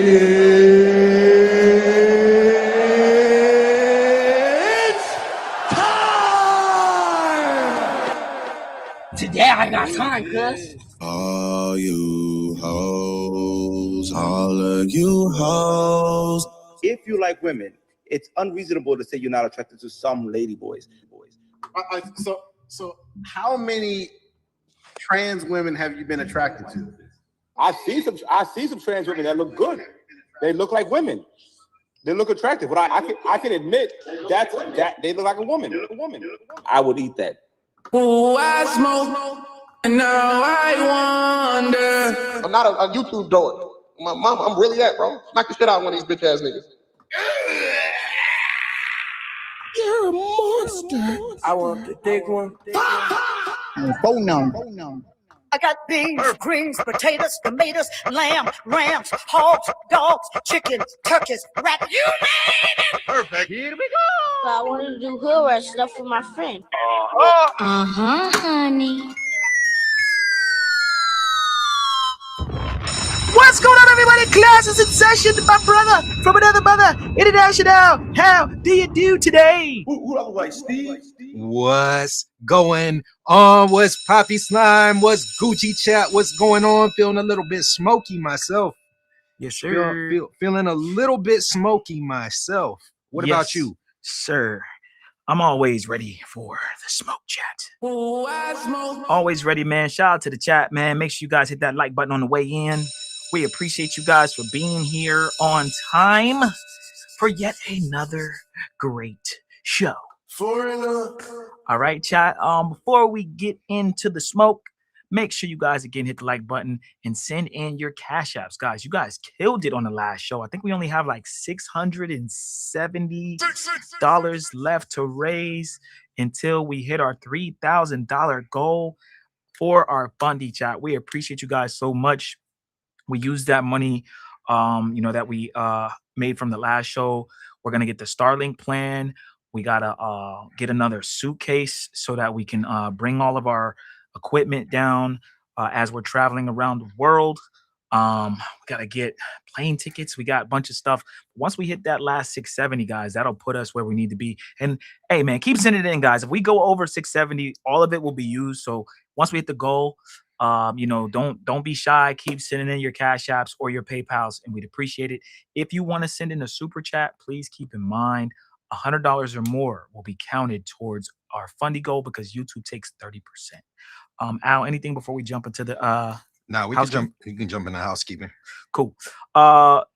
It's time! Today I got time, cuz. All you hoes, all of you hoes. If you like women, it's unreasonable to say you're not attracted to some lady boys. So how many trans women have you been attracted to? I see some trans women that look good. They look like women. They look attractive. But I can admit that they look like a woman. I would eat that. Oh, I smoke, and now I wonder. I'm not a YouTube dork. My mom, I'm really that, bro. Smack the shit out of one of these bitch ass niggas. You're a monster. I want the thick one. I got beans, greens, potatoes, tomatoes, lamb, rams, hogs, dogs, chickens, turkeys, rat. You name it. Perfect. Here we go. I wanted to do hood rat stuff for my friend. Honey. What's going on, everybody? Class is in session. My brother from another mother, international. How do you do today? Who I look like, Steve? What's going on? What's Poppy Slime? What's Gucci Chat? What's going on? Feeling a little bit smoky myself. Yes, sir. Feeling a little bit smoky myself. What about you? Sir? I'm always ready for the smoke chat. Oh, I smoke. Always ready, man. Shout out to the chat, man. Make sure you guys hit that like button on the way in. We appreciate you guys for being here on time for yet another great show. All right, chat. Before we get into the smoke, make sure you guys again hit the like button and send in your cash apps, guys. You guys killed it on the last show. I think we only have like $670 left to raise until we hit our $3,000 goal for our Fundy chat. We appreciate you guys so much. We used that money, that we made from the last show. We're gonna get the Starlink plan. We gotta get another suitcase so that we can bring all of our equipment down as we're traveling around the world. We gotta get plane tickets. We got a bunch of stuff. Once we hit that last 670, guys, that'll put us where we need to be. And hey, man, keep sending it in, guys. If we go over 670, all of it will be used. So once we hit the goal, don't be shy. Keep sending in your cash apps or your PayPals, and we'd appreciate it. If you want to send in a super chat, please keep in mind $100 or more will be counted towards our Fundy goal because YouTube takes 30%. Al, anything before we jump into the we can jump into housekeeping. Cool.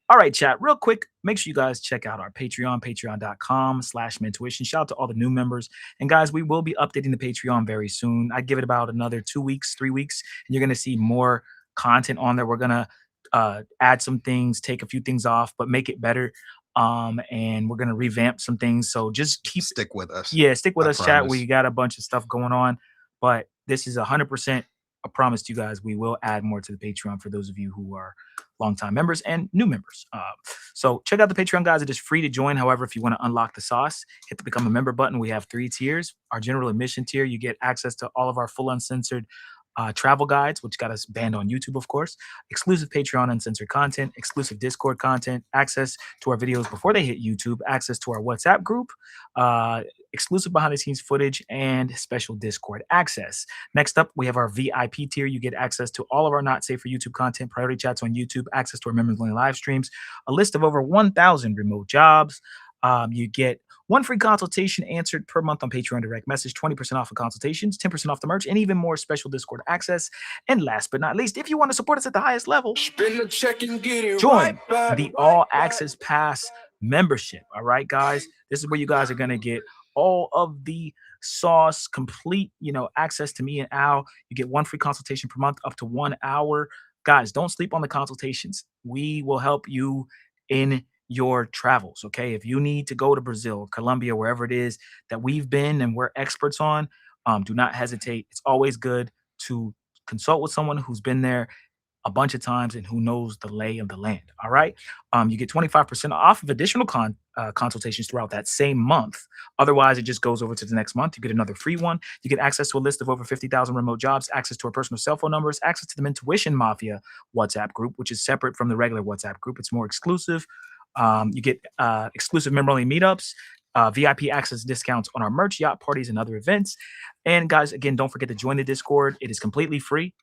All right, chat. Real quick, make sure you guys check out our Patreon, patreon.com/Mentuition. Shout out to all the new members. And guys, we will be updating the Patreon very soon. I give it about another 2 weeks, 3 weeks, and you're gonna see more content on there. We're gonna add some things, take a few things off, but make it better. And we're gonna revamp some things. So just stick with us. Yeah, stick with us, promise. chat. We got a bunch of stuff going on, but this is 100% a promise to you guys. We will add more to the Patreon for those of you who are longtime members and new members. So check out the Patreon, guys. It is free to join. However, if you want to unlock the sauce, hit the become a member button. We have 3 tiers. Our general admission tier, you get access to all of our full uncensored travel guides, which got us banned on YouTube, of course, exclusive Patreon uncensored content, exclusive Discord content, access to our videos before they hit YouTube, access to our WhatsApp group, exclusive behind the scenes footage, and special Discord access. Next up, we have our VIP tier. You get access to all of our not safe for YouTube content, priority chats on YouTube, access to our members only live streams, a list of over 1,000 remote jobs. You get 1 free consultation answered per month on Patreon direct message, 20% off of consultations, 10% off the merch, and even more special Discord access. And last but not least, if you want to support us at the highest level, join the All Access Pass membership. All right, guys, this is where you guys are going to get all of the sauce, complete, access to me and Al. You get 1 free consultation per month, up to 1 hour. Guys, don't sleep on the consultations. We will help you in your travels. Okay, if you need to go to Brazil, Colombia, wherever it is that we've been and we're experts on, do not hesitate. It's always good to consult with someone who's been there a bunch of times and who knows the lay of the land. All right, you get 25% off of additional consultations throughout that same month. Otherwise, it just goes over to the next month. You get another free one. You get access to a list of over 50,000 remote jobs, access to our personal cell phone numbers, access to the Mentuition Mafia WhatsApp group, which is separate from the regular WhatsApp group. It's more exclusive. You get exclusive member-only meetups, VIP access discounts on our merch, yacht parties, and other events. And guys, again, don't forget to join the Discord. It is completely free.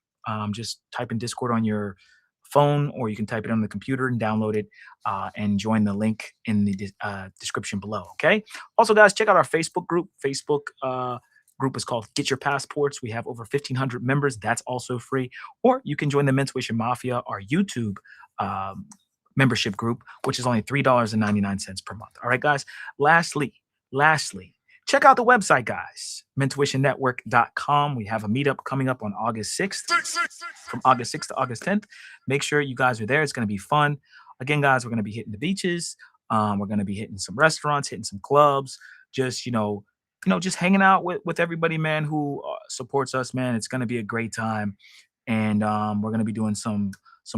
Just type in Discord on your phone, or you can type it on the computer and download it and join the link in the description below. Okay. Also, guys, check out our Facebook group. Facebook group is called Get Your Passports. We have over 1,500 members. That's also free. Or you can join the Mentuition Mafia, our YouTube membership group, which is only $3.99 per month. All right, guys. Lastly, check out the website, guys. Mentuitionnetwork.com. We have a meetup coming up on August 6th, from August 6th to August 10th. Make sure you guys are there. It's going to be fun. Again, guys, we're going to be hitting the beaches. We're going to be hitting some restaurants, hitting some clubs. Just just hanging out with everybody, man, who supports us, man. It's going to be a great time, and we're going to be doing some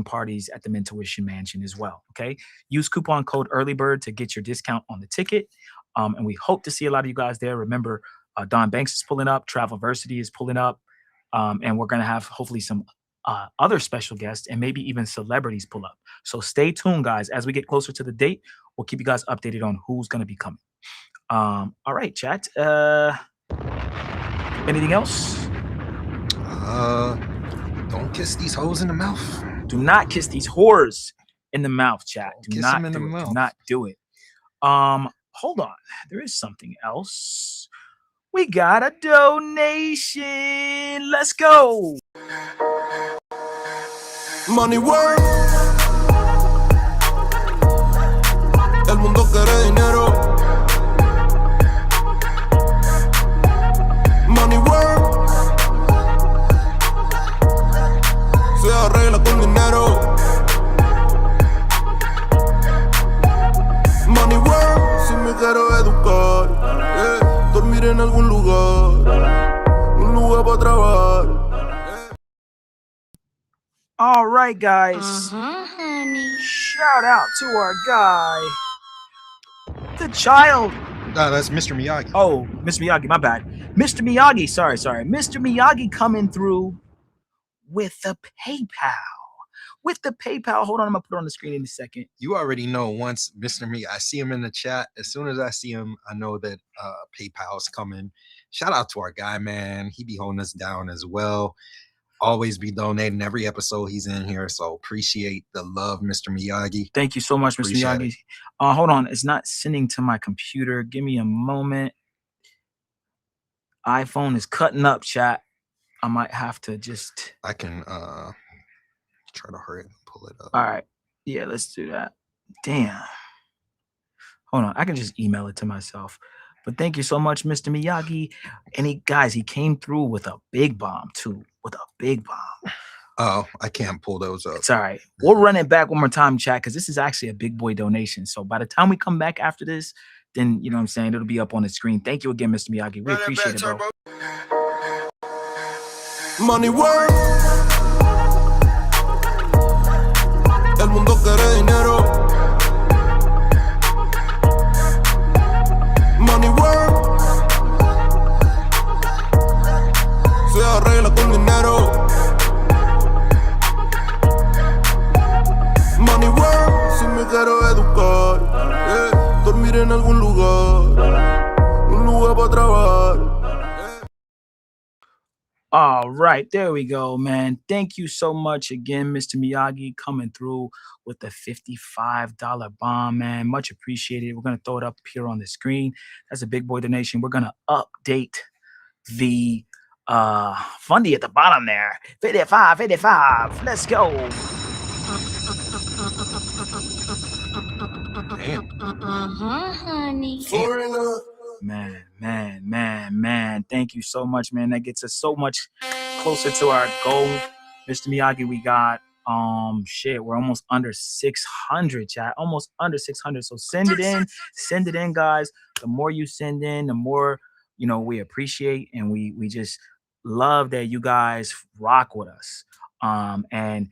parties at the Mentuition Mansion as well. Okay, use coupon code EARLYBIRD to get your discount on the ticket. And we hope to see a lot of you guys there. Remember, Don Banks is pulling up, Travelversity is pulling up, and we're going to have hopefully some other special guests and maybe even celebrities pull up. So stay tuned, guys. As we get closer to the date, we'll keep you guys updated on who's going to be coming. All right, chat. Anything else? Don't kiss these hoes in the mouth. Do not kiss these whores in the mouth, chat. Do Kiss not them in do the it. mouth. Do not do it. Hold on. There is something else. We got a donation. Let's go. Money work. El mundo quiere dinero. Money work. Se arregla con dinero. Money work. Si me quiero educar, dormir en algún lugar, un lugar para trabajar. All right, guys. Honey. Shout out to our guy, the child. That's Mr. Miyagi. Oh, Mr. Miyagi, my bad. Mr. Miyagi, sorry. Mr. Miyagi coming through with the PayPal. Hold on, I'm gonna put it on the screen in a second. You already know once Mr. Me, I see him in the chat. As soon as I see him, I know that PayPal's coming. Shout out to our guy, man. He be holding us down as well. Always be donating every episode he's in here. So appreciate the love, Mr. Miyagi. Thank you so much, Mr. Appreciate Miyagi. Hold on, it's not sending to my computer. Give me a moment. iPhone is cutting up, chat. I might have to just. I can try to hurry and pull it up. All right. Yeah, let's do that. Damn. Hold on. I can just email it to myself. But thank you so much, Mr. Miyagi. And he came through with a big bomb, too. With a big bomb. Oh, I can't pull those up. It's all right. We'll run it back one more time, chat, because this is actually a big boy donation. So by the time we come back after this, then, you know what I'm saying, it'll be up on the screen. Thank you again, Mr. Miyagi. We appreciate it, bro. Money work. El mundo quiere dinero. Money work. Se arregla con dinero. Money work. Si me quiero educar, dormir en algún lugar, un lugar para trabajar. All right, there we go, man. Thank you so much again, Mr. Miyagi, coming through with the $55 bomb, man. Much appreciated. We're going to throw it up here on the screen. That's a big boy donation. We're going to update the fundy at the bottom there. 55. Let's go. Damn. Honey. Man. Thank you so much, man. That gets us so much closer to our goal. Mr. Miyagi, we got we're almost under 600, chat. Almost under 600. So send it in, guys. The more you send in, the more we appreciate, and we just love that you guys rock with us. And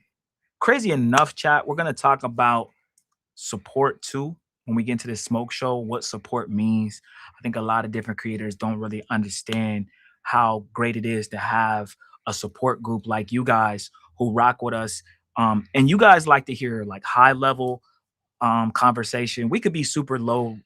crazy enough, chat, we're gonna talk about support too when we get into this smoke show, what support means. I think a lot of different creators don't really understand how great it is to have a support group like you guys who rock with us. And you guys like to hear like high level conversation. We could be super low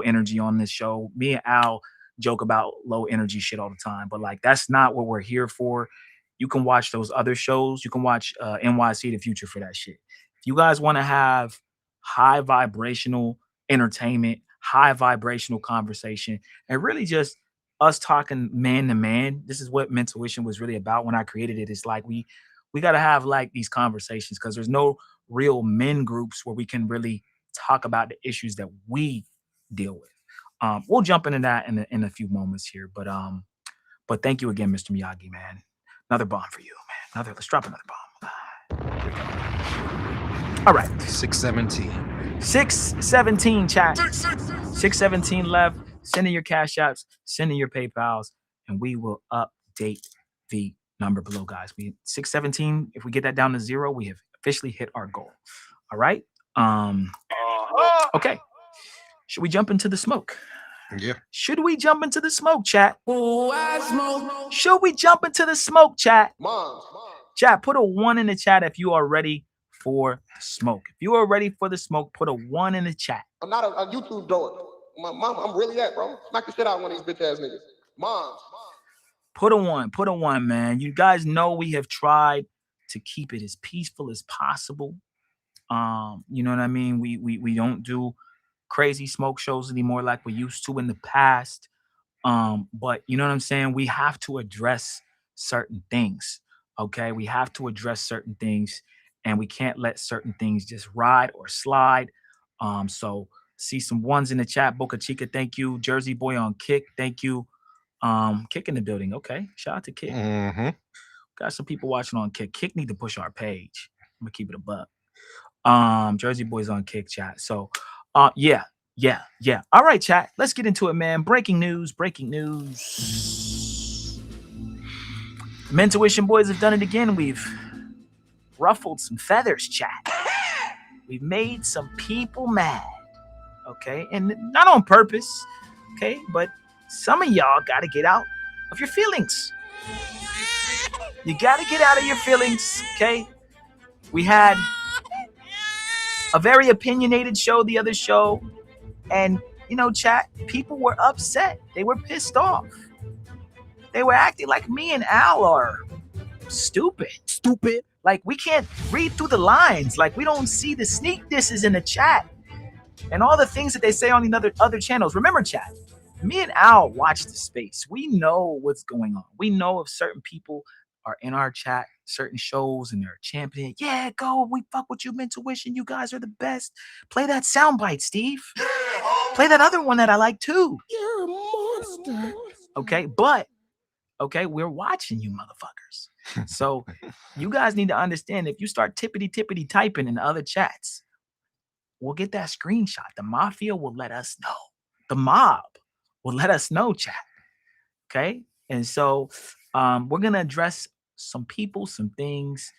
energy on this show. Me and Al joke about low energy shit all the time, but like that's not what we're here for. You can watch those other shows. You can watch NYC The Future for that shit. If you guys want to have high vibrational entertainment, high vibrational conversation, and really just us talking man to man, this is what Mentuition was really about when I created it. It's like we got to have like these conversations because there's no real men groups where we can really talk about the issues that we deal with. We'll jump into that in a few moments here, but thank you again, Mr. Miyagi, man. Another bomb for you, man. Let's drop another bomb. All right. 617. 617, chat. 617 left. Send in your cash apps, send in your PayPals, and we will update the number below, guys. We 617. If we get that down to 0, we have officially hit our goal. All right. Okay. Should we jump into the smoke? Yeah. Should we jump into the smoke, chat? Should we jump into the smoke, chat? Chat, put a 1 in the chat if you are ready for the smoke. If you are ready for the smoke, put a 1 in the chat. I'm not a YouTube doer. Mom, I'm really that, bro. Smack the shit out of one of these bitch ass niggas. Mom. Put a 1, man. You guys know we have tried to keep it as peaceful as possible. You know what I mean? We don't do crazy smoke shows anymore like we used to in the past. But you know what I'm saying? We have to address certain things. Okay, we have to address certain things, and we can't let certain things just ride or slide. So see some 1s in the chat. Boca Chica, thank you. Jersey Boy on Kick, thank you. Kick in the building. Okay, shout out to Kick. Got some people watching on Kick. Kick need to push our page. I'm gonna keep it a buck. Jersey Boy's on Kick, chat. So yeah. All right, chat. Let's get into it, man. Breaking news. Mentuition boys have done it again. We've ruffled some feathers, chat. We've made some people mad. Okay, and not on purpose. Okay, but some of y'all got to get out of your feelings. You got to get out of your feelings. Okay, we had a very opinionated show the other show. And, you know, chat, people were upset. They were pissed off. They were acting like me and Al are stupid. Like, we can't read through the lines. Like, we don't see the sneak disses in the chat and all the things that they say on the other channels. Remember, chat, me and Al watch the space. We know what's going on. We know if certain people are in our chat, certain shows, and they're championing. Yeah, go. We fuck with you, Mentuition. You guys are the best. Play that soundbite, Steve. Play that other one that I like too. You're a monster. Okay, but we're watching you, motherfuckers. So you guys need to understand, if you start tippity typing in the other chats, we'll get that screenshot. The mafia will let us know. The mob will let us know, chat. Okay, and so we're gonna address some people, some things,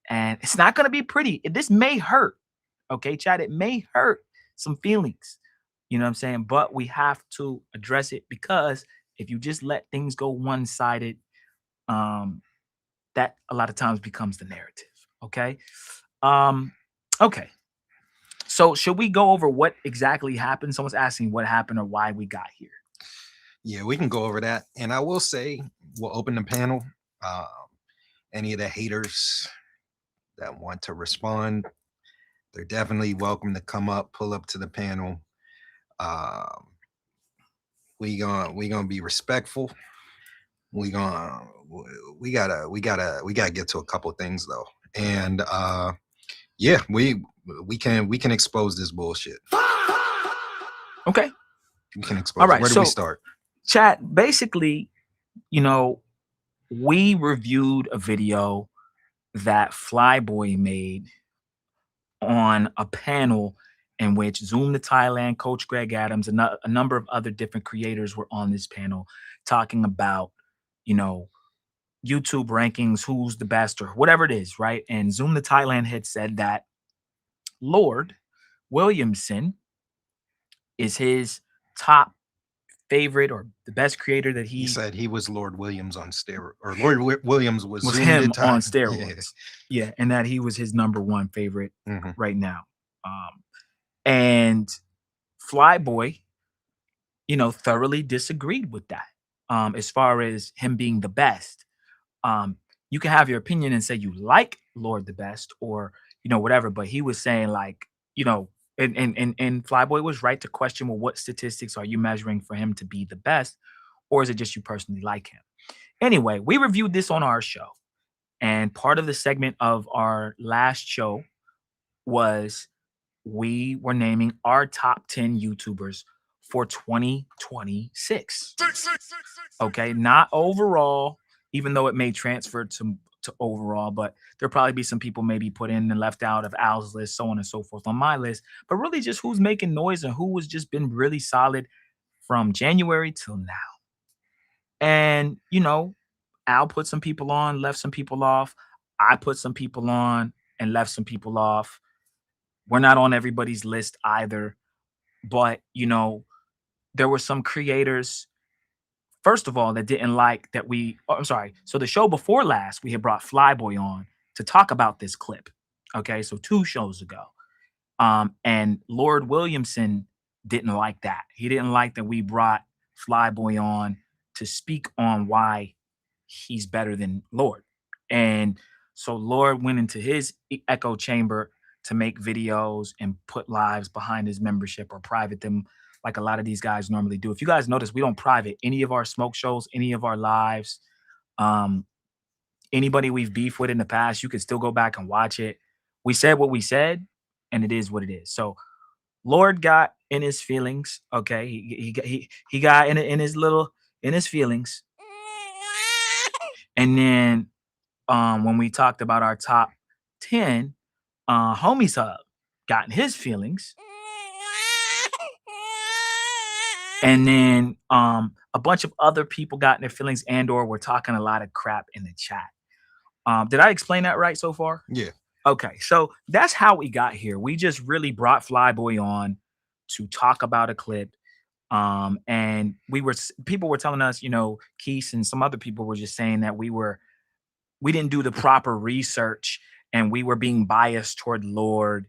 and it's not gonna be pretty. This may hurt. Okay, chat. It may hurt some feelings. You know what I'm saying? But we have to address it, because if you just let things go one-sided, that a lot of times becomes the narrative. Okay. Okay. So should we go over what exactly happened? Someone's asking what happened or why we got here. Yeah, we can go over that. And I will say, we'll open the panel. Any of the haters that want to respond, they're definitely welcome to come up, pull up to the panel. We gonna be respectful. We gotta get to a couple things though. And yeah, we can expose this bullshit. Okay. We can expose. All right. Where do we start? Chat, basically, you know, we reviewed a video that Flyboy made on a panel in which Zoom to Thailand, Coach Greg Adams, and a number of other different creators were on this panel talking about, you know, YouTube rankings, who's the best or whatever it is, right? And Zoom to Thailand had said that Lord Williamson is his top favorite or the best creator that He he said he was Lord Williams on steroids, or Lord Williams was was Zoom him the time. on steroids. Yeah, and that he was his number one favorite Mhm. right now. And Flyboy, thoroughly disagreed with that. As far as him being the best, you can have your opinion and say you like Lord the best, or whatever. But he was saying like, and Flyboy was right to question, well, what statistics are you measuring for him to be the best, or is it just you personally like him? Anyway, we reviewed this on our show, and part of the segment of our last show was we were naming our top 10 YouTubers for 2026. Okay, not overall, even though it may transfer to overall, but there'll probably be some people maybe put in and left out of Al's list, so on and so forth on my list. But really just who's making noise and who has just been really solid from January till now. And Al put some people on, left some people off. I put some people on and left some people off. We're not on everybody's list either, but there were some creators, first of all, that didn't like that I'm sorry. So the show before last, we had brought Flyboy on to talk about this clip. Okay, so 2 shows ago. And Lord Williamson didn't like that. He didn't like that we brought Flyboy on to speak on why he's better than Lord. And so Lord went into his echo chamber to make videos and put lives behind his membership or private them like a lot of these guys normally do. If you guys notice, we don't private any of our smoke shows, any of our lives. Anybody we've beefed with in the past, you can still go back and watch it. We said what we said, and it is what it is. So Lord got in his feelings. Okay, he got in his feelings, and then when we talked about our top 10, Homie's Hub got in his feelings. And then a bunch of other people got in their feelings and or were talking a lot of crap in the chat. Did I explain that right so far? Yeah. Okay, so that's how we got here. We just really brought Flyboy on to talk about a clip. And people were telling us, Keith and some other people were just saying that we didn't do the proper research and we were being biased toward Lord,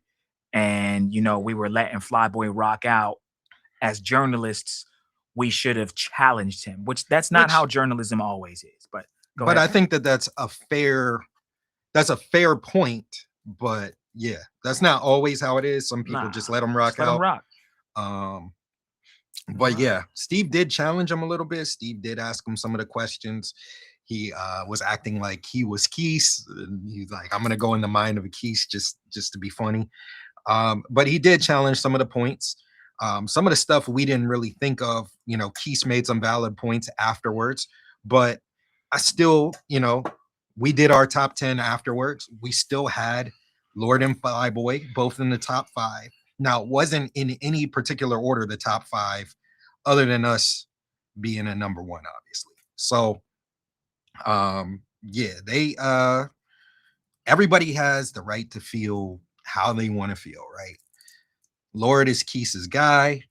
and we were letting Flyboy rock out. As journalists, we should have challenged him, that's not how journalism always is. But go ahead. I think that's a fair point. But yeah, that's not always how it is. Some people just let them rock out. But yeah, Steve did challenge him a little bit. Steve did ask him some of the questions. He was acting like he was Keith. He's like, I'm gonna go in the mind of a Keith just to be funny. But he did challenge some of the points. Some of the stuff we didn't really think of. Keith made some valid points afterwards, but I still, we did our top 10 afterwards. We still had Lord and Flyboy both in the top 5. Now, it wasn't in any particular order, the top 5, other than us being a number 1, obviously. So, yeah, everybody has the right to feel how they want to feel, right? Lord is Keith's guy.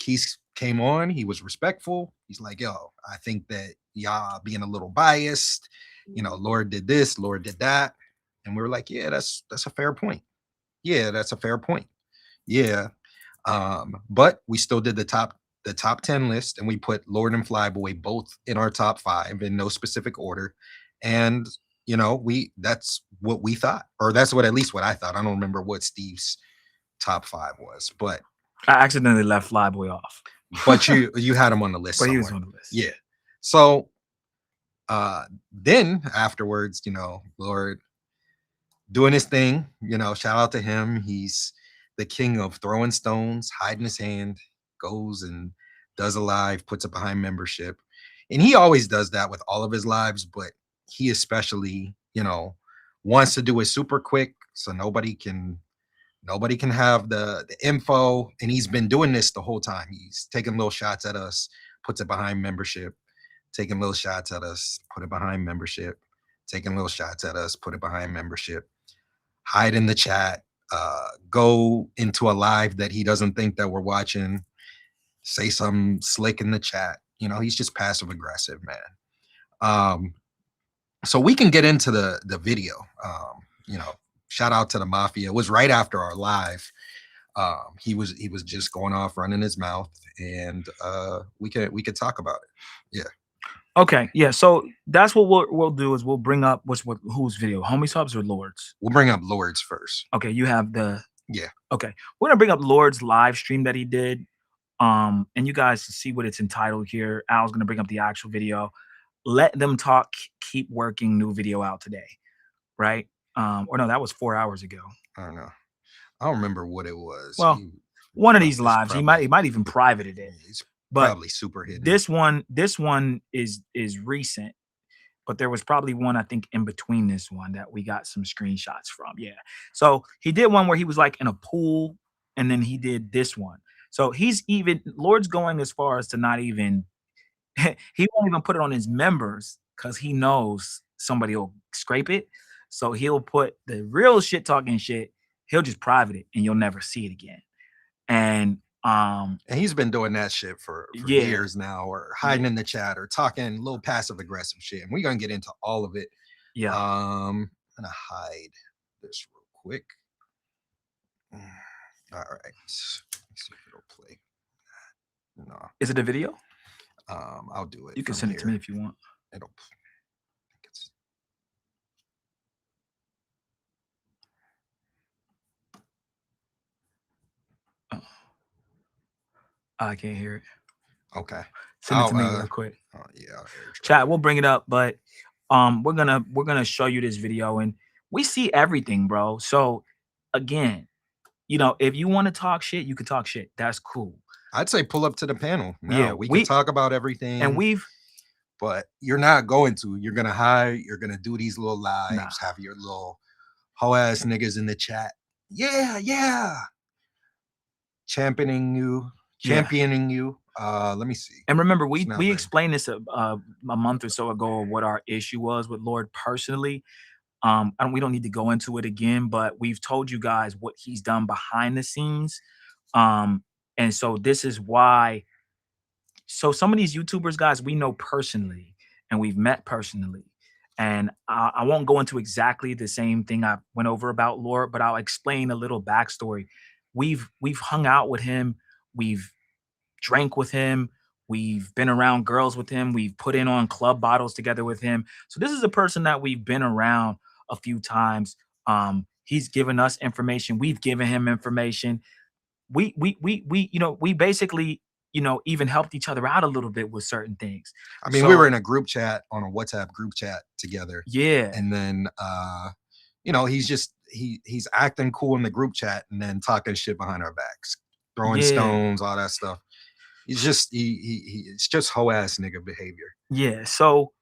Keith came on. He was respectful. He's like, yo, I think that y'all being a little biased. Lord did this, Lord did that. And we were like, yeah, that's a fair point. Yeah, that's a fair point. Yeah. But we still did the top 10 list, and we put Lord and Flyboy both in our top 5 in no specific order. And that's what we thought, or that's at least what I thought. I don't remember what Steve's top 5 was, but I accidentally left Flyboy off. But you had him on the list. But he was on the list. Yeah. So then afterwards, Lord doing his thing, shout out to him. He's the king of throwing stones, hiding his hand, goes and does a live, puts it behind membership. And he always does that with all of his lives, but he especially, wants to do it super quick so nobody can have the info. And he's been doing this the whole time. He's taking little shots at us, puts it behind membership, taking little shots at us, put it behind membership, taking little shots at us, put it behind membership, hide in the chat, go into a live that he doesn't think that we're watching, say something slick in the chat. You know, he's just passive aggressive, man. So we can get into the video. You know, shout out to the mafia. It was right after our live. He was just going off running his mouth, and we could talk about it. Yeah. Okay, yeah. So that's what we'll do is we'll bring up whose video, Homie Subs or Lords. We'll bring up Lords first. Okay, you have the Yeah. Okay, we're gonna bring up Lord's live stream that he did. And you guys see what it's entitled here. Al's gonna bring up the actual video. Let them talk. Keep working. New video out today, right? Or no, that was 4 hours ago. I don't know. I don't remember what it was. Well, one of these lives, he might even privated it. He's but probably super hidden. This one is recent, but there was probably one I think in between this one that we got some screenshots from. Yeah. So he did one where he was like in a pool, and then he did this one. So Lord's going as far as to not even he won't even put it on his members because he knows somebody will scrape it. So he'll put the real shit talking shit. He'll just private it, and you'll never see it again. And he's been doing that shit for years now, or hiding in the chat or talking a little passive aggressive shit. And we're gonna get into all of it. Yeah. I'm gonna hide this real quick. All right. Let's see if it'll play. No. Is it a video? I'll do it. You can send it to me if you want. It'll. I can't hear it. Okay. Send it to me real quick. Yeah. Chat, we'll bring it up, but we're gonna show you this video, and we see everything, bro. So again, you know, if you want to talk shit, you can talk shit. That's cool. I'd say pull up to the panel. Now, yeah, we can talk about everything. And but you're not going to. You're gonna hide. You're gonna do these little lives. Have your little hoe ass niggas in the chat. Yeah. Championing you. Let me see. And remember, we explained this a month or so ago what our issue was with Lord personally. We don't need to go into it again, but we've told you guys what he's done behind the scenes. And so this is why. So some of these YouTubers, guys, we know personally, and we've met personally. And I won't go into exactly the same thing I went over about Lord, but I'll explain a little backstory. We've hung out with him. We've drank with him. We've been around girls with him. We've put in on club bottles together with him. So this is a person that we've been around a few times. He's given us information. We've given him information. We basically, even helped each other out a little bit with certain things. I mean, we were in a group chat, on a WhatsApp group chat together. Yeah. And then, he's acting cool in the group chat and then talking shit behind our backs, throwing stones, all that stuff. He's just, it's just hoe ass nigga behavior. Yeah. So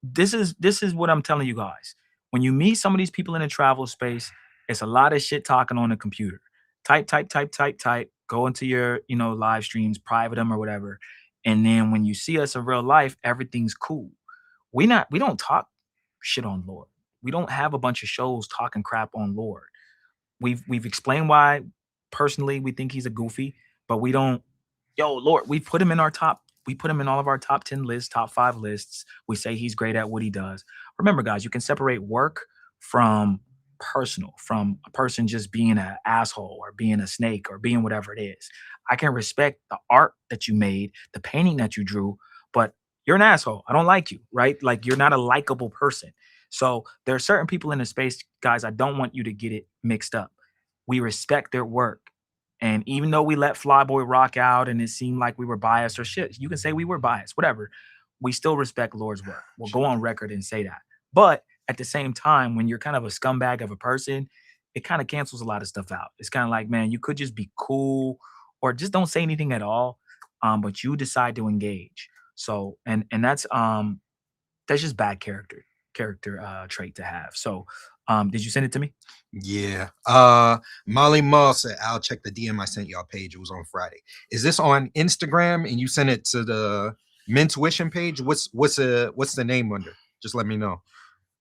this is what I'm telling you guys. When you meet some of these people in the travel space, it's a lot of shit talking on the computer. Type. Go into your, live streams, private them or whatever. And then when you see us in real life, everything's cool. We don't talk shit on Lord. We don't have a bunch of shows talking crap on Lord. We've explained why personally we think he's a goofy, but we don't. Lord, we put him in all of our top 10 lists, top 5 lists. We say he's great at what he does. Remember, guys, you can separate work from personal, from a person just being an asshole or being a snake or being whatever it is. I can respect the art that you made, the painting that you drew, but you're an asshole. I don't like you, right? Like, you're not a likable person. So there are certain people in the space, guys, I don't want you to get it mixed up. We respect their work. And even though we let Flyboy rock out and it seemed like we were biased or shit, you can say we were biased, whatever. We still respect Lord's work. We'll go on record and say that. But at the same time, when you're kind of a scumbag of a person, it kind of cancels a lot of stuff out. It's kind of like, man, you could just be cool or just don't say anything at all. But you decide to engage. So, and that's just bad character trait to have. So, did you send it to me? Yeah. Molly Mull said, I'll check the DM I sent y'all page. It was on Friday. Is this on Instagram and you sent it to the Mentuition page? What's the name under? Just let me know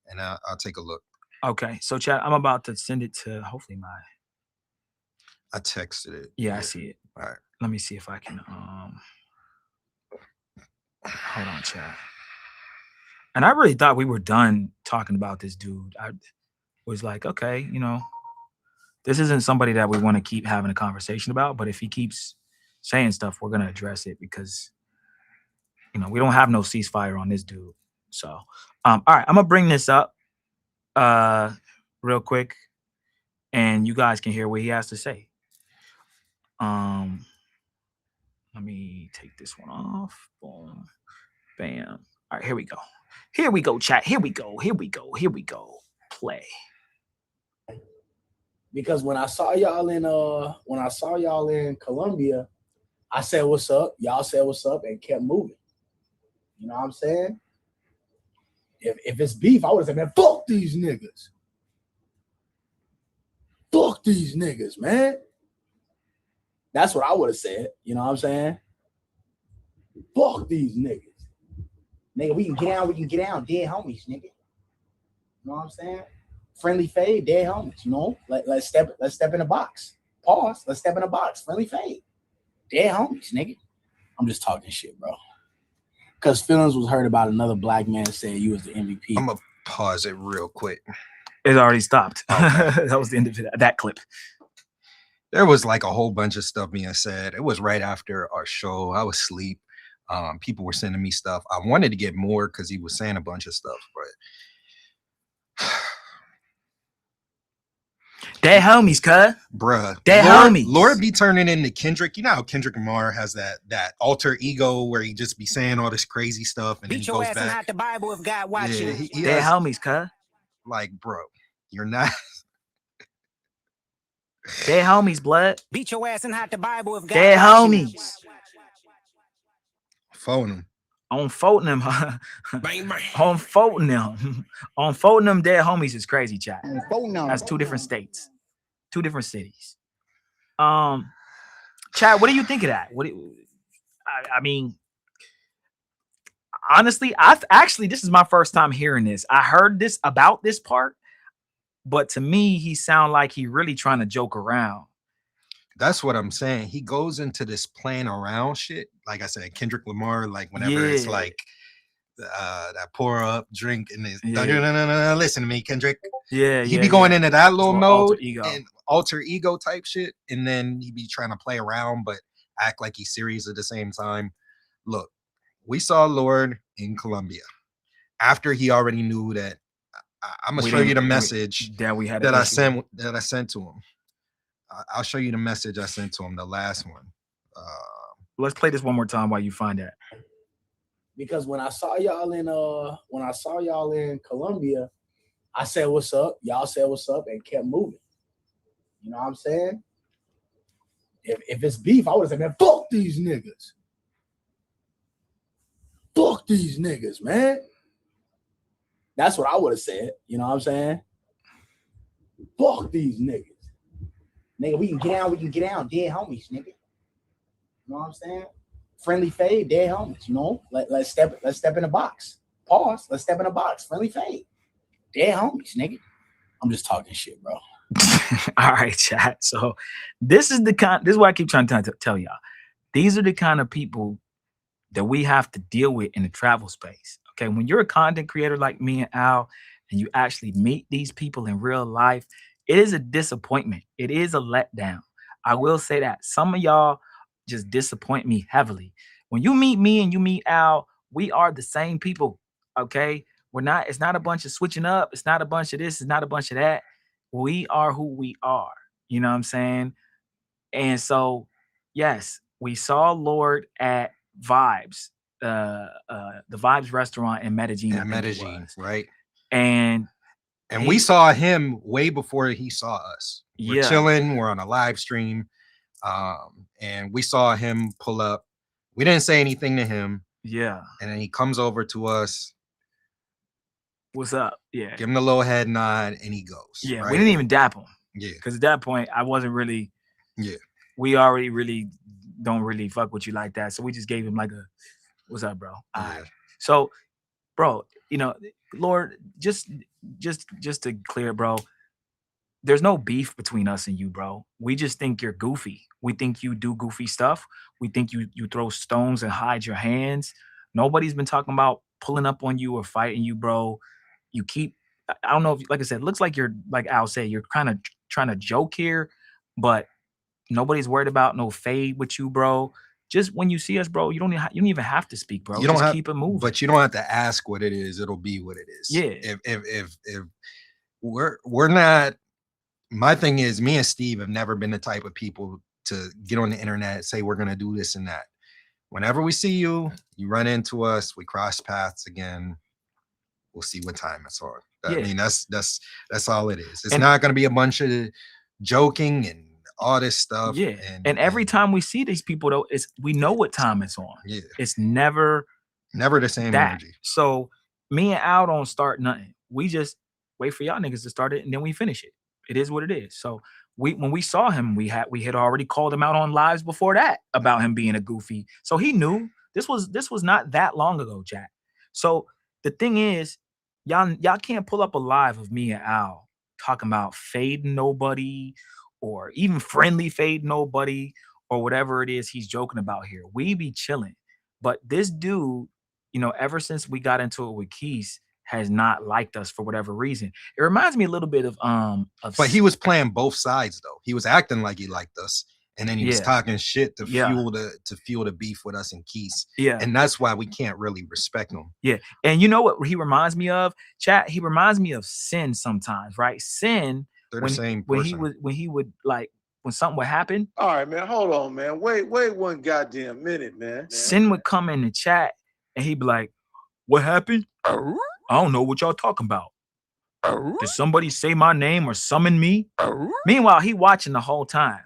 and I'll take a look. Okay. So chat, I'm about to send it to hopefully I texted it. Yeah, I see it. All right. Let me see if I can Hold on, chat. And I really thought we were done talking about this dude. I was like, okay, you know, this isn't somebody that we want to keep having a conversation about, but if he keeps saying stuff, we're gonna address it because you know we don't have no ceasefire on this dude. So all right, I'm gonna bring this up real quick and you guys can hear what he has to say. Let me take this one off. Boom, bam. All right, here we go. Here we go, chat. Here we go. Here we go. Here we go. Play. Because when I saw y'all in Colombia, I said what's up. Y'all said what's up and kept moving. You know what I'm saying? If it's beef, I would have said, man, fuck these niggas. Fuck these niggas, man. That's what I would have said. You know what I'm saying? Fuck these niggas. Nigga, we can get down, dead homies, nigga. You know what I'm saying? Friendly fade, dead homies, you know? Let's step in the box. Pause. Let's step in the box. Friendly fade. Dead homies, nigga. I'm just talking shit, bro. Because feelings was hurt about another black man saying you was the MVP. I'm gonna pause it real quick. It already stopped. Okay. That was the end of that clip. There was like a whole bunch of stuff being said. It was right after our show. I was asleep. People were sending me stuff. I wanted to get more because he was saying a bunch of stuff, but they homies, cuz. Bruh. They homies. Lord be turning into Kendrick. You know how Kendrick Lamar has that alter ego where he just be saying all this crazy stuff and then he goes back. The Bible if God watch Yeah, you. They homies, cuz. Like, bro, you're not. They homies, blood. Beat your ass and hide the Bible if God They homies. Phone him. On folding them, Bang, bang. on folding them, on folding them dead homies is crazy, chat. That's two different states, two different cities. Chad, what do you think of that? I mean, honestly, this is my first time hearing this. I heard this about this part, but to me, he sound like he really trying to joke around. That's what I'm saying. He goes into this playing around shit. Like I said, Kendrick Lamar, like whenever it's like that pour up drink and it's no, listen to me, Kendrick. He be going into that little mode and alter ego type shit, and then he be trying to play around but act like he's serious at the same time. Look, we saw Lord in Colombia after he already knew that. I'm gonna show you the message that I sent to him. I'll show you the message I sent to him, the last one. Let's play this one more time while you find that. Because when I saw y'all in Colombia, I said what's up. Y'all said what's up and kept moving. You know what I'm saying? If it's beef, I would have said, man, fuck these niggas. Fuck these niggas, man. That's what I would have said. You know what I'm saying? Fuck these niggas. Nigga, we can get down, dead homies, nigga. You know what I'm saying? Friendly fade, dead homies, you know? Let's step in the box. Pause. Let's step in the box. Friendly fade. Dead homies, nigga. I'm just talking shit, bro. All right, chat. So this is what I keep trying to tell y'all. These are the kind of people that we have to deal with in the travel space. Okay, when you're a content creator like me and Al, and you actually meet these people in real life, it is a disappointment. It is a letdown. I will say that. Some of y'all just disappoint me heavily. When you meet me and you meet Al, we are the same people. Okay, it's not a bunch of switching up. It's not a bunch of this. It's not a bunch of that. We are who we are. You know what I'm saying? And so, yes, we saw Lord at Vibes, the Vibes restaurant in Medellin. In Medellin, right? And we saw him way before he saw us. We're chilling. We're on a live stream. And we saw him pull up. We didn't say anything to him. Yeah. And then he comes over to us. What's up? Yeah. Give him the little head nod and he goes. Yeah. Right? We didn't even dap him. Yeah. Because at that point, I wasn't really. Yeah. We already really don't really fuck with you like that. So we just gave him like a, what's up, bro? All right. So, bro, you know, Lord, just to clear, bro, there's no beef between us and you, bro. We just think you're goofy. We think you do goofy stuff. We think you throw stones and hide your hands. Nobody's been talking about pulling up on you or fighting you, bro. You keep, I don't know if, like I said, it looks like you're, like Al said, you're kind of trying to joke here, but nobody's worried about no fade with you, bro. Just when you see us, bro, you don't even have to speak, bro. You don't just have, keep it moving. but you don't have to ask what it is. It'll be what it is. Yeah. If we're not, my thing is, me and Steve have never been the type of people to get on the internet, say we're gonna do this and that. Whenever we see you, you run into us, we cross paths again. We'll see what time it's on. I mean, that's all it is. It's not gonna be a bunch of joking and all this stuff. Yeah. And every time we see these people, though, we know what time it's on. Yeah. It's never the same energy. So me and Al don't start nothing. We just wait for y'all niggas to start it, and then we finish it. It is what it is. So when we saw him, we had already called him out on lives before that about him being a goofy. So he knew this was not that long ago, Jack. So the thing is, y'all can't pull up a live of me and Al talking about fading nobody or even friendly fade nobody or whatever it is he's joking about here. We be chilling. But this dude, ever since we got into it with Keith, has not liked us for whatever reason. It reminds me a little bit of but he was playing both sides though. He was acting like he liked us, and then he was talking shit to fuel the beef with us and Keith. Yeah. And that's why we can't really respect him. Yeah. And you know what he reminds me of? Chat, he reminds me of Sin sometimes, right? Sin, they're the same person. when he would like when something would happen. All right, man. Hold on, man. Wait one goddamn minute, man. Sin would come in the chat and he'd be like, "What happened? I don't know what y'all talking about. Did somebody say my name or summon me?" Meanwhile, he watching the whole time.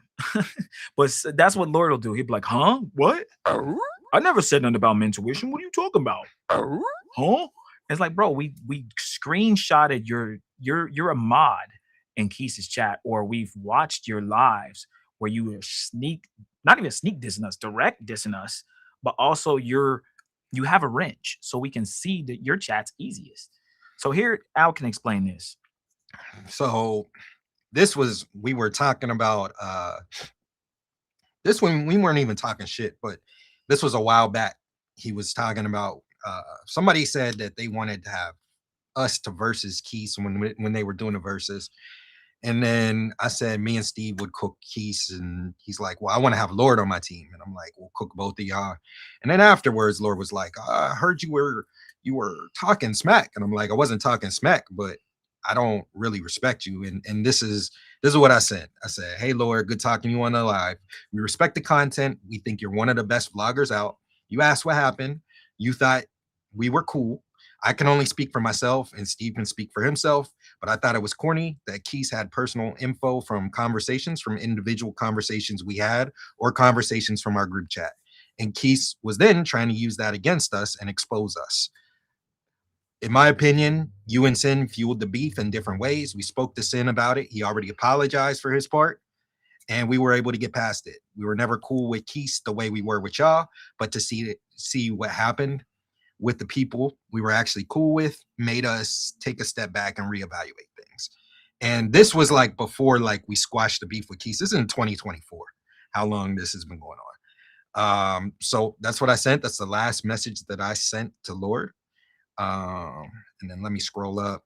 But that's what Lord will do. He'd be like, "Huh? What? I never said nothing about Mentuition. What are you talking about? Huh?" It's like, bro, we screenshotted you're a mod in Keith's chat, or we've watched your lives where you were not even sneak dissing us, direct dissing us, but also you have a wrench, so we can see that your chat's easiest. So here, Al can explain this. So we were talking about this when we weren't even talking shit, but this was a while back. He was talking about somebody said that they wanted to have us to versus Keith when they were doing the verses. And then I said me and Steve would cook Keith, and he's like, "Well, I want to have Lord on my team." And I'm like, "We'll cook both of y'all." And then afterwards, Lord was like, "I heard you were talking smack." And I'm like, "I wasn't talking smack, but I don't really respect you." And this is what I said. I said, "Hey, Lord, good talking to you on the live. We respect the content. We think you're one of the best vloggers out. You asked what happened. You thought we were cool. I can only speak for myself, and Steve can speak for himself, but I thought it was corny that Keith had personal info from individual conversations we had or conversations from our group chat. And Keith was then trying to use that against us and expose us. In my opinion, you and Sin fueled the beef in different ways. We spoke to Sin about it. He already apologized for his part, and we were able to get past it. We were never cool with Keith the way we were with y'all, but to see what happened with the people we were actually cool with made us take a step back and reevaluate things. And this was like before we squashed the beef with Keith. This is in 2024, how long this has been going on. So that's what I sent. That's the last message that I sent to Lord. And then let me scroll up.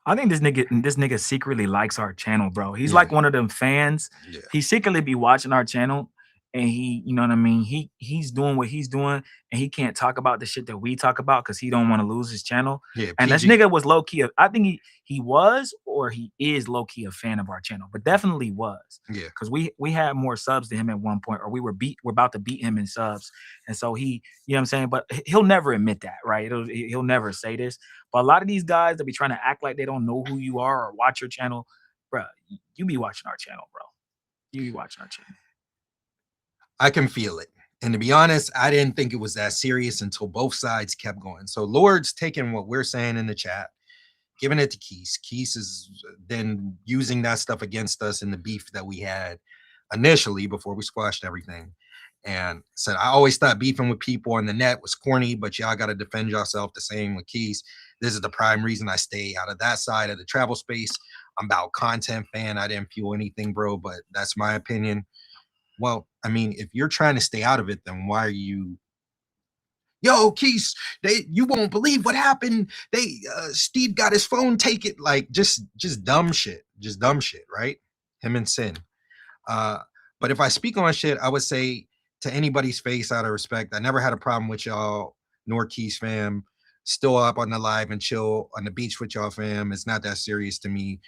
I think this nigga secretly likes our channel, bro. He's like one of them fans. Yeah. He secretly be watching our channel, and he, you know what I mean? He's doing what he's doing, and he can't talk about the shit that we talk about because he don't want to lose his channel. Yeah, and this nigga was low key. I think he was, or he is low key a fan of our channel, but definitely was. Yeah, because we had more subs to him at one point, or we're about to beat him in subs, and so he, you know what I'm saying? But he'll never admit that, right? He'll never say this. But a lot of these guys that be trying to act like they don't know who you are or watch your channel, bro, you be watching our channel, bro. You be watching our channel. I can feel it. And to be honest, I didn't think it was that serious until both sides kept going. So Lord's taking what we're saying in the chat, giving it to Keith. Keith is then using that stuff against us in the beef that we had initially before we squashed everything. And said, "I always thought beefing with people on the net was corny, but y'all got to defend yourself." The same with Keith. This is the prime reason I stay out of that side of the travel space. I'm about content fan. I didn't feel anything, bro, but that's my opinion. Well, I mean, if you're trying to stay out of it, then why are you? Yo, Keith, you won't believe what happened. Steve got his phone taken. Like just dumb shit, right? Him and Sin. But if I speak on shit, I would say to anybody's face, out of respect, I never had a problem with y'all, nor Keys fam. Still up on the live and chill on the beach with y'all fam. It's not that serious to me,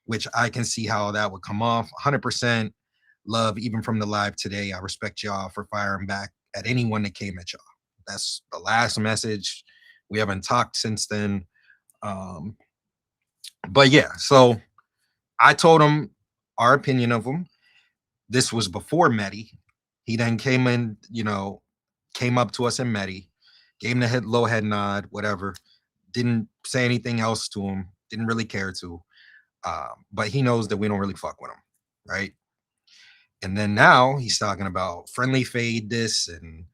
which I can see how that would come off. 100% love, even from the live today. I respect y'all for firing back at anyone that came at y'all. That's the last message. We haven't talked since then. But yeah, so I told him our opinion of him. This was before Medi. He then came in, came up to us and Medi, gave him the low head nod, whatever. Didn't say anything else to him. Didn't really care to. But he knows that we don't really fuck with him, right? And then now he's talking about friendly fade this and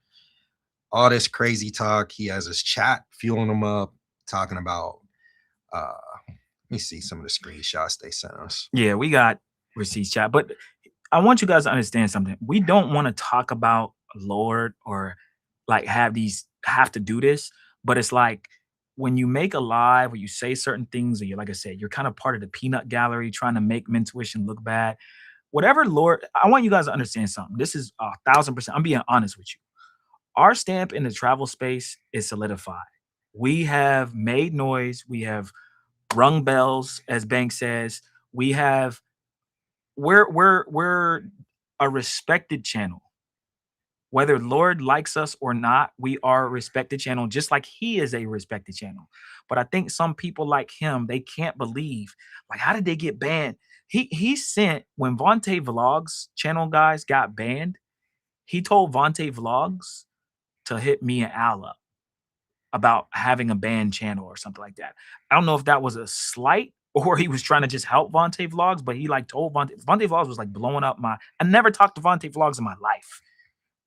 all this crazy talk. He has his chat fueling him up, talking about let me see some of the screenshots they sent us. Yeah, we got receipts, chat. But I want you guys to understand something. We don't want to talk about Lord or like have to do this, but it's like when you make a live or you say certain things, or like I said, you're kind of part of the peanut gallery trying to make Mentuition look bad. Whatever, Lord, I want you guys to understand something. This is 1,000%. I'm being honest with you. Our stamp in the travel space is solidified. We have made noise. We have rung bells, as Bank says. We're a respected channel. Whether Lord likes us or not, we are a respected channel, just like he is a respected channel. But I think some people like him, they can't believe, like, how did they get banned? He sent, when Vontae Vlogs channel guys got banned, he told Vontae Vlogs to hit me and Al up about having a banned channel or something like that. I don't know if that was a slight or he was trying to just help Vontae Vlogs, but he like told Vontae Vlogs was like blowing up I never talked to Vontae Vlogs in my life,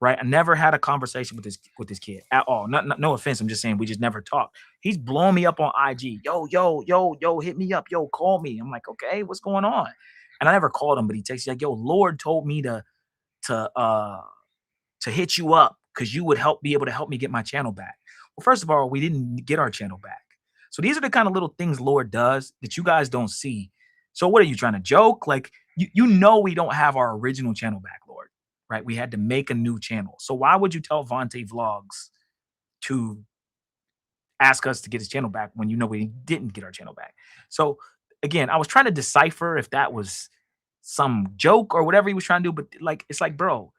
right? I never had a conversation with this kid at all. No offense, I'm just saying we just never talked. He's blowing me up on IG. Yo, hit me up. Yo, call me. I'm like, okay, what's going on? And I never called him, but he texts like, yo, Lord told me to hit you up because you would be able to help me get my channel back. Well, first of all, we didn't get our channel back. So these are the kind of little things Lord does that you guys don't see. So what are you trying to joke? Like, you know we don't have our original channel back, Lord, right? We had to make a new channel. So why would you tell Vontae Vlogs to ask us to get his channel back when you know we didn't get our channel back? So again, I was trying to decipher if that was some joke or whatever he was trying to do, but like, it's like, bro,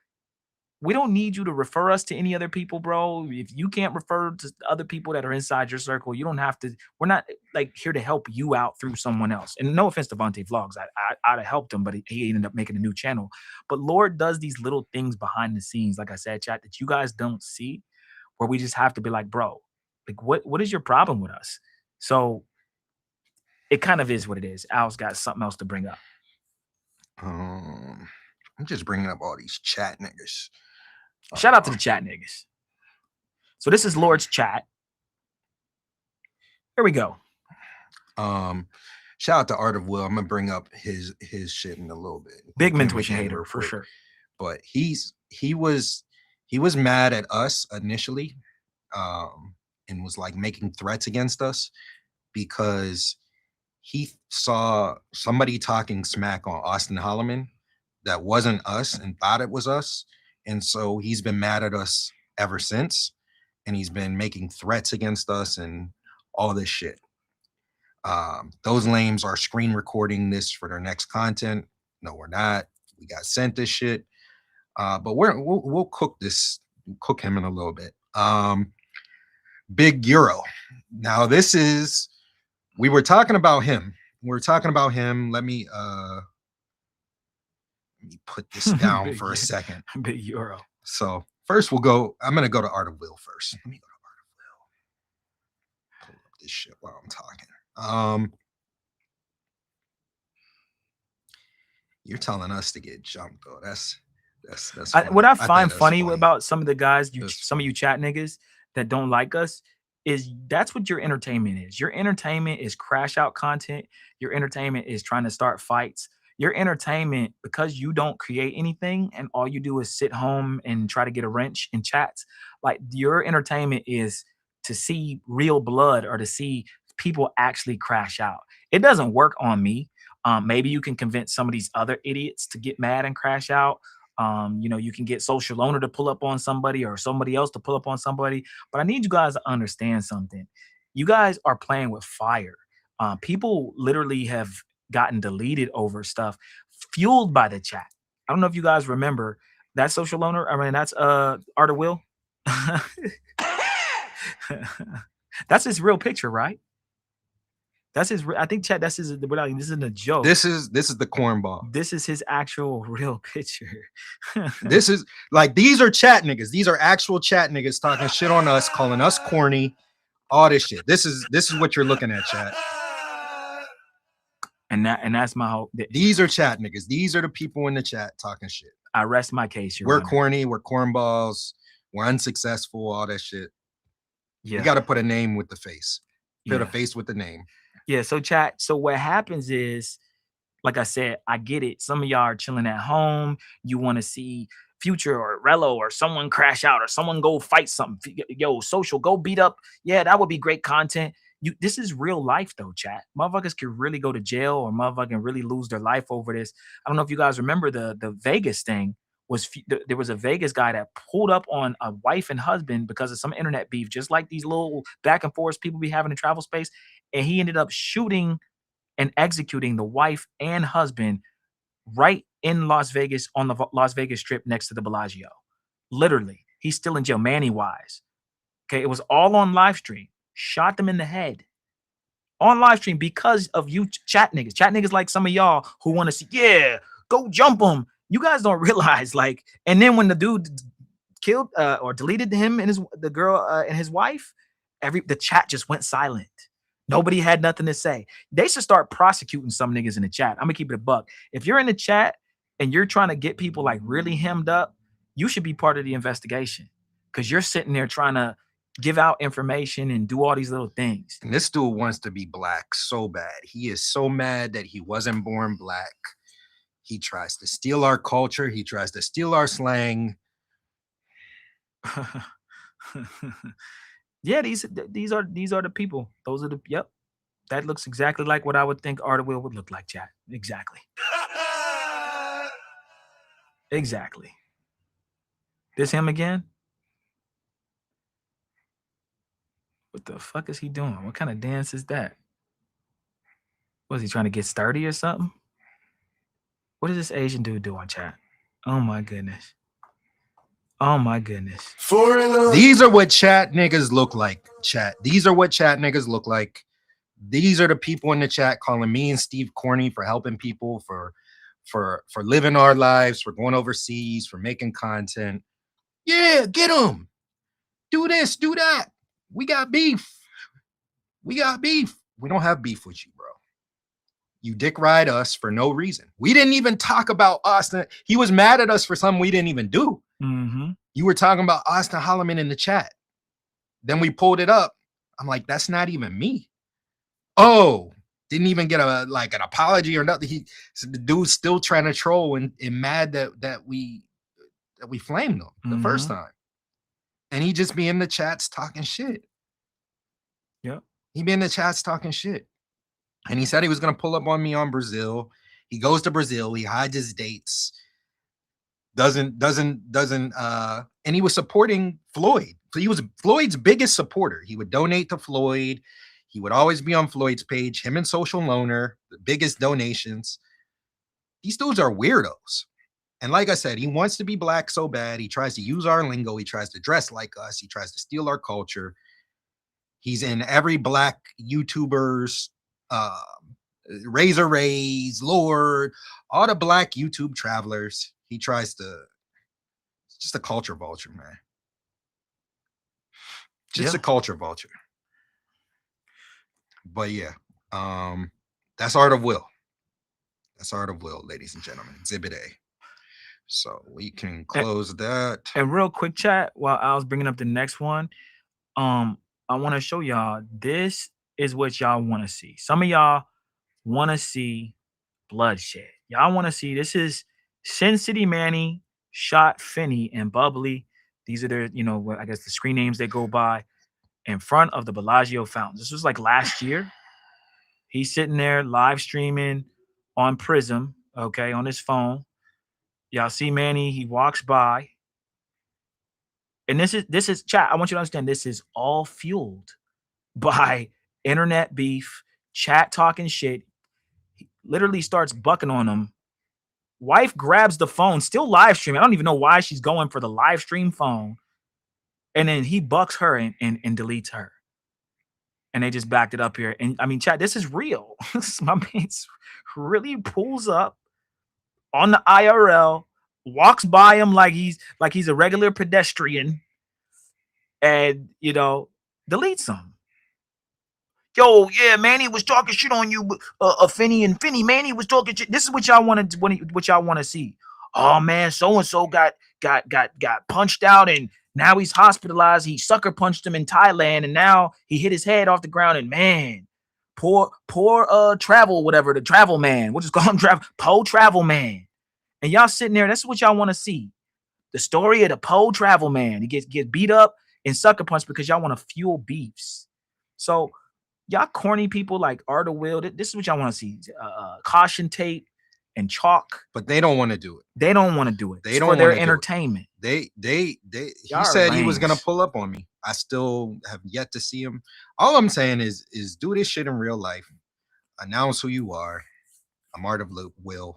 we don't need you to refer us to any other people, bro. If you can't refer to other people that are inside your circle, you don't have to. We're not like here to help you out through someone else. And no offense to Vontae Vlogs, I'd have helped him, but he ended up making a new channel. But Lord does these little things behind the scenes, like I said, chat, that you guys don't see, where we just have to be like, bro, like what is your problem with us? So it kind of is what it is. Al's got something else to bring up. I'm just bringing up all these chat niggas. Shout out to the chat niggas. So this is Lord's chat. Here we go. Shout out to Art of Will. I'm gonna bring up his shit in a little bit. Big Mentuition hater for sure. But he was mad at us initially, and was like making threats against us because he saw somebody talking smack on Austin Holloman that wasn't us and thought it was us. And so he's been mad at us ever since. And he's been making threats against us and all this shit. Those lames are screen recording this for their next content. No, we're not. We got sent this shit. But we'll cook him in a little bit. Big Euro. Now we were talking about him. Let me put this down for a second. Big Euro. So first I'm going to go to Art of Will first. Let me go to Art of Will. Pull up this shit while I'm talking. You're telling us to get jumped though. That's what I find funny about some of the guys, some of you chat niggas that don't like us, that's what your entertainment is. Your entertainment is crash out content. Your entertainment is trying to start fights. Your entertainment, because you don't create anything and all you do is sit home and try to get a wrench in chats, like your entertainment is to see real blood or to see people actually crash out. It doesn't work on me. Maybe you can convince some of these other idiots to get mad and crash out. You can get social owner to pull up on somebody or somebody else to pull up on somebody. But I need you guys to understand something. You guys are playing with fire. People literally have gotten deleted over stuff fueled by the chat. I don't know if you guys remember that social owner. I mean, that's Art of Will. That's his real picture, right? That's his. I think chat. This isn't a joke. This is the cornball. This is his actual real picture. This is like, these are chat niggas. These are actual chat niggas talking shit on us, calling us corny, all this shit. This is what you're looking at, chat. And that's my whole. These are chat niggas. These are the people in the chat talking shit. I rest my case. We're corny. We're cornballs. We're unsuccessful. All that shit. Yeah. You got to put a name with the face. Put Yeah. a face with the name. Yeah. So chat. So what happens is, like I said, I get it. Some of y'all are chilling at home. You want to see Future or Rello or someone crash out or someone go fight something. Yo, social, go beat up. Yeah, that would be great content. This is real life though, chat. Motherfuckers could really go to jail or motherfucking really lose their life over this. I don't know if you guys remember the Vegas thing. There was a Vegas guy that pulled up on a wife and husband because of some internet beef, just like these little back and forth people be having in travel space. And he ended up shooting and executing the wife and husband right in Las Vegas on the Las Vegas Strip next to the Bellagio. Literally, he's still in jail, Manny Wise. Okay, it was all on live stream. Shot them in the head on live stream because of you chat niggas. Chat niggas like some of y'all who want to see, yeah, go jump them. You guys don't realize, like, and then when the dude killed or deleted him and the girl and his wife, the chat just went silent. Nobody had nothing to say. They should start prosecuting some niggas in the chat. I'm gonna keep it a buck. If you're in the chat and you're trying to get people like really hemmed up, you should be part of the investigation because you're sitting there trying to give out information and do all these little things. And this dude wants to be black so bad. He is so mad that he wasn't born black. He tries to steal our culture. He tries to steal our slang. Yeah, these are the people. Those are the yep. That looks exactly like what I would think Art of Will would look like, chat. Exactly. Exactly. This him again? What the fuck is he doing? What kind of dance is that? Was he trying to get sturdy or something? What is this Asian dude doing, chat? Oh my goodness. Oh my goodness. These are what chat niggas look like, chat. These are what chat niggas look like. These are the people in the chat calling me and Steve corny for helping people, for living our lives, for going overseas, for making content. Yeah, get them. Do this, do that. We got beef. We got beef. We don't have beef with you, bro. You dick ride us for no reason. We didn't even talk about Austin. He was mad at us for something we didn't even do. Mm-hmm. You were talking about Austin Holloman in the chat. Then we pulled it up. I'm like, that's not even me. Oh, didn't even get an apology or nothing. The dude's still trying to troll and mad that we flamed him the first time. And he just be in the chats talking shit. Yeah. He be in the chats talking shit. And he said he was going to pull up on me on Brazil. He goes to Brazil. He hides his dates. And he was supporting Floyd. So he was Floyd's biggest supporter. He would donate to Floyd. He would always be on Floyd's page. Him and Social Loner, the biggest donations. These dudes are weirdos. And like I said, he wants to be black so bad. He tries to use our lingo. He tries to dress like us. He tries to steal our culture. He's in every black YouTuber's Razor Rays, Lord, all the black YouTube travelers. He tries to, it's just a culture vulture, man. Just a culture vulture. But yeah, that's Art of Will. That's Art of Will, ladies and gentlemen. Exhibit A. So we can close that. And real quick, chat, while I was bringing up the next one, I want to show y'all. This is what y'all want to see. Some of y'all want to see bloodshed. Y'all want to see. This is Sin City Manny shot Finney and Bubbly. These are their, I guess the screen names they go by in front of the Bellagio fountain. This was like last year. He's sitting there live streaming on Prism, okay, on his phone. Y'all see Manny, he walks by. And this is chat. I want you to understand this is all fueled by internet beef, chat talking shit. He literally starts bucking on him. Wife grabs the phone, still live streaming. I don't even know why she's going for the live stream phone. And then he bucks her and deletes her. And they just backed it up here. And I mean, chat, this is real. My man really pulls up on the IRL, walks by him like he's a regular pedestrian, and deletes him. Yo, yeah, Manny was talking shit on you, Finny and Finny. Manny was talking shit. This is what y'all want to see. Oh man, so and so got punched out, and now he's hospitalized. He sucker punched him in Thailand, and now he hit his head off the ground. And man, poor travel, whatever, the travel man. We'll just call him travel man. And y'all sitting there. That's what y'all want to see. The story of the travel man. He gets beat up and sucker punched because y'all want to fuel beefs. So y'all corny people like Art of Will, this is what y'all want to see. Caution tape and chalk. But they don't want to do it. They don't want to do it. They don't for their entertainment. He said he was gonna pull up on me. I still have yet to see him. All I'm saying is do this shit in real life. Announce who you are. I'm Art of Will.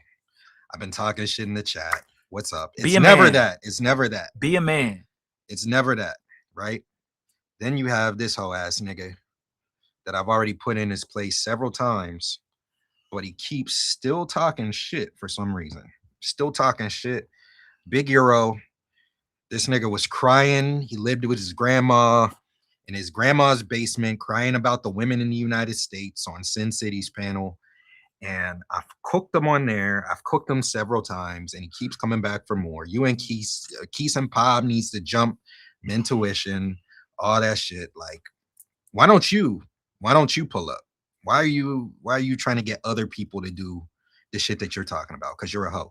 I've been talking shit in the chat. What's up? It's never that. It's never that. Be a man. It's never that, right? Then you have this whole ass nigga that I've already put in his place several times, but he keeps still talking shit for some reason. Still talking shit. Big Euro. This nigga was crying. He lived with his grandma in his grandma's basement, crying about the women in the United States on Sin City's panel. And I've cooked them on there. I've cooked them several times, and he keeps coming back for more. You and Keith and Pop needs to jump Mentuition, all that shit. Like, why don't you pull up? Why are you trying to get other people to do the shit that you're talking about? Because you're a hoe.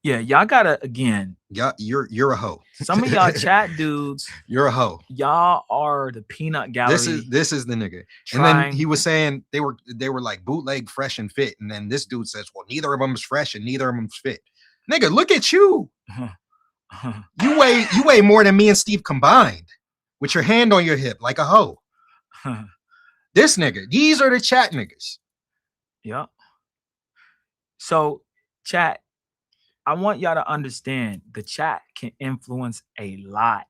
Yeah, y'all gotta again. Yeah, you're a hoe. Some of y'all chat dudes, you're a hoe. Y'all are the peanut gallery. This is the nigga. And then he was saying they were like bootleg, fresh and fit. And then this dude says, well, neither of them is fresh and neither of them is fit. Nigga, look at you. You weigh more than me and Steve combined with your hand on your hip like a hoe. This nigga, these are the chat niggas. Yeah. So chat, I want y'all to understand the chat can influence a lot.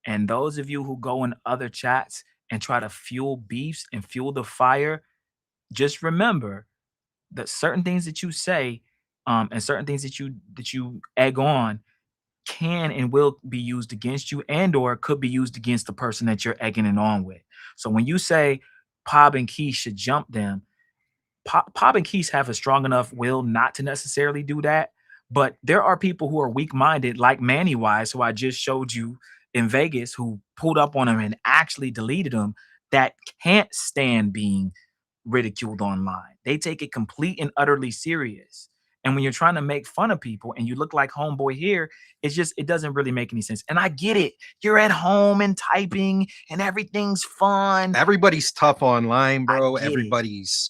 And those of you who go in other chats and try to fuel beefs and fuel the fire, just remember that certain things that you say and certain things that you egg on can and will be used against you, and or could be used against the person that you're egging it on with. So when you say Pop and Keith should jump them, Pop and Keith have a strong enough will not to necessarily do that. But there are people who are weak-minded, like Manny Wise, who I just showed you in Vegas, who pulled up on him and actually deleted him, that can't stand being ridiculed online. They take it complete and utterly serious. And when you're trying to make fun of people and you look like homeboy here, it doesn't really make any sense. And I get it. You're at home and typing and everything's fun. Everybody's tough online, bro. Everybody's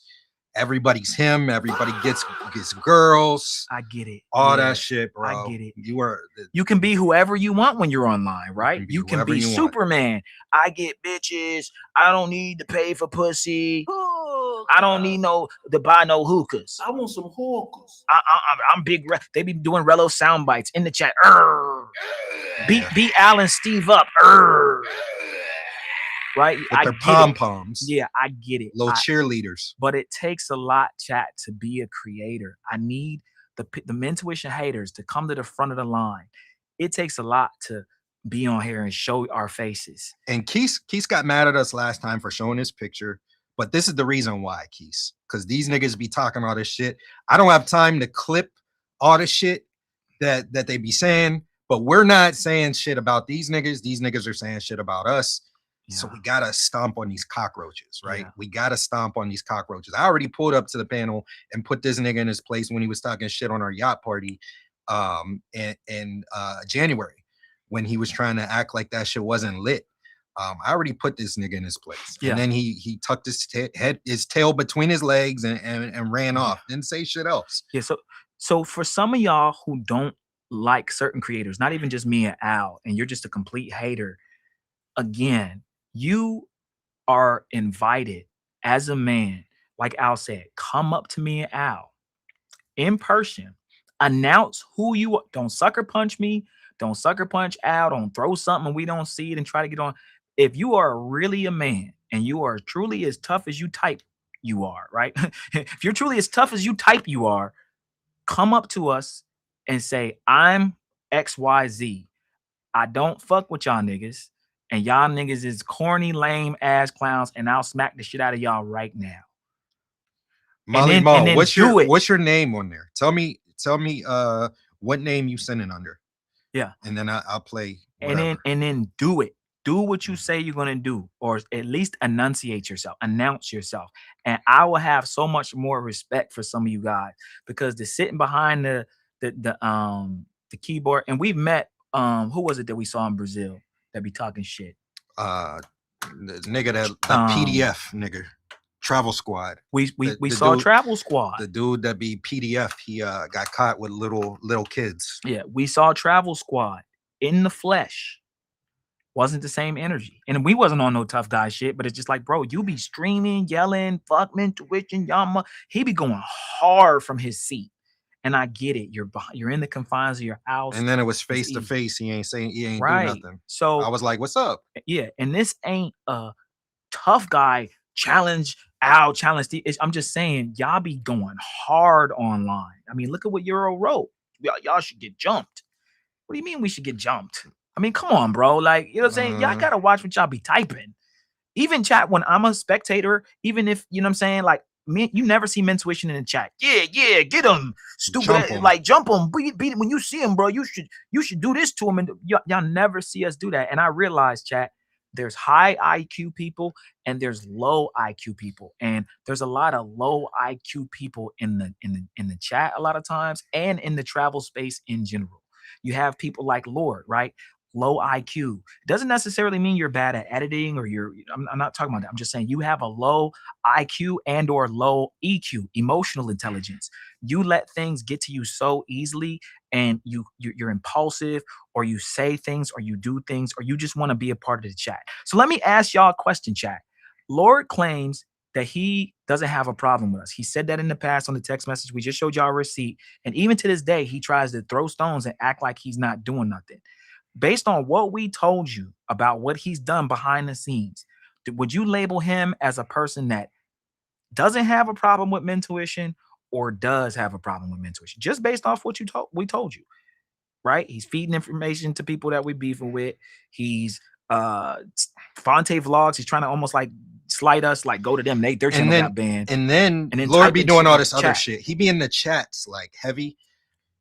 him. Everybody gets girls. I get it. All that shit, bro. I get it. You can be whoever you want when you're online, right? You can be Superman. I get bitches. I don't need to pay for pussy. I don't need to buy no hookahs. I want some hookahs. I'm big. They be doing Rello sound bites in the chat. Beat Alan Steve up. Right? With their pom-poms. Yeah, I get it. Little cheerleaders. But it takes a lot, chat, to be a creator. I need the Mentuition haters to come to the front of the line. It takes a lot to be on here and show our faces. And Keith got mad at us last time for showing his picture. But this is the reason why, Keith. Because these niggas be talking all this shit. I don't have time to clip all the shit that they be saying. But we're not saying shit about these niggas. These niggas are saying shit about us. So Yeah. we gotta stomp on these cockroaches, right? Yeah. We gotta stomp on these cockroaches. I already pulled up to the panel and put this nigga in his place when he was talking shit on our yacht party in January, when he was trying to act like that shit wasn't lit. I already put this nigga in his place. Yeah. And then he tucked his tail between his legs and ran off. Didn't say shit else. Yeah. So for some of y'all who don't like certain creators, not even just me and Al, and you're just a complete hater, again, you are invited as a man, like Al said, come up to me and Al in person, announce who you are. Don't sucker punch me. Don't sucker punch Al. Don't throw something and we don't see it and try to get on. If you are really a man and you are truly as tough as you type you are, right? If you're truly as tough as you type you are, come up to us and say, I'm XYZ. I don't fuck with y'all niggas. And y'all niggas is corny, lame ass clowns, and I'll smack the shit out of y'all right now. Molly and Mo, then what's do it. your name on there? Tell me what name you sending under. Yeah. And then I'll play whatever. And then do it. Do what you say you're gonna do, or at least enunciate yourself, announce yourself. And I will have so much more respect for some of you guys, because the sitting behind the keyboard, and we've met who was it that we saw in Brazil that be talking shit? The nigga that PDF nigga. Travel Squad. We saw dude, Travel Squad. The dude that be PDF, he got caught with little kids. Yeah, we saw Travel Squad in the flesh. Wasn't the same energy. And we wasn't on no tough guy shit, but it's just like, bro, you be screaming, yelling, fuck Mentuition, Yama. He be going hard from his seat. And I get it. You're in the confines of your house. And then it was face to face. He ain't do nothing. So I was like, what's up? Yeah. And this ain't a tough guy challenge Al, challenge Steve. I'm just saying, y'all be going hard online. I mean, look at what Euro wrote. Y'all should get jumped. What do you mean we should get jumped? I mean, come on, bro. Like, you know what I'm saying? Y'all gotta watch what y'all be typing. Even chat, when I'm a spectator, even if, you know what I'm saying, like, me, you never see Mentuition in the chat. Yeah, get him. Stupid, like jump him. Beat him. When you see him, bro, you should do this to him. And y'all never see us do that. And I realize, chat, there's high IQ people and there's low IQ people. And there's a lot of low IQ people in the chat a lot of times, and in the travel space in general. You have people like Lord, right? Low IQ. Doesn't necessarily mean you're bad at editing, or I'm not talking about that. I'm just saying you have a low IQ and or low EQ, emotional intelligence. You let things get to you so easily, and you're impulsive, or you say things, or you do things, or you just want to be a part of the chat. So let me ask y'all a question, chat. Lord claims that he doesn't have a problem with us. He said that in the past on the text message. We just showed y'all a receipt. And even to this day, he tries to throw stones and act like he's not doing nothing. Based on what we told you about what he's done behind the scenes, would you label him as a person that doesn't have a problem with Mentuition, or does have a problem with Mentuition? Just based off what we told you, right? He's feeding information to people that we beefing with. He's Fonte vlogs. He's trying to almost like slight us, like go to them. Their channel got banned. And then Lord be doing all this other shit. He be in the chats like heavy.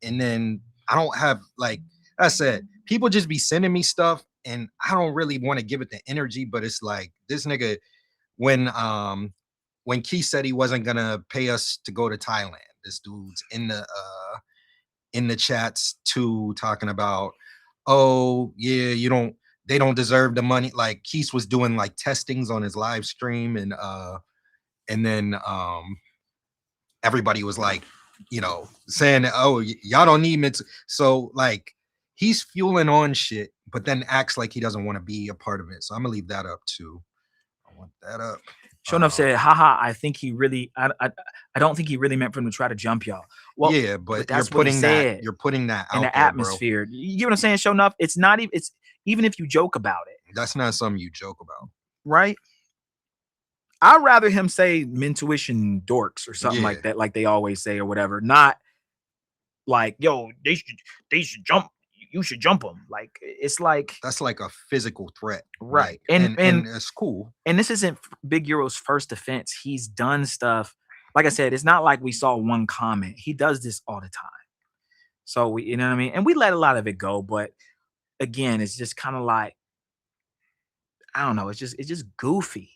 And then I don't have, like I said, people just be sending me stuff and I don't really want to give it the energy, but it's like this nigga, when Keith said he wasn't gonna pay us to go to Thailand, this dude's in the chats too, talking about, oh yeah, they don't deserve the money. Like Keith was doing like testings on his live stream, and then everybody was like, saying that, oh, y'all don't need me. So like he's fueling on shit, but then acts like he doesn't want to be a part of it. So I'm gonna leave that up too. I want that up. Show enough said, haha, I think he really, I don't think he really meant for him to try to jump y'all. Well, yeah, but that's you're putting that in out the there, atmosphere. Bro. You get what I'm saying? Show enough. It's not even, it's even if you joke about it. That's not something you joke about. Right? I'd rather him say Mentuition dorks or something like that, like they always say or whatever. Not like, yo, they should jump. You should jump them. Like, it's like, that's like a physical threat, right? And it's cool. And this isn't Big Euro's first offense. He's done stuff. Like I said, it's not like we saw one comment. He does this all the time. So we, you know what I mean? And we let a lot of it go. But again, it's just kind of like, I don't know. It's just goofy.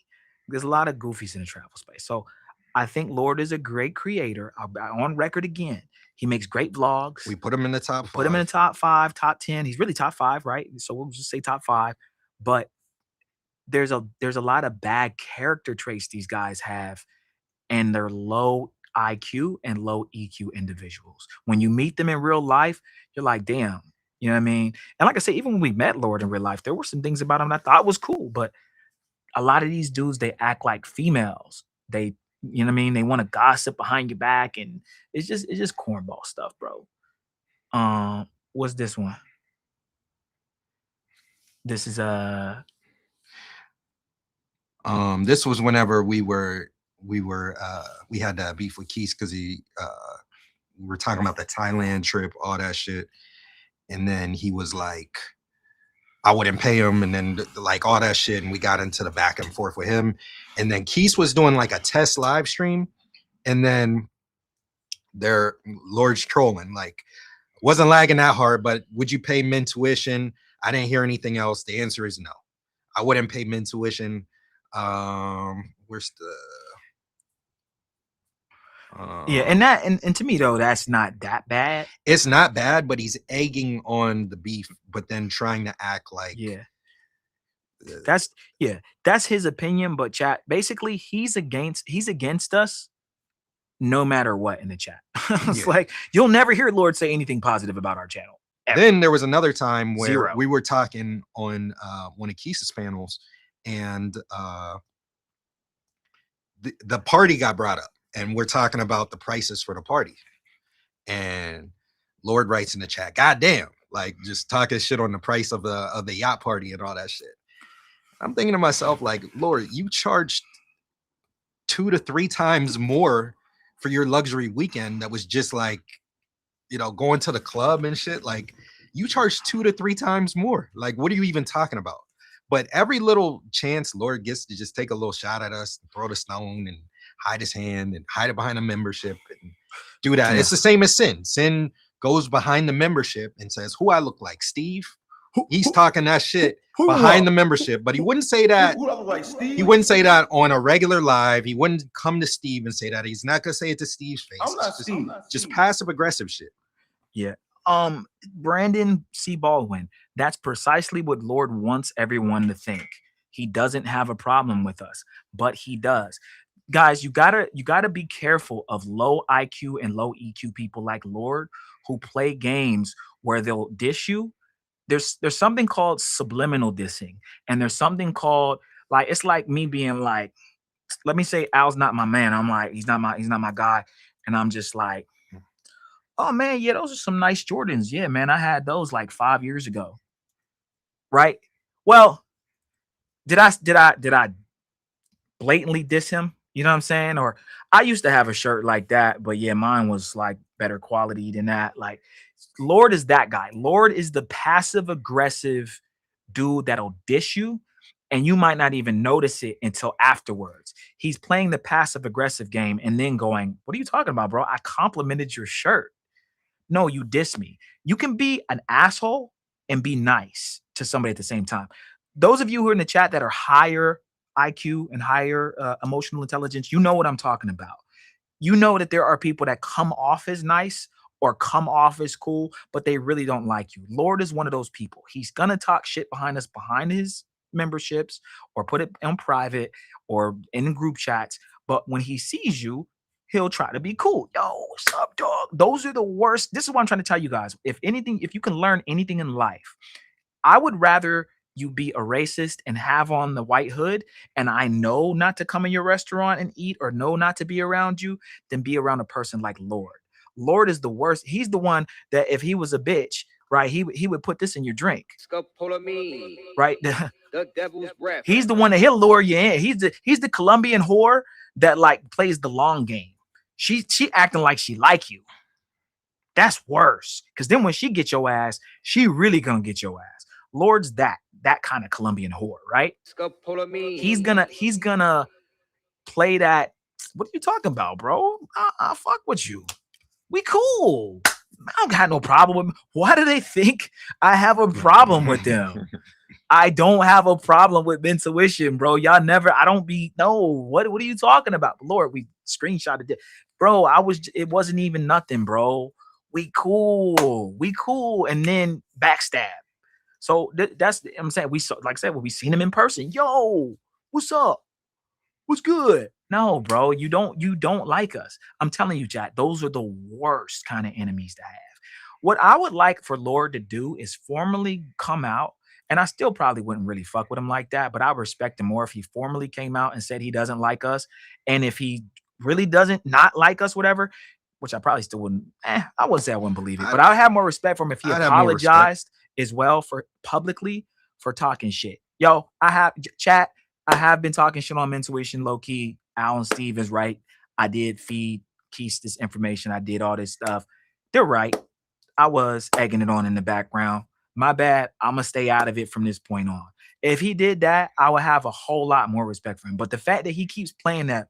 There's a lot of goofies in the travel space. So I think Lord is a great creator. On record again, he makes great vlogs. We put him in the top 5. Put him in the top 5, top 10. He's really top 5, right? So we'll just say top 5. But there's a lot of bad character traits these guys have, and they're low IQ and low EQ individuals. When you meet them in real life, you're like, damn, you know what I mean? And like I said, even when we met Lord in real life, there were some things about him that I thought was cool, but a lot of these dudes, they act like females. They, you know what I mean? They want to gossip behind your back, and it's just cornball stuff, bro. What's this one? This is this was whenever we had that beef with Keith because we were talking about the Thailand trip, all that shit, and then he was like, I wouldn't pay him, and then like all that shit, and we got into the back and forth with him, and then Keith was doing like a test live stream, and then Lord's trolling, like wasn't lagging that hard, but would you pay Mentuition? I didn't hear anything else. The answer is no. I wouldn't pay Mentuition. Where's the yeah, and to me though, that's not that bad. It's not bad, but he's egging on the beef, but then trying to act like that's his opinion. But chat, basically, he's against us no matter what in the chat. It's like you'll never hear Lord say anything positive about our channel. Ever. Then there was another time where Zero. we were talking on one of Keith's panels, and the party got brought up, and we're talking about the prices for the party, and Lord writes in the chat, "God damn!" Like just talking shit on the price of the yacht party and all that shit. I'm thinking to myself, like, Lord, you charged 2 to 3 times more for your luxury weekend that was just like, you know, going to the club and shit. Like, you charge 2 to 3 times more. Like, what are you even talking about? But every little chance Lord gets to just take a little shot at us, throw the stone and hide his hand and hide it behind a membership and do that. It's the same as Sin. Sin goes behind the membership and says, who I look like, Steve? He's talking that shit behind the membership, but he wouldn't say that. He wouldn't say that on a regular live. He wouldn't come to Steve and say that. He's not gonna say it to Steve's face. I'm not Steve. Just passive aggressive shit. Yeah. Brandon C. Baldwin, that's precisely what Lord wants everyone to think. He doesn't have a problem with us, but he does. Guys, you gotta be careful of low IQ and low EQ people like Lord who play games where they'll dish you. There's something called subliminal dissing, and there's something called, like, it's like me being like, let me say Al's not my man. I'm like, he's not my guy, and I'm just like, oh man, yeah, those are some nice Jordans. Yeah, man, I had those like 5 years ago. Right? Well, did I blatantly diss him? You know what I'm saying? Or I used to have a shirt like that, but yeah, mine was like better quality than that. Like, Lord is that guy. Lord is the passive aggressive dude that'll dish you, and you might not even notice it until afterwards. He's playing the passive aggressive game and then going, what are you talking about, bro? I complimented your shirt. No, you diss me. You can be an asshole and be nice to somebody at the same time. Those of you who are in the chat that are higher IQ and higher emotional intelligence, you know what I'm talking about. You know that there are people that come off as nice or come off as cool, but they really don't like you. Lord is one of those people. He's gonna talk shit behind us, behind his memberships, or put it in private or in group chats. But when he sees you, he'll try to be cool. Yo, what's up, dog? Those are the worst. This is what I'm trying to tell you guys. If you can learn anything in life, I would rather you be a racist and have on the white hood, and I know not to come in your restaurant and eat, or know not to be around you, than be around a person like Lord. Lord is the worst. He's the one that if he was a bitch, right, he would put this in your drink. Right? The devil's breath. He's the one that he'll lure you in. He's the Colombian whore that like plays the long game. She acting like she like you. That's worse. Because then when she get your ass, she really gonna get your ass. Lord's that kind of Colombian whore, right? He's gonna play that. What are you talking about, bro? I fuck with you. We cool. I don't got no problem with them. Why do they think I have a problem with them? I don't have a problem with Mentuition, bro. Y'all never, I don't be, no, what are you talking about? Lord, we screenshotted it. Bro, it wasn't even nothing, bro. We cool. And then backstab. So that's, I'm saying, we saw, like I said, when we seen him in person, yo, what's up? What's good? No, bro, you don't like us. I'm telling you, Jack, those are the worst kind of enemies to have. What I would like for Lord to do is formally come out, and I still probably wouldn't really fuck with him like that, but I respect him more if he formally came out and said he doesn't like us. And if he really doesn't not like us, whatever, which I probably still wouldn't, I wouldn't say I wouldn't believe it, but I would have more respect for him if he I'd have more respect. apologized as well for publicly for talking shit. Yo, chat. I have been talking shit on Mentuition, low key. Alan Steve is right. I did feed Keith this information. I did all this stuff. They're right. I was egging it on in the background. My bad. I'm gonna stay out of it from this point on. If he did that, I would have a whole lot more respect for him. But the fact that he keeps playing that,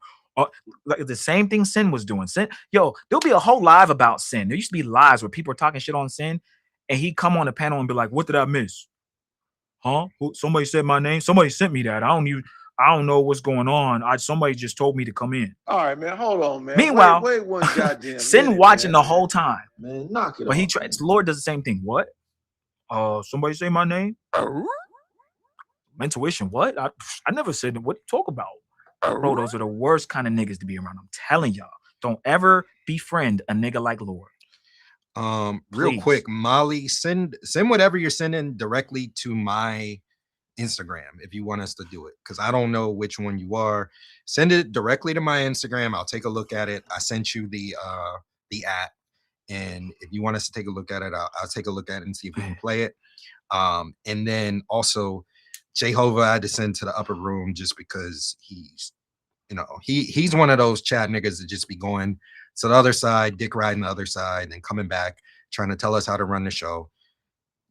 like the same thing Sin was doing. Sin, yo, there'll be a whole live about Sin. There used to be lives where people are talking shit on Sin, and he'd come on the panel and be like, "What did I miss? Huh? Somebody said my name. Somebody sent me that. I don't know what's going on. Somebody just told me to come in." All right, man. Hold on, man. Meanwhile, wait one goddamn Sin minute, watching man. the whole time. Man, knock it But off. he tries. The Lord does the same thing. What? Somebody say my name? Mentuition. What? I never said it. What you talk about? Bro, those are the worst kind of niggas to be around. I'm telling y'all. Don't ever befriend a nigga like Lord. Real Please. quick, Molly, send whatever you're sending directly to my Instagram if you want us to do it, because I don't know which one you are. Send it directly to my Instagram. I'll take a look at it. I sent you the app, and if you want us to take a look at it, I'll take a look at it and see if we can play it. And then also Jehovah I had to send to the upper room just because he's he's one of those chat niggas that just be going to the other side, dick riding the other side, and then coming back trying to tell us how to run the show.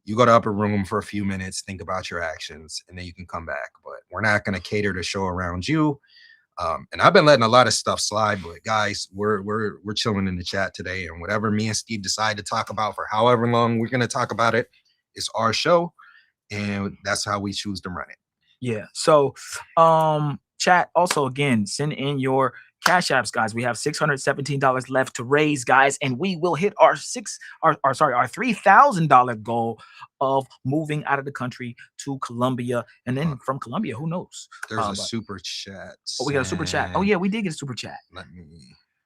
You go to upper room for a few minutes, think about your actions, and then you can come back. But we're not going to cater the show around you. And I've been letting a lot of stuff slide, but guys, we're chilling in the chat today, and whatever me and Steve decide to talk about for however long we're going to talk about it, it's our show, and that's how we choose to run it. Yeah. So, chat, also again, send in your cash apps, guys. We have $617 left to raise, guys, and we will hit our $3,000 goal of moving out of the country to Colombia, and then from Colombia, who knows? There's a super chat. Oh, we got a super chat. Oh yeah, we did get a super chat. Let me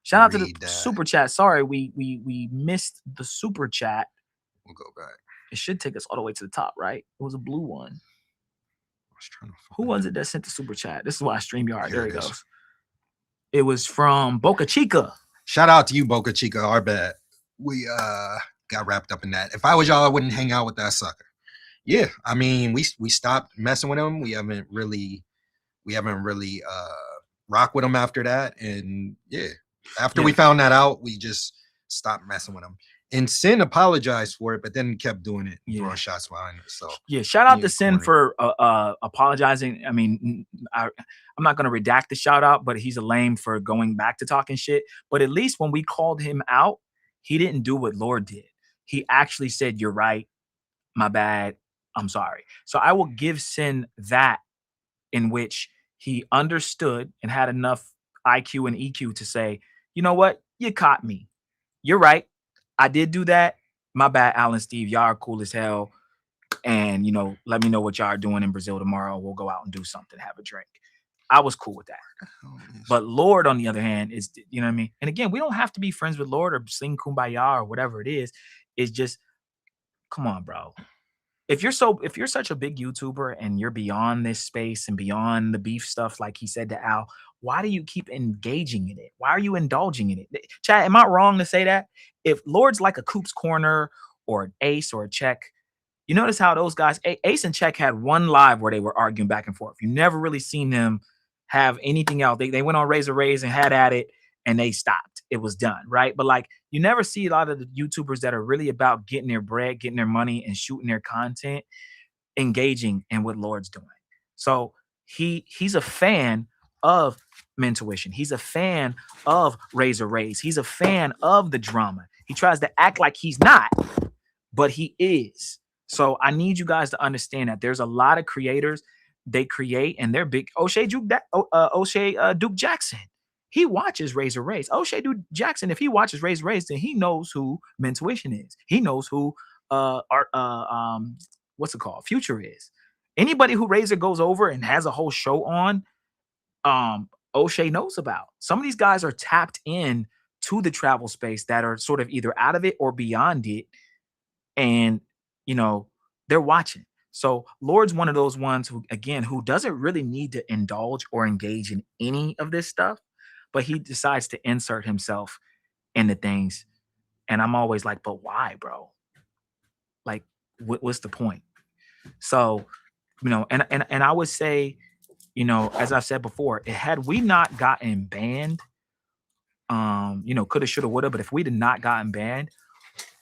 shout out to the that. super chat. Sorry, we missed the super chat. We'll go back. It should take us all the way to the top, right? It was a blue one. I was trying to Who was it that sent the super chat? This is why StreamYard. There it goes. It was from Boca Chica. Shout out to you, Boca Chica. Our bad. We got wrapped up in that. If I was y'all, I wouldn't hang out with that sucker. Yeah, I mean, we stopped messing with him. We haven't really rocked with him after that. And yeah, after we found that out, we just stopped messing with him. And Sin apologized for it, but then kept doing it, throwing shots behind it. So yeah, shout out to Sin for apologizing. I mean, I'm not going to redact the shout out, but he's a lame for going back to talking shit. But at least when we called him out, he didn't do what Lord did. He actually said, "You're right. My bad. I'm sorry." So I will give Sin that, in which he understood and had enough IQ and EQ to say, "You know what? You caught me. You're right. I did do that. My bad, Alan Steve. Y'all are cool as hell. And, let me know what y'all are doing in Brazil tomorrow. We'll go out and do something, have a drink." I was cool with that. But Lord, on the other hand, is, you know what I mean? And again, we don't have to be friends with Lord or sing Kumbaya or whatever it is. It's just, come on, bro. If you're such a big YouTuber and you're beyond this space and beyond the beef stuff, like he said to Al, why do you keep engaging in it? Why are you indulging in it? Chad, am I wrong to say that? If Lord's like a Coop's Corner or an Ace or a Check, you notice how those guys, Ace and Check, had one live where they were arguing back and forth. You never really seen them have anything else. They went on Razor Rays and had at it, and they stopped. It was done, right? But like, you never see a lot of the YouTubers that are really about getting their bread, getting their money, and shooting their content, engaging in what Lord's doing. So he's a fan of Mentuition. He's a fan of Razor Rays. He's a fan of the drama. He tries to act like he's not, but he is. So I need you guys to understand that there's a lot of creators, they create and they're big. O'Shea Duke Jackson, he watches Razor Race. O'Shea Duke Jackson, if he watches Razor Race, then he knows who Mentuition is. He knows who what's it called? Future is. Anybody who Razor goes over and has a whole show on, O'Shea knows about. Some of these guys are tapped in to the travel space that are sort of either out of it or beyond it. And, you know, they're watching. So Lord's one of those ones who, again, who doesn't really need to indulge or engage in any of this stuff, but he decides to insert himself into things. And I'm always like, but why, bro? Like, what's the point? So, you know, and I would say, you know, as I've said before, had we not gotten banned, you know, coulda, shoulda, woulda, but if we had not gotten banned,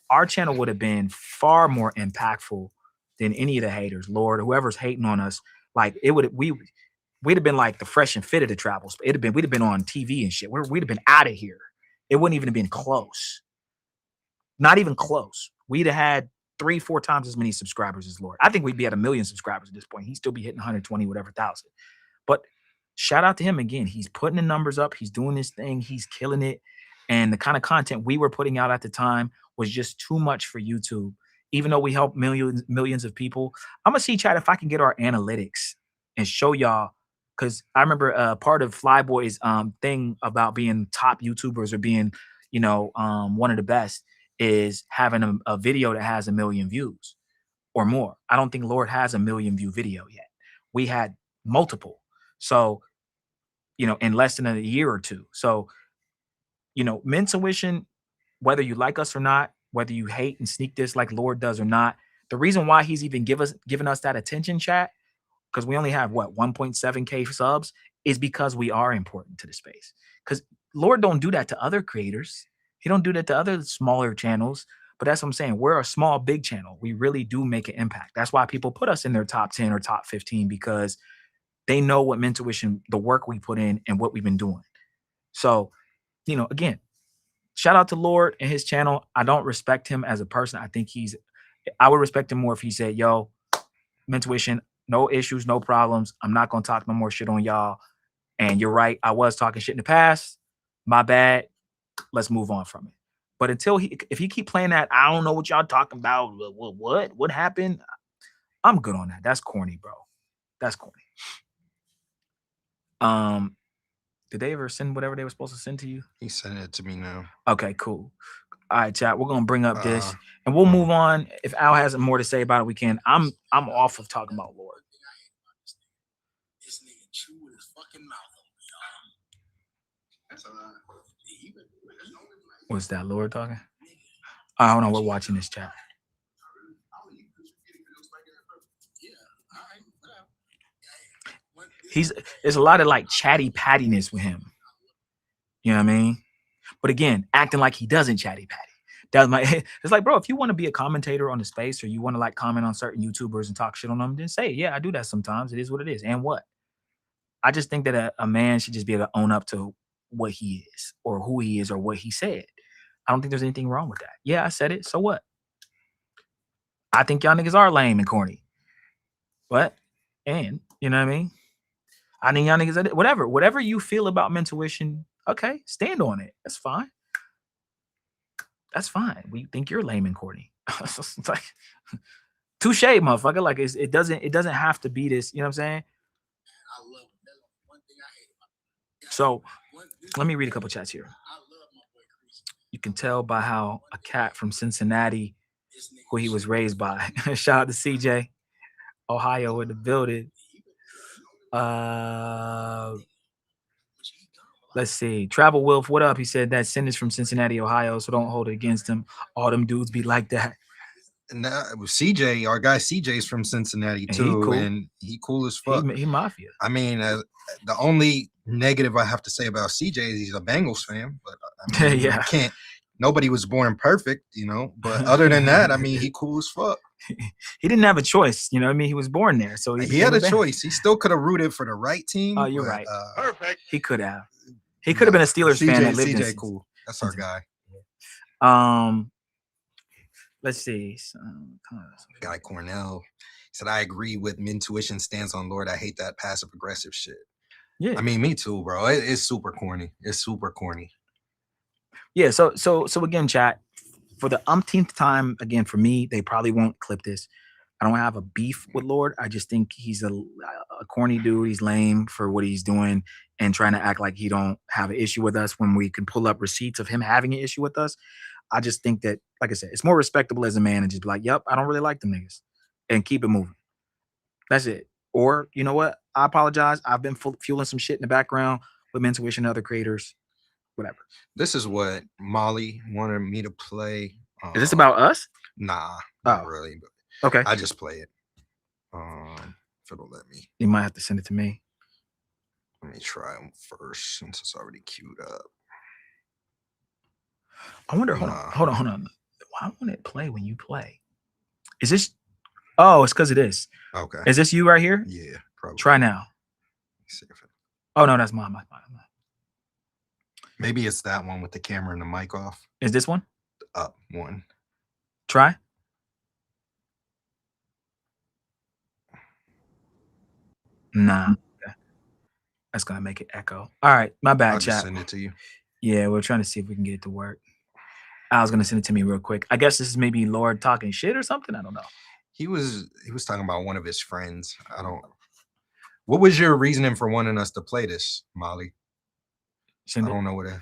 our channel would have been far more impactful than any of the haters, Lord, whoever's hating on us. Like we'd have been like the fresh and fit of the travels. We'd have been on TV and shit. We'd have been out of here. It wouldn't even have been close. Not even close. We'd have had 3-4 times as many subscribers as Lord. I think we'd be at 1 million subscribers at this point. He'd still be hitting 120, whatever thousand. But shout out to him again. He's putting the numbers up. He's doing his thing. He's killing it. And the kind of content we were putting out at the time was just too much for YouTube. Even though we help millions of people, I'm gonna see, chat, if I can get our analytics and show y'all. Because I remember part of Flyboy's thing about being top YouTubers or being, you know, one of the best is having a video that has 1 million views or more. I don't think Lord has a 1 million view video yet. We had multiple. So, you know, in less than a year or two. So, you know, Mentuition, whether you like us or not, whether you hate and sneak this like Lord does or not, the reason why he's even given us that attention, chat, because we only have what 1.7K subs, is because we are important to the space. Because Lord don't do that to other creators. He don't do that to other smaller channels. But that's what I'm saying. We're a small, big channel. We really do make an impact. That's why people put us in their top 10 or top 15, because they know what Mentuition, the work we put in and what we've been doing. So, you know, again, shout out to Lord and his channel. I don't respect him as a person. I think I would respect him more if he said, yo, Mentuition, no issues, no problems. I'm not going to talk no more shit on y'all. And you're right. I was talking shit in the past. My bad. Let's move on from it. But if he keep playing that, I don't know what y'all talking about. What happened? I'm good on that. That's corny, bro. That's corny. Did they ever send whatever they were supposed to send to you? He sent it to me now. Okay, cool. All right, chat. We're gonna bring up this and we'll move on. If Al has more to say about it, we can. I'm off of talking about Lord. This nigga chew with his fucking mouth open, y'all. What's that, Lord talking? All right, hold on. We're watching this chat. There's a lot of like chatty pattiness with him. You know what I mean? But again, acting like he doesn't chatty patty. It's like, bro, if you want to be a commentator on the space or you want to like comment on certain YouTubers and talk shit on them, then say, yeah, I do that sometimes. It is what it is. And what? I just think that a man should just be able to own up to what he is or who he is or what he said. I don't think there's anything wrong with that. Yeah, I said it. So what? I think y'all niggas are lame and corny. What? And you know what I mean? I think y'all niggas, whatever you feel about Mentuition, okay, stand on it. That's fine. That's fine. We think you're lame and corny. It's like, touche, motherfucker. Like it doesn't have to be this. You know what I'm saying? I love him. That's one thing I hate about him. So let me read a couple chats here. You can tell by how a cat from Cincinnati, who he was raised by. Shout out to CJ, Ohio in the building. Let's see. Travel Wolf, what up? He said that sentence from Cincinnati, Ohio, so don't hold it against him. All them dudes be like that. And that was CJ, our guy CJ's from Cincinnati too, and he cool as fuck. He mafia. I mean, the only negative I have to say about CJ is he's a Bengals fan, but I mean, yeah, can't. Nobody was born perfect, you know. But other than that, I mean, he cool as fuck. He didn't have a choice, you know what I mean? He was born there, so he had a choice. He still could have rooted for the right team. Oh, you're right. Perfect. He could have. He could have been a Steelers fan that lived in cool. That's our guy. Let's see. Guy Cornell said, I agree with Mentuition stands on Lord. I hate that passive aggressive shit. Yeah. I mean, me too, bro. It's super corny. It's super corny. Yeah. So again, chat, for the umpteenth time, again, for me, they probably won't clip this. I don't have a beef with Lord. I just think he's a corny dude. He's lame for what he's doing and trying to act like he don't have an issue with us when we can pull up receipts of him having an issue with us. I just think that, like I said, it's more respectable as a man and just be like, yep, I don't really like them niggas, and keep it moving. That's it. Or, you know what? I apologize. I've been fueling some shit in the background with Mentuition and other creators. Whatever. This is what Molly wanted me to play. Is this about us? Nah, not really. But okay. I just play it. If it'll let me. You might have to send it to me. Let me try them first since it's already queued up. I wonder. Hold on. Why won't it play when you play? Is this? Oh, it's because it is. Okay. Is this you right here? Yeah, probably. Try now. See if it... Oh no, that's mine. Maybe it's that one with the camera and the mic off. Is this one? Up one. Try. Nah. That's gonna make it echo. All right, my bad, I'll chat. just send it to you. Yeah, we're trying to see if we can get it to work. I was gonna send it to me real quick. I guess this is maybe Lord talking shit or something. I don't know. He was talking about one of his friends. I don't. What was your reasoning for wanting us to play this, Molly? I don't know what it.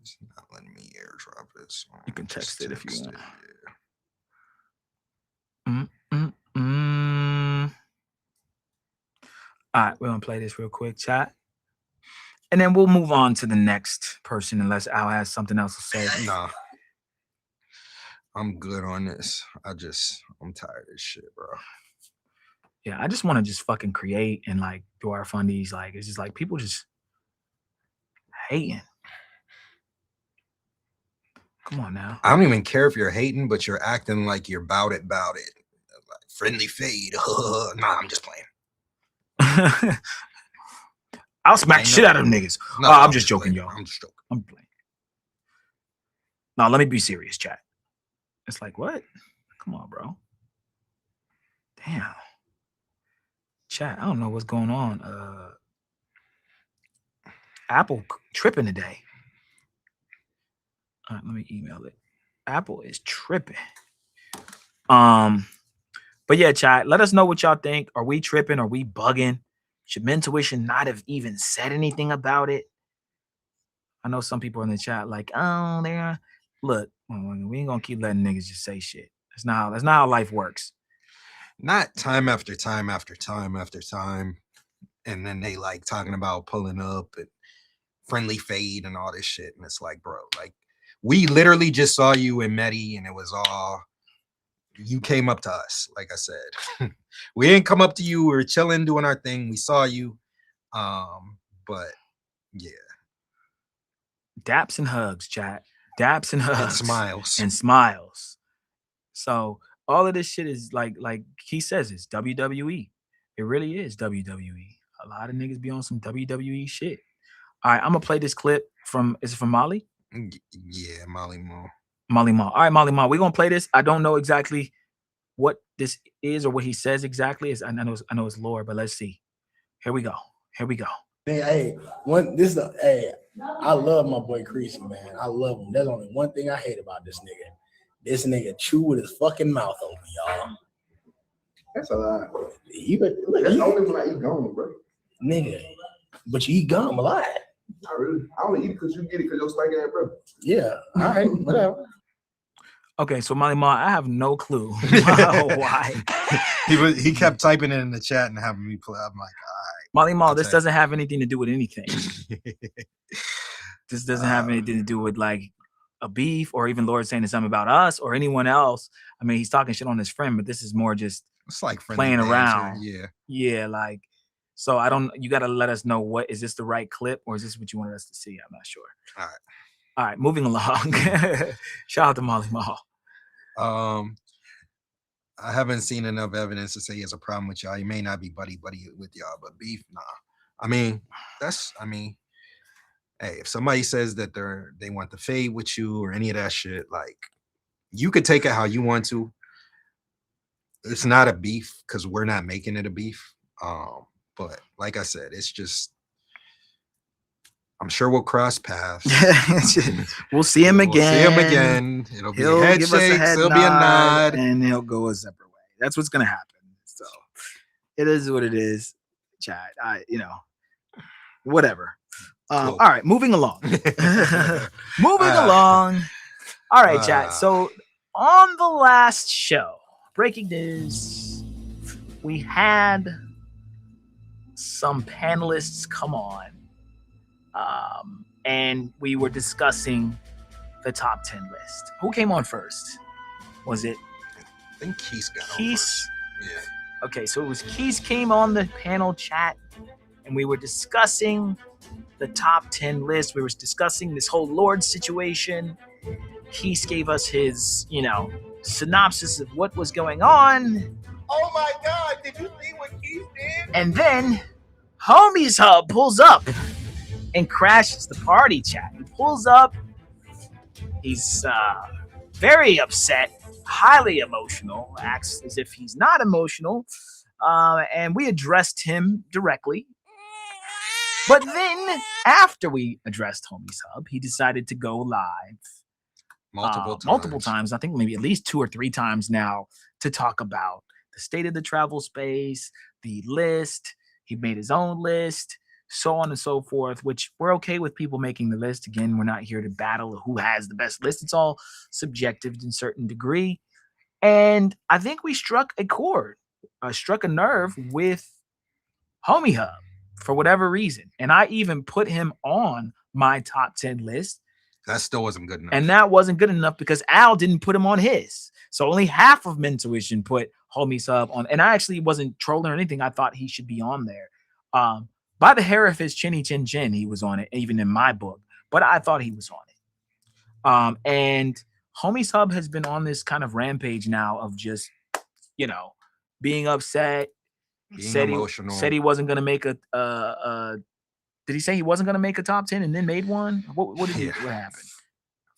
It's not letting me airdrop this. You can text it if you want. All right, we're gonna play this real quick, chat, and then we'll move on to the next person unless Al has something else to say. Nah, I'm good on this. I'm tired of this shit, bro. Yeah, I just want to just fucking create and like do our fundies. Like it's just like people just hating. Come on now. I don't even care if you're hating, but you're acting like you're about it. Like friendly fade. Nah, I'm just playing. I'll smack shit out of them niggas. No, I'm just joking, y'all. I'm just joking. I'm playing. No, let me be serious, chat. It's like, what? Come on, bro. Damn. Chat, I don't know what's going on. Apple tripping today. All right, let me email it. Apple is tripping. But yeah, chat, let us know what y'all think. Are we tripping? Are we bugging? Should Mentuition not have even said anything about it? I know some people in the chat like, oh, they're look, we ain't gonna keep letting niggas just say shit. That's not how life works. Not time after time after time after time. And then they like talking about pulling up and friendly fade and all this shit. And it's like, bro, like we literally just saw you in Medi and it was all you came up to us, like I said. We didn't come up to you. We were chilling, doing our thing. We saw you. But yeah. Daps and hugs, chat. Daps and hugs. And smiles. And smiles. So all of this shit is like he says, it's WWE. It really is WWE. A lot of niggas be on some WWE shit. All right, I'm gonna play this clip from, is it from Molly? Yeah, Molly Mall. Molly Mall. All right, Molly Mall. We're gonna play this. I don't know exactly what this is or what he says exactly. I know it's lore, but let's see. Here we go. Hey, I love my boy Creasy, man. I love him. There's only one thing I hate about this nigga. This nigga chew with his fucking mouth open, y'all. That's a lie. That's only when I eat gum, bro. Nigga, but you eat gum a lot. Not really. I only eat it because you get it because you're stinking ass brother. Yeah. All right. Whatever. Okay, so Molly Ma, I have no clue why. He kept typing it in the chat and having me play. I'm like, all right. Molly Ma, this doesn't have anything to do with anything. This doesn't have anything to do with like a beef or even Lord saying something about us or anyone else. I mean, he's talking shit on his friend, but this is more just it's like playing around. Yeah. Yeah, like so I don't, you gotta let us know what is this the right clip or is this what you wanted us to see? I'm not sure. All right, moving along. Shout out to Molly Mall. I haven't seen enough evidence to say he has a problem with y'all. He may not be buddy with y'all, but beef, nah. I mean, hey, if somebody says that they want to fade with you or any of that shit, like, you could take it how you want to. It's not a beef because we're not making it a beef. But like I said, it's just, I'm sure we'll cross paths. We'll see him again. We'll see him again. It'll be a head give us a shake. head It'll be a nod. and he'll go a separate way. That's what's gonna happen. So it is what it is, chat. Whatever. Cool. All right, moving along. Moving along. All right, chat. So on the last show, breaking news, we had some panelists come on, and we were discussing the top 10 list. Who came on first? Was it I think Keith got on Keith? first. Yeah. Okay, so it was Keith came on the panel chat, and we were discussing the top 10 list. We were discussing this whole Lord situation. Keith gave us his, synopsis of what was going on. Oh my God! Did you see what Keith did? And then Homies Hub pulls up and crashes the party chat. He pulls up. He's very upset, highly emotional, acts as if he's not emotional. And we addressed him directly. But then after we addressed Homies Hub, he decided to go live multiple times. I think maybe at least 2 or 3 times now, to talk about the state of the travel space, the list. He made his own list, so on and so forth, which we're okay with people making the list. Again, we're not here to battle who has the best list. It's all subjective to a certain degree. And I think we struck a chord, struck a nerve with Homie Hub for whatever reason. And I even put him on my top 10 list. That still wasn't good enough. And that wasn't good enough because Al didn't put him on his. So only half of Mentuition put Homie Hub on. And I actually wasn't trolling or anything. I thought he should be on there. By the hair of his chinny chin chin, he was on it, even in my book. But I thought he was on it. And Homie Hub has been on this kind of rampage now of just, being upset. Being emotional. Said he wasn't going to make a did he say he wasn't going to make a top 10 and then made one? What happened?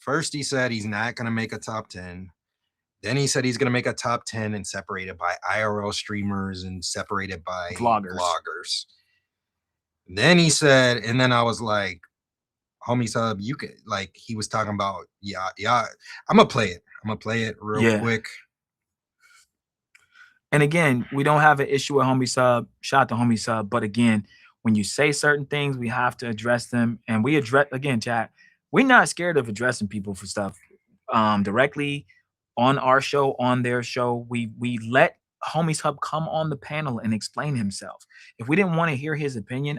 First, he said he's not going to make a top 10. Then he said he's going to make a top 10 and separated by IRL streamers and separated by vloggers. Then he said, and then I was like, Homie Hub, you could, like, he was talking about, yeah. I'm going to play it real quick. And again, we don't have an issue with Homie Hub. Shout out to Homie Hub. But again, when you say certain things, we have to address them. And we address, again, chat, we're not scared of addressing people for stuff directly on our show, on their show. We let Homie Hub come on the panel and explain himself. If we didn't want to hear his opinion,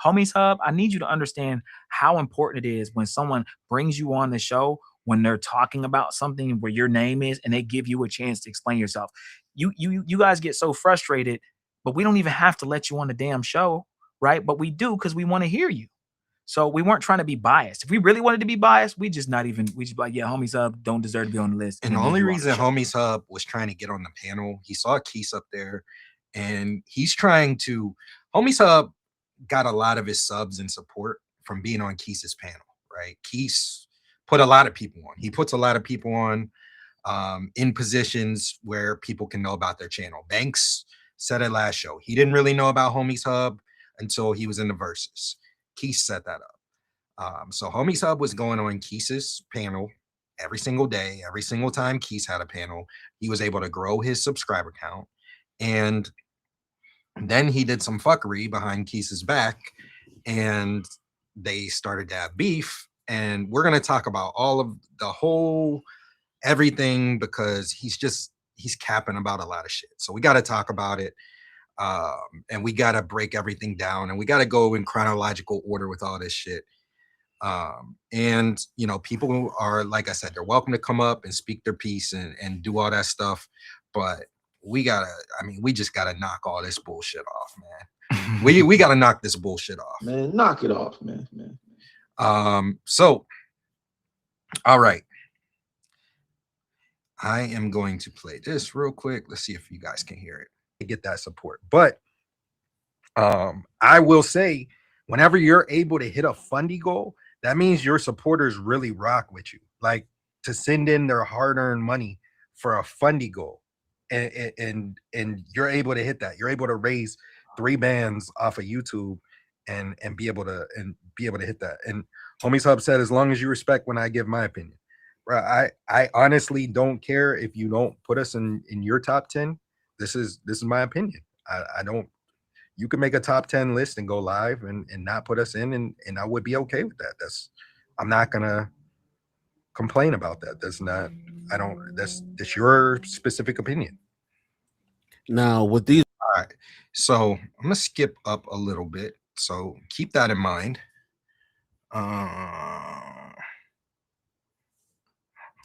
Homie Hub, I need you to understand how important it is when someone brings you on the show, when they're talking about something where your name is and they give you a chance to explain yourself. You guys get so frustrated, but we don't even have to let you on the damn show, right? But we do because we want to hear you. So we weren't trying to be biased. If we really wanted to be biased, we just like, yeah, Homie Hub don't deserve to be on the list. And the only reason Homie Hub was trying to get on the panel, he saw Keith up there, and he's trying to. Homie Hub got a lot of his subs and support from being on Keith's panel, right? Keith put a lot of people on. He puts a lot of people on in positions where people can know about their channel. Banks said it last show. He didn't really know about Homie Hub until he was in the Versus. Keith set that up. So Homie Hub was going on Keith's panel every single day. Every single time Keith had a panel, he was able to grow his subscriber count. And then he did some fuckery behind Keith's back, and they started to have beef. And we're going to talk about all of the whole everything because he's capping about a lot of shit. So we got to talk about it. And we got to break everything down, and we got to go in chronological order with all this shit. And people are, like I said, they're welcome to come up and speak their piece and do all that stuff. But we just gotta knock all this bullshit off, man. we gotta knock this bullshit off. Man, knock it off, man. So all right. I am going to play this real quick. Let's see if you guys can hear it. Get that support. But I will say, whenever you're able to hit a fundy goal, that means your supporters really rock with you. Like to send in their hard-earned money for a fundy goal, and you're able to hit that. You're able to raise 3 bands off of YouTube and be able to hit that. And Homies Hub said, as long as you respect when I give my opinion. Bro, I honestly don't care if you don't put us in your top 10. This is my opinion. I don't. You can make a top 10 list and go live and not put us in, and I would be okay with that. I'm not gonna complain about that. That's your specific opinion. Now with these, all right. So I'm gonna skip up a little bit. So keep that in mind.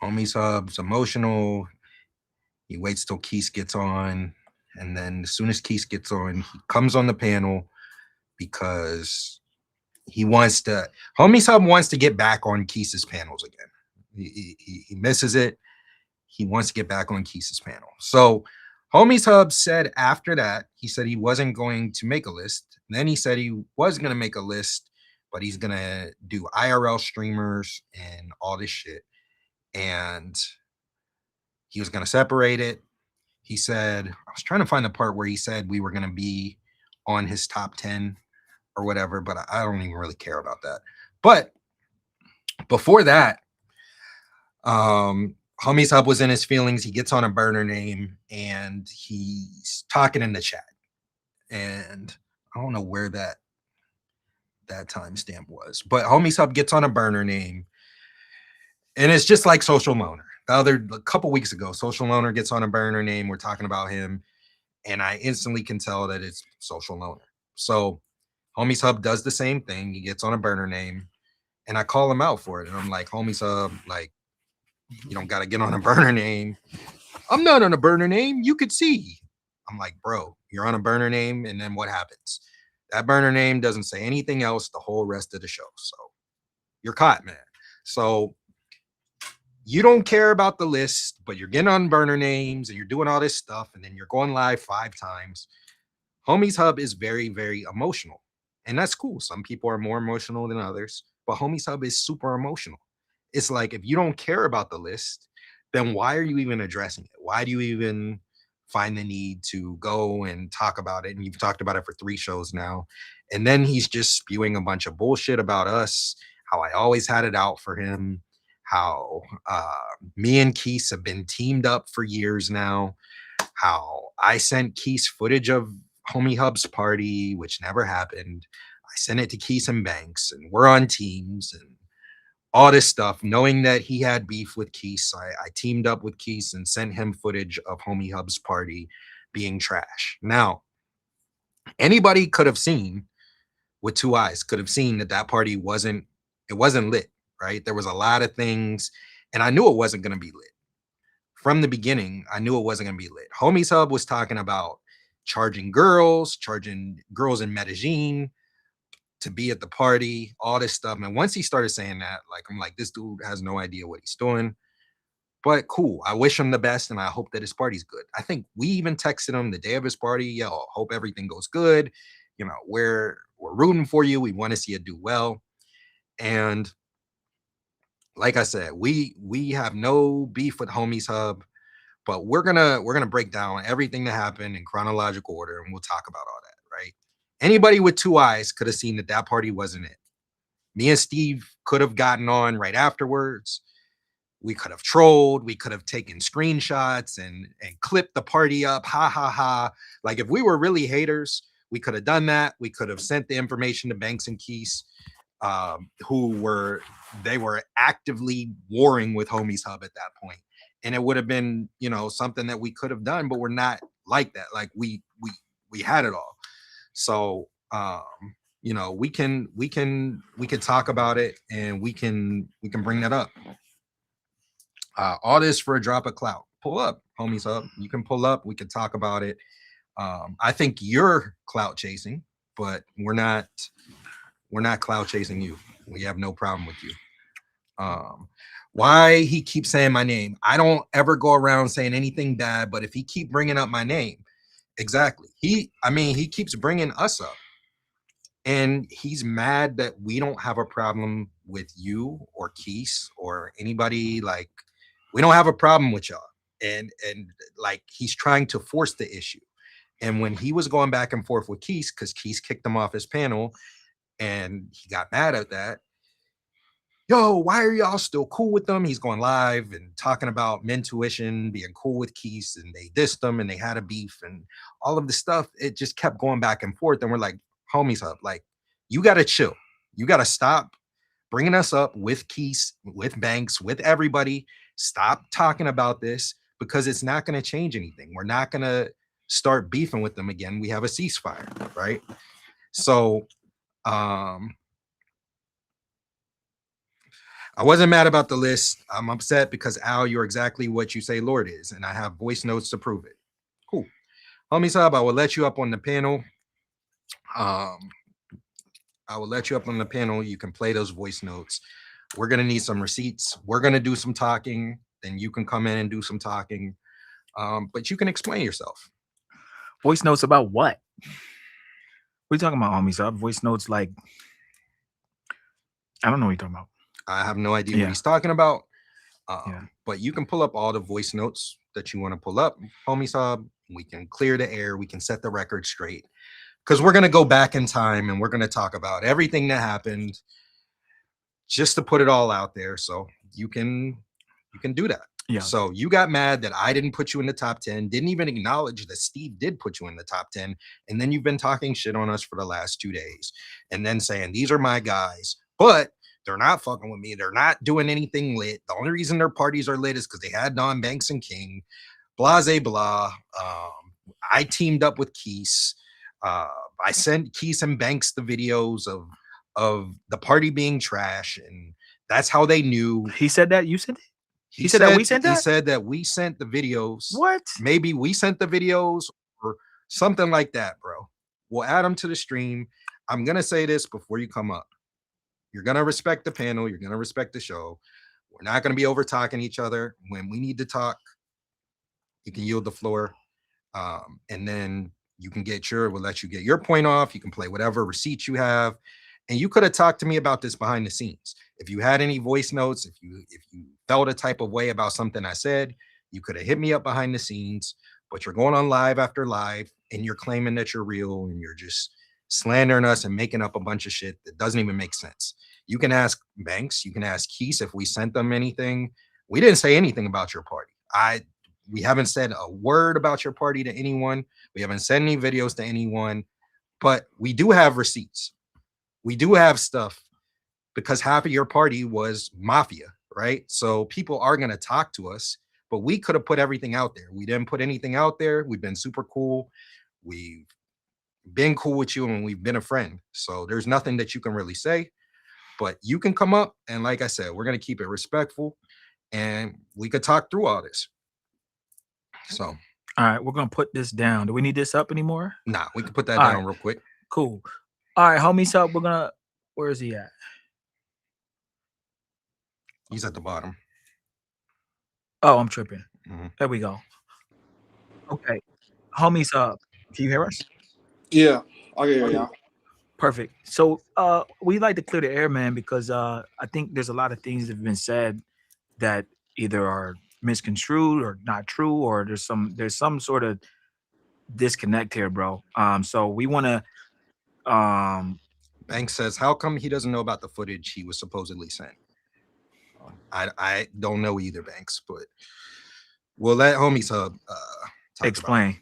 Homies Hub's emotional. He waits till Keith gets on. And then as soon as Keith gets on, he comes on the panel because he wants to. Homies Hub wants to get back on Keith's panels again. He misses it. He wants to get back on Keith's panel. So Homies Hub said after that, he said he wasn't going to make a list. And then he said he was going to make a list, but he's going to do IRL streamers and all this shit. And he was going to separate it. He said, I was trying to find the part where he said we were going to be on his top 10 or whatever, but I don't even really care about that. But before that, Homies Hub was in his feelings. He gets on a burner name and he's talking in the chat. And I don't know where that timestamp was, but Homies Hub gets on a burner name. And it's just like Social Loner. A couple weeks ago, Social Loner gets on a burner name. We're talking about him. And I instantly can tell that it's Social Loner. So Homies Hub does the same thing. He gets on a burner name. And I call him out for it. And I'm like, Homies Hub, like, you don't got to get on a burner name. I'm not on a burner name. You could see. I'm like, bro, you're on a burner name. And then what happens? That burner name doesn't say anything else the whole rest of the show. So you're caught, man. So you don't care about the list, but you're getting on burner names and you're doing all this stuff. And then you're going live 5 times. Homies Hub is very, very emotional. And that's cool. Some people are more emotional than others. But Homies Hub is super emotional. It's like, if you don't care about the list, then why are you even addressing it? Why do you even find the need to go and talk about it? And you've talked about it for 3 shows now. And then he's just spewing a bunch of bullshit about us, how I always had it out for him, how me and Keith have been teamed up for years now, how I sent Keith footage of Homie Hub's party, which never happened. I sent it to Keith and Banks, and we're on teams and all this stuff, knowing that he had beef with Keith. I teamed up with Keith and sent him footage of Homie Hub's party being trash. Now, anybody could have seen with 2 eyes, could have seen that party wasn't lit, right? There was a lot of things, and I knew it wasn't going to be lit. From the beginning, I knew it wasn't going to be lit. Homies Hub was talking about charging girls in Medellin to be at the party, all this stuff. And once he started saying that, like, I'm like, this dude has no idea what he's doing. But cool. I wish him the best, and I hope that his party's good. I think we even texted him the day of his party. Yo, hope everything goes good. You know, we're rooting for you. We want to see you do well. And like I said, we have no beef with Homies Hub, but we're gonna break down everything that happened in chronological order, and we'll talk about all that, right? Anybody with 2 eyes could have seen that party wasn't it. Me and Steve could have gotten on right afterwards. We could have trolled. We could have taken screenshots and clipped the party up. Ha, ha, ha. Like, if we were really haters, we could have done that. We could have sent the information to Banks and Keith, who were actively warring with Homies Hub at that point. And it would have been, you know, something that we could have done, but we're not like that. Like, we had it all. So, you know, we can talk about it, and we can bring that up. All this for a drop of clout. Pull up, Homies Hub. You can pull up. We can talk about it. I think you're clout chasing, but we're not clout chasing you. We have no problem with you. Why he keeps saying my name? I don't ever go around saying anything bad, but if he keep bringing up my name, exactly. He keeps bringing us up. And he's mad that we don't have a problem with you or Keese or anybody. Like, we don't have a problem with y'all. And like, he's trying to force the issue. And when he was going back and forth with Keese, because Keese kicked him off his panel and he got mad at that, yo, why are y'all still cool with them? He's going live and talking about Mentuition being cool with Keese, and they dissed them and they had a beef and all of the stuff. It just kept going back and forth. And we're like, homies up, like, you got to chill. You got to stop bringing us up with Keese, with Banks, with everybody. Stop talking about this, because it's not going to change anything. We're not going to start beefing with them again. We have a ceasefire, right? So, I wasn't mad about the list. I'm upset because, Al, you're exactly what you say Lord is, and I have voice notes to prove it. Cool. Homie Sab, I will let you up on the panel. I will let you up on the panel. You can play those voice notes. We're going to need some receipts. We're going to do some talking. Then you can come in and do some talking. But you can explain yourself. Voice notes about what? What are you talking about, homie Sab? Voice notes like, I don't know what you're talking about. I have no idea what he's talking about. But you can pull up all the voice notes that you want to pull up, homie Sab. We can clear the air. We can set the record straight, because we're going to go back in time and we're going to talk about everything that happened, just to put it all out there. So you can do that. Yeah. So you got mad that I didn't put you in the top 10, didn't even acknowledge that Steve did put you in the top 10. And then you've been talking shit on us for the last 2 days and then saying, these are my guys, but they're not fucking with me. They're not doing anything lit. The only reason their parties are lit is because they had Don Banks and King, blase blah. I teamed up with Keese. I sent Keese and Banks the videos of the party being trash, and that's how they knew. He said that? You said it? He said that we sent that? He said that we sent the videos. What? Maybe we sent the videos or something like that, bro. We'll add them to the stream. I'm going to say this before you come up. You're going to respect the panel. You're going to respect the show. We're not going to be over talking each other. When we need to talk, you can yield the floor. And then you can we'll let you get your point off. You can play whatever receipts you have. And you could have talked to me about this behind the scenes. If you had any voice notes, if you felt a type of way about something I said, you could have hit me up behind the scenes. But you're going on live after live and you're claiming that you're real and you're just slandering us and making up a bunch of shit that doesn't even make sense. You can ask Banks, you can ask Keese if we sent them anything. We didn't say anything about your party. We haven't said a word about your party to anyone. We haven't sent any videos to anyone, but we do have receipts. We do have stuff, because half of your party was mafia, right? So people are going to talk to us, but we could have put everything out there. We didn't put anything out there. We've been super cool. We've been cool with you and we've been a friend. So there's nothing that you can really say, but you can come up. And like I said, we're going to keep it respectful and we could talk through all this. So, all right, we're going to put this down. Do we need this up anymore? Nah, we can put that down real quick. Cool. All right, homie Sub, where is he at? He's at the bottom. Oh, I'm tripping. Mm-hmm. There we go. Okay. Homie Sub, can you hear us? Yeah, I can hear y'all. Perfect. So we like to clear the air, man, because I think there's a lot of things that have been said that either are misconstrued or not true, or there's some sort of disconnect here, bro. So we want to Banks says, how come he doesn't know about the footage he was supposedly sent? I don't know either, Banks, but we'll let homie Sub explain.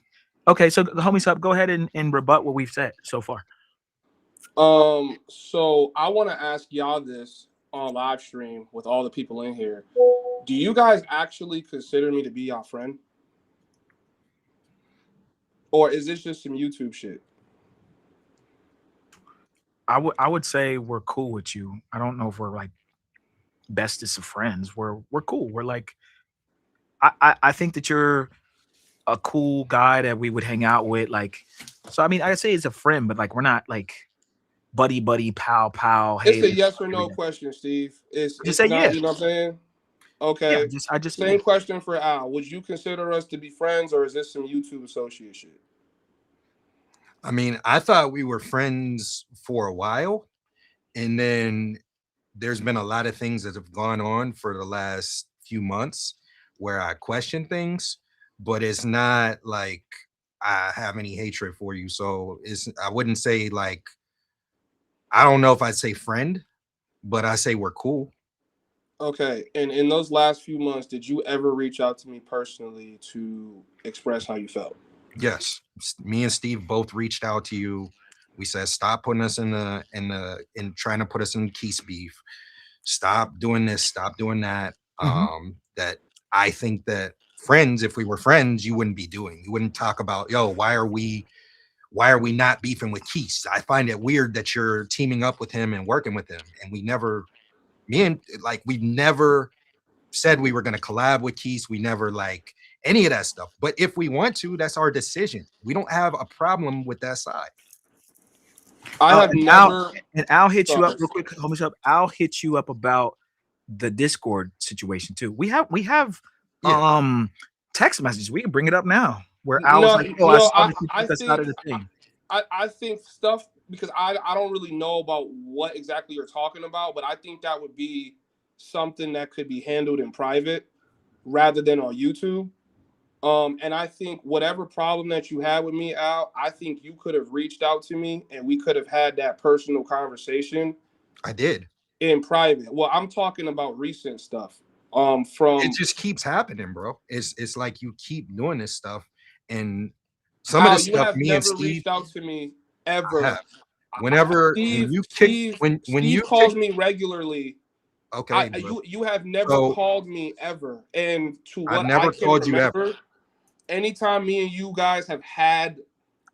Okay, so the homie Sub, go ahead and rebut what we've said so far. So I want to ask y'all this on live stream with all the people in here. Do you guys actually consider me to be y'all friend? Or is this just some YouTube shit? I would say we're cool with you. I don't know if we're like bestest of friends. We're cool. We're like, I think that you're a cool guy that we would hang out with. Like, so I mean, I'd say it's a friend, but like we're not like buddy, pal. Hey, it's a yes or no question, Steve. It's say not, yes. You know what I'm saying? Okay. Yeah, I just same question for Al. Would you consider us to be friends, or is this some YouTube associate shit? I mean, I thought we were friends for a while, and then there's been a lot of things that have gone on for the last few months where I question things, but it's not like I have any hatred for you. So I wouldn't say like, I don't know if I'd say friend, but I say we're cool. Okay, and in those last few months, did you ever reach out to me personally to express how you felt? Yes, me and Steve both reached out to you. We said stop putting us in trying to put us in Keith's beef. Stop doing this. Stop doing that. That I think that friends, if we were friends, you wouldn't be doing. You wouldn't talk about, yo, why are we not beefing with Keith? I find it weird that you're teaming up with him and working with him. And we never, we never said we were going to collab with Keith. We never like any of that stuff. But if we want to, that's our decision. We don't have a problem with that side. I have never. And I'll hit you up real quick. I'll hit you up about the Discord situation too. We have text messages. We can bring it up now. Where I was like, oh, I saw this, I that's think, not a thing. I think stuff, because I don't really know about what exactly you're talking about, but I think that would be something that could be handled in private rather than on YouTube. And I think whatever problem that you had with me, Al, I think you could have reached out to me and we could have had that personal conversation. I did. In private. Well, I'm talking about recent stuff. From it just keeps happening, bro. It's like you keep doing this stuff, and some of the stuff me and Steve reached out to me ever. Whenever Steve calls me regularly. Okay, you have never called me ever, and to what I've never called you ever. Anytime me and you guys have had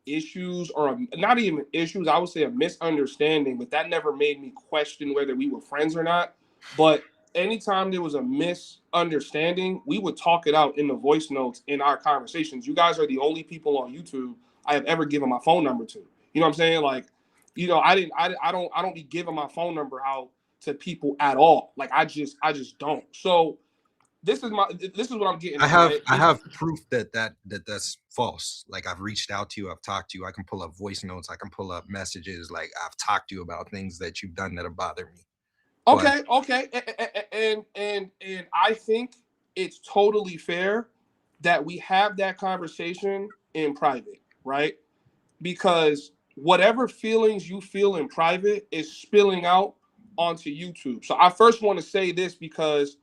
issues, or not even issues, I would say a misunderstanding, but that never made me question whether we were friends or not. But anytime there was a misunderstanding, we would talk it out in the voice notes in our conversations. You guys are the only people on YouTube I have ever given my phone number to. You know what I'm saying? Like, you know, I don't be giving my phone number out to people at all. Like, I just don't. So this is what I'm getting. I have proof that's false. Like, I've reached out to you, I've talked to you, I can pull up voice notes, I can pull up messages, like I've talked to you about things that you've done that have bothered me. Okay. And I think it's totally fair that we have that conversation in private, right? Because whatever feelings you feel in private is spilling out onto YouTube. So I first want to say this because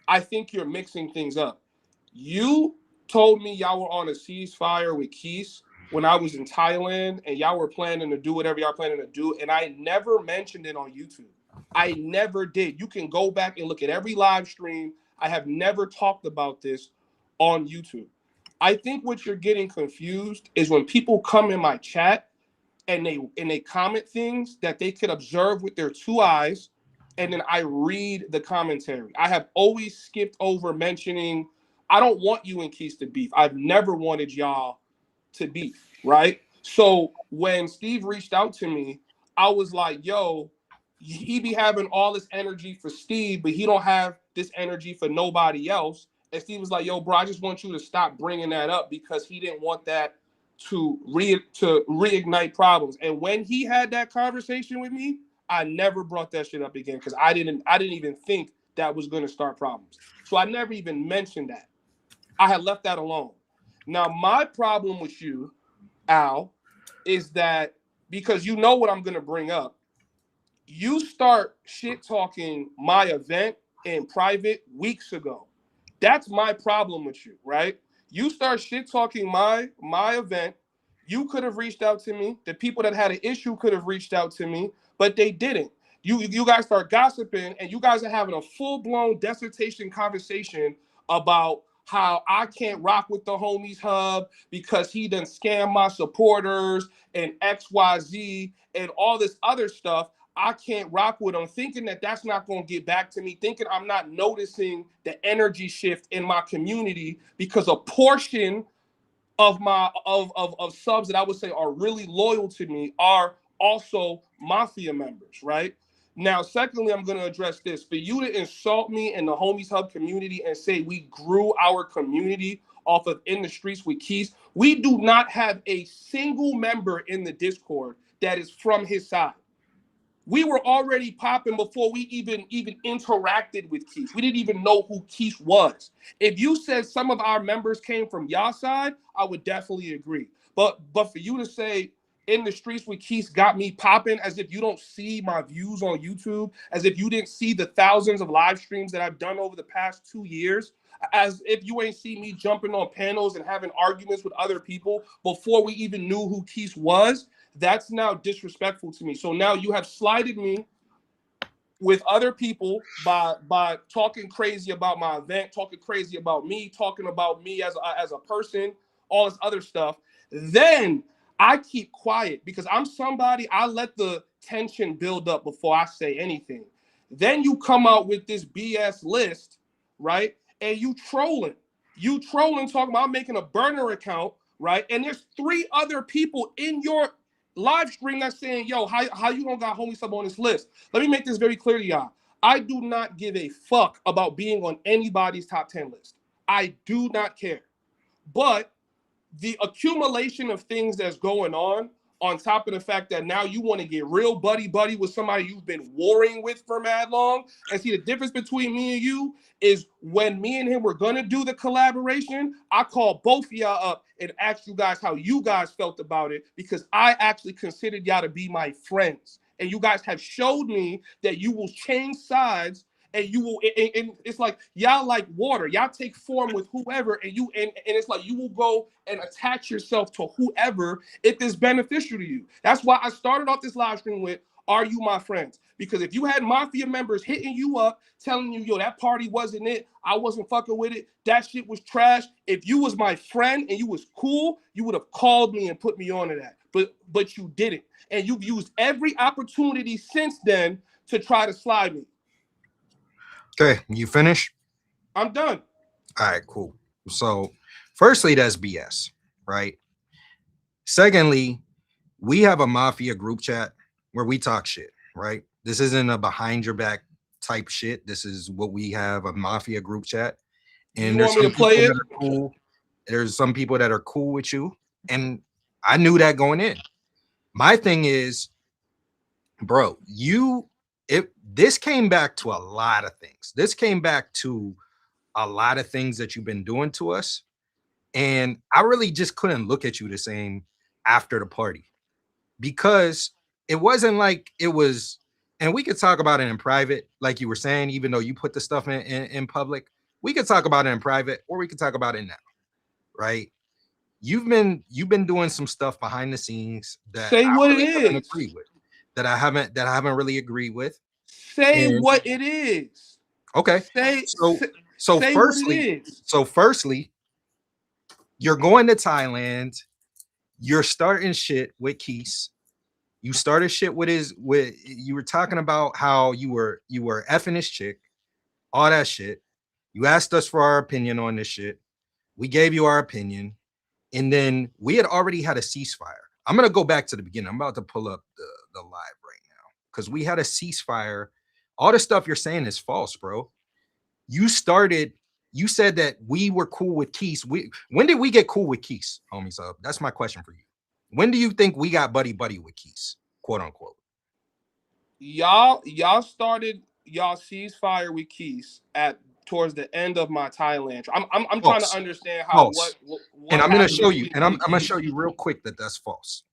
I think you're mixing things up. You told me y'all were on a ceasefire with Keith when I was in Thailand, and y'all were planning to do whatever y'all planning to do, and I never mentioned it on YouTube. I never did. You can go back and look at every live stream. I have never talked about this on YouTube. I think what you're getting confused is when people come in my chat and they comment things that they could observe with their two eyes, and then I read the commentary. I have always skipped over mentioning, I don't want you and Keith to beef. I've never wanted y'all to beef, right? So when Steve reached out to me, I was like, yo, he be having all this energy for Steve, but he don't have this energy for nobody else. And Steve was like, yo, bro, I just want you to stop bringing that up, because he didn't want that to reignite problems. And when he had that conversation with me, I never brought that shit up again, because I didn't even think that was going to start problems. So I never even mentioned that. I had left that alone. Now, my problem with you, Al, is that because you know what I'm going to bring up, you start shit talking my event in private weeks ago. That's my problem with you, right? You start shit talking my event. You could have reached out to me. The people that had an issue could have reached out to me, but they didn't. You guys start gossiping, and you guys are having a full-blown dissertation conversation about how I can't rock with the homies hub because he done scam my supporters and XYZ and all this other stuff. I can't rock with him, thinking that that's not going to get back to me, thinking I'm not noticing the energy shift in my community, because a portion of my of subs that I would say are really loyal to me are also mafia members, right? Now, secondly, I'm going to address this. For you to insult me in the Homies Hub community and say we grew our community off of In the Streets with Keys, we do not have a single member in the Discord that is from his side. We were already popping before we even interacted with Keith. We didn't even know who Keith was. If you said some of our members came from y'all side, I would definitely agree. But for you to say In the Streets with Keith got me popping, as if you don't see my views on YouTube, as if you didn't see the thousands of live streams that I've done over the past 2 years, as if you ain't see me jumping on panels and having arguments with other people before we even knew who Keith was, that's now disrespectful to me. So now you have slighted me with other people by talking crazy about my event, talking crazy about me, talking about me as a person, all this other stuff. Then I keep quiet because I'm somebody, I let the tension build up before I say anything. Then you come out with this BS list, right? And you trolling talking about making a burner account, right? And there's 3 other people in your live stream that's saying, yo, how you gonna got Homies Hub on this list? Let me make this very clear to y'all. I do not give a fuck about being on anybody's top 10 list. I do not care. But the accumulation of things that's going on top of the fact that now you want to get real buddy with somebody you've been warring with for mad long. And see, the difference between me and you is when me and him were going to do the collaboration, I called both of y'all up and asked you guys how you guys felt about it, because I actually considered y'all to be my friends. And you guys have showed me that you will change sides, and you will, and it's like y'all like water. Y'all take form with whoever, and it's like you will go and attach yourself to whoever if it's beneficial to you. That's why I started off this live stream with, are you my friends? Because if you had mafia members hitting you up, telling you, yo, that party wasn't it, I wasn't fucking with it, that shit was trash. If you was my friend and you was cool, you would have called me and put me on to that. But you didn't. And you've used every opportunity since then to try to slide me. Okay, you finish? I'm done. All right, cool. So, firstly, that's BS, right? Secondly, we have a mafia group chat where we talk shit, right? This isn't a behind your back type shit. This is what we have, a mafia group chat. And you want me to play it? Cool. There's some people that are cool with you. And I knew that going in. My thing is, bro, this came back to a lot of things. This came back to a lot of things that you've been doing to us. And I really just couldn't look at you the same after the party, because it wasn't like it was, and we could talk about it in private, like you were saying, even though you put the stuff in public, we could talk about it in private, or we could talk about it now, right? You've been doing some stuff behind the scenes that say what really it is, agree with, that I haven't really agreed with. Say what it is. Okay. So firstly, you're going to Thailand. You're starting shit with Keith. You started shit with you were talking about how you were effing his chick, all that shit. You asked us for our opinion on this shit. We gave you our opinion. And then we had already had a ceasefire. I'm going to go back to the beginning. I'm about to pull up the live right now, because we had a ceasefire. All the stuff you're saying is false, bro. You said that we were cool with Keith. When did we get cool with Keith, homies up? That's my question for you. When do you think we got buddy with Keith, quote unquote? Y'all started y'all ceasefire with Keith towards the end of my Thailand trip. I'm trying to understand how what and I'm going to show you, and I'm going to show you real quick that that's false.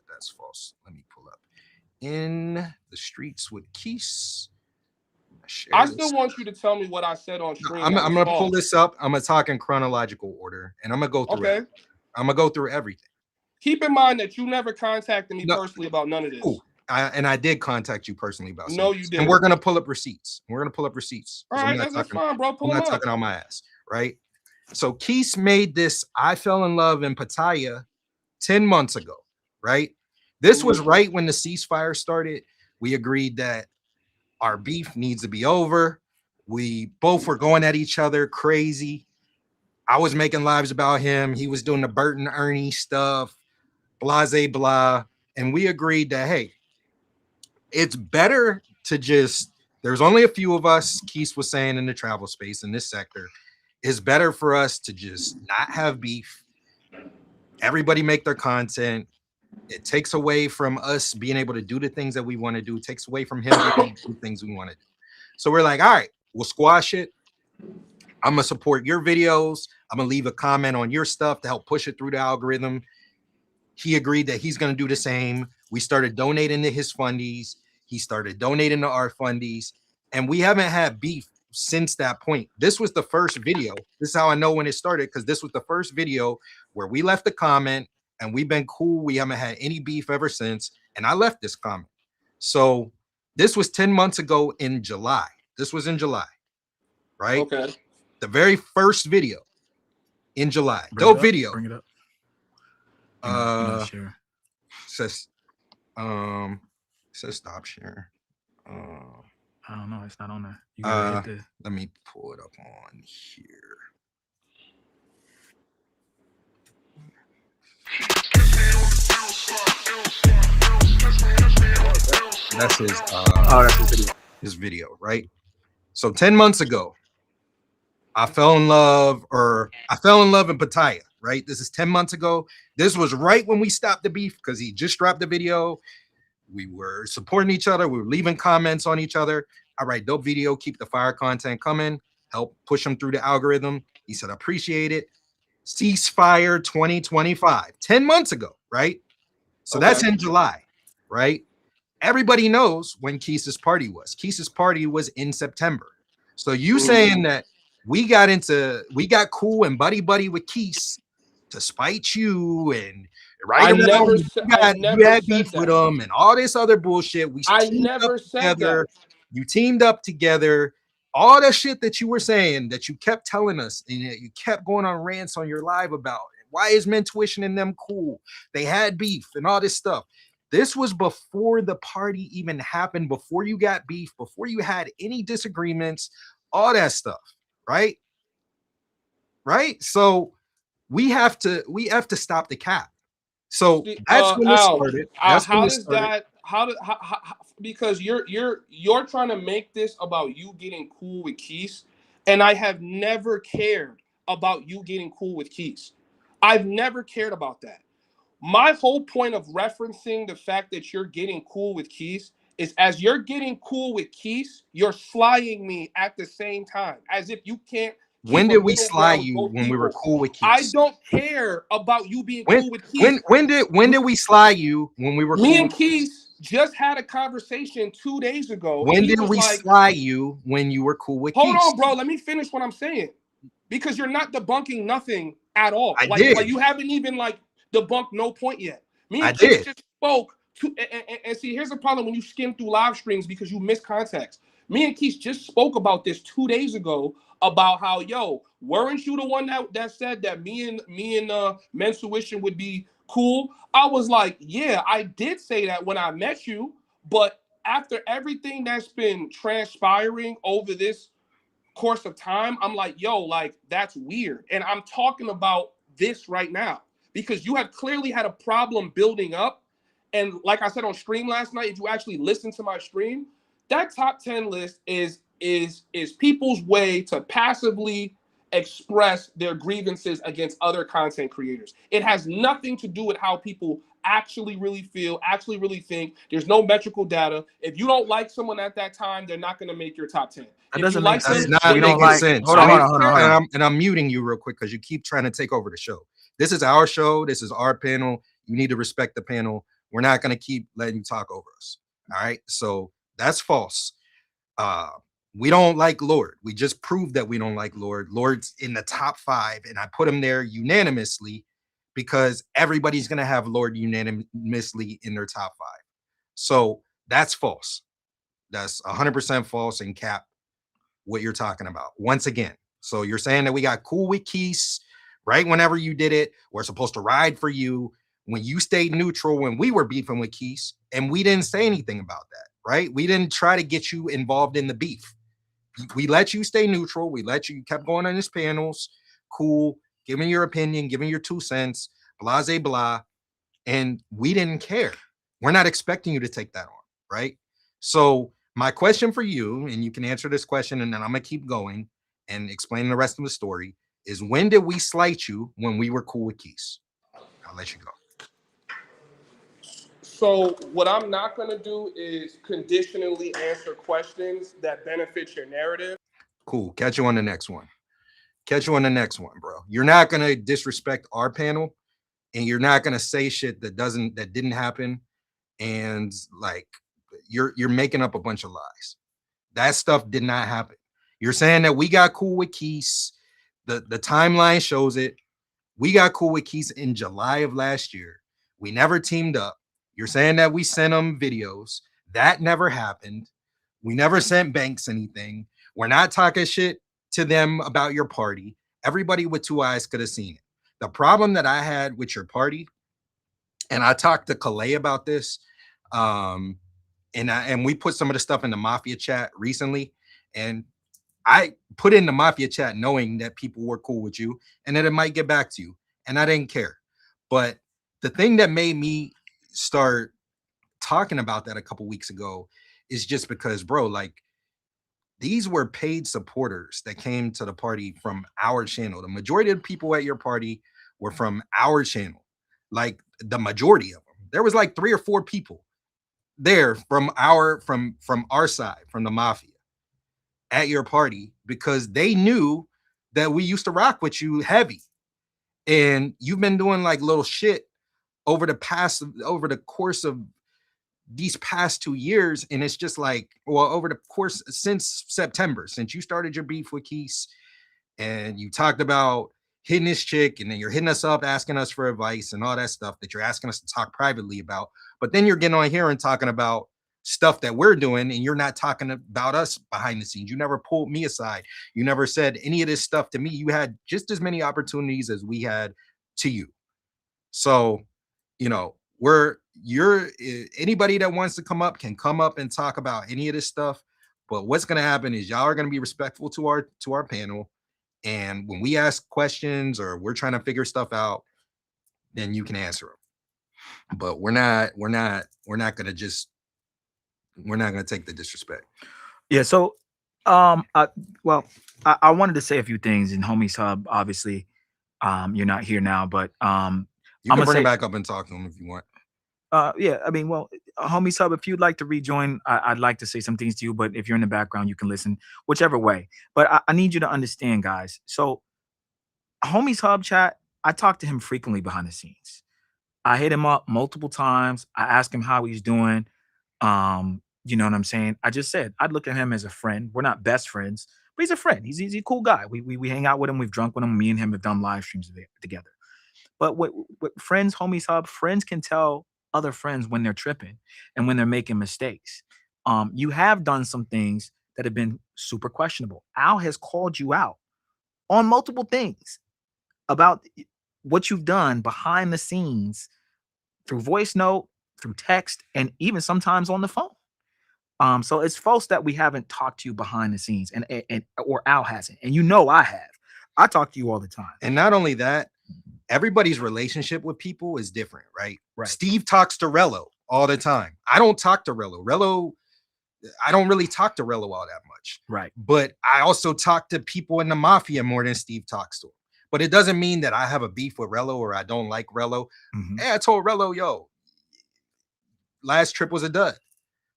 That's false. Let me pull up In the Streets with Keith. I still want you to tell me what I said on stream. I'm going to pull this up. I'm going to talk in chronological order, and I'm going to go through it. I'm going to go through everything. Keep in mind that you never contacted me personally about none of this. Cool. And I did contact you personally about something. No, you didn't. And we're going to pull up receipts. All right, that's fine, bro. I'm not talking on my ass, right? So Keith made this I Fell in Love in Pattaya 10 months ago, right? This was right when the ceasefire started. We agreed that our beef needs to be over. We both were going at each other crazy. I was making lives about him. He was doing the Burton Ernie stuff, blah, blah. And we agreed that, hey, it's better to just, there's only a few of us, Keith was saying, in the travel space in this sector. It's better for us to just not have beef. Everybody make their content. It takes away from us being able to do the things that we want to do. It takes away from him being able to do things we want to do. So we're like, all right, we'll squash it. I'm going to support your videos. I'm going to leave a comment on your stuff to help push it through the algorithm. He agreed that he's going to do the same. We started donating to his fundies. He started donating to our fundies. And we haven't had beef since that point. This was the first video. This is how I know when it started, because this was the first video where we left a comment and we've been cool. We haven't had any beef ever since. And I left this comment. So this was 10 months ago in July. This was in July, right? Okay. The very first video in July. Bring Dope it up, video. Bring it up. Sure. Says says stop share. I don't know. It's not on there. You gotta hit the... Let me pull it up on here. That's his that's his video. His video, right? So 10 months ago, I fell in love in Pattaya, right? This is 10 months ago. This was right when we stopped the beef because he just dropped the video. We were supporting each other. We were leaving comments on each other. All right, dope video. Keep the fire content coming. Help push him through the algorithm. He said, appreciate it. Ceasefire 2025. 10 months ago, right? So that's in July, right? Everybody knows when Keith's party was. Keith's party was in September. So you saying that we got cool and buddy with Keith to spite you and right? You had beef with him and all this other bullshit. I never said that. You teamed up together. All the shit that you were saying that you kept telling us and you kept going on rants on your live about it. Why is Mentuition and them cool? They had beef and all this stuff. This was before the party even happened, before you got beef, before you had any disagreements, all that stuff, right? Right? So we have to stop the cap. So that's when it started. Because you're trying to make this about you getting cool with Keith, and I have never cared about you getting cool with Keith. I've never cared about that. My whole point of referencing the fact that you're getting cool with Keith is as you're getting cool with Keith, you're slying me at the same time, as if you can't. When did we sly you when we were cool with Keith? I don't care about you being cool with Keith. When did we sly you when we were cool? Me and Keith just had a conversation 2 days ago. When did we sly you when you were cool with Keith? Hold on, bro. Let me finish what I'm saying. Because you're not debunking nothing at all. I did. Like you haven't even debunked no point yet. Me and Keith just spoke to and see, here's the problem when you skim through live streams because you miss context. Me and Keith just spoke about this 2 days ago about how, weren't you the one that said that me and Mentuition would be cool? I was like, yeah, I did say that when I met you, but after everything that's been transpiring over this course of time, I'm like, that's weird. And I'm talking about this right now because you have clearly had a problem building up. And like I said on stream last night, if you actually listen to my stream, that top 10 list is people's way to passively express their grievances against other content creators. It has nothing to do with how people actually really feel, actually really think. There's no metrical data. If you don't like someone at that time, they're not going to make your top 10. That doesn't make sense. That's not making sense. Hold on. And I'm muting you real quick because you keep trying to take over the show. This is our show. This is our panel. You need to respect the panel. We're not going to keep letting you talk over us. All right. So that's false. We don't like Lord. We just proved that we don't like Lord. Lord's in the top 5, and I put him there unanimously because everybody's going to have Lord unanimously in their top 5. So that's false. That's 100% false and cap what you're talking about. Once again, so you're saying that we got cool with Keith right whenever you did it. We're supposed to ride for you when you stayed neutral when we were beefing with Keith, and we didn't say anything about that, right? We didn't try to get you involved in the beef. We let you stay neutral. We let you kept going on his panels, cool, giving your opinion, giving your 2 cents, blase blah, and we didn't care. We're not expecting you to take that on, right? So My question for you, and you can answer this question, and then I'm gonna keep going and explain the rest of the story, is when did we slight you when we were cool with Keys? I'll let you go. So what I'm not going to do is conditionally answer questions that benefit your narrative. Cool. Catch you on the next one. Catch you on the next one, bro. You're not going to disrespect our panel, and you're not going to say shit that didn't happen, and like you're making up a bunch of lies. That stuff did not happen. You're saying that we got cool with Keys. The timeline shows it. We got cool with Keys in July of last year. We never teamed up. You're saying that we sent them videos. That never happened. We never sent Banks anything. We're not talking shit to them about your party. Everybody with two eyes could have seen it. The problem that I had with your party, and I talked to Calais about this, and we put some of the stuff in the Mafia chat recently, and I put in the Mafia chat knowing that people were cool with you and that it might get back to you, and I didn't care. But the thing that made me start talking about that a couple weeks ago is just because, bro, like, these were paid supporters that came to the party from our channel. The majority of the people at your party were from our channel, like the majority of them. There was like 3 or 4 people there from our side, from the Mafia, at your party, because they knew that we used to rock with you heavy. And you've been doing like little shit over the course of these past 2 years, and it's just like, well, over the course since September, since you started your beef with Keys, and you talked about hitting this chick, and then you're hitting us up asking us for advice and all that stuff that you're asking us to talk privately about, but then you're getting on here and talking about stuff that we're doing, and you're not talking about us behind the scenes. You never pulled me aside. You never said any of this stuff to me. You had just as many opportunities as we had to you. So, you know, anybody that wants to come up can come up and talk about any of this stuff. But what's going to happen is y'all are going to be respectful to our panel. And when we ask questions or we're trying to figure stuff out, then you can answer them. But we're not going to take the disrespect. Yeah. So, I wanted to say a few things in Homies Hub. Obviously, you're not here now, but you can bring it back up and talk to him if you want. Yeah, I mean, well, Homies Hub, if you'd like to rejoin, I'd like to say some things to you, but if you're in the background, you can listen, whichever way. But I need you to understand, guys. So, Homies Hub chat, I talk to him frequently behind the scenes. I hit him up multiple times. I ask him how he's doing. You know what I'm saying? I just said I'd look at him as a friend. We're not best friends, but he's a friend. He's a cool guy. We hang out with him. We've drunk with him. Me and him have done live streams together. But what friends, Homies Hub, friends can tell other friends when they're tripping and when they're making mistakes. You have done some things that have been super questionable. Al has called you out on multiple things about what you've done behind the scenes through voice note, through text, and even sometimes on the phone. So it's false that we haven't talked to you behind the scenes, and or Al hasn't. And you know I have. I talk to you all the time. And not only that, everybody's relationship with people is different, right? Steve talks to Rello all the time. I don't talk to Rello. I don't really talk to Rello all that much. Right. But I also talk to people in the Mafia more than Steve talks to him. But it doesn't mean that I have a beef with Rello or I don't like Rello. Mm-hmm. Hey, I told Rello, yo, last trip was a dud,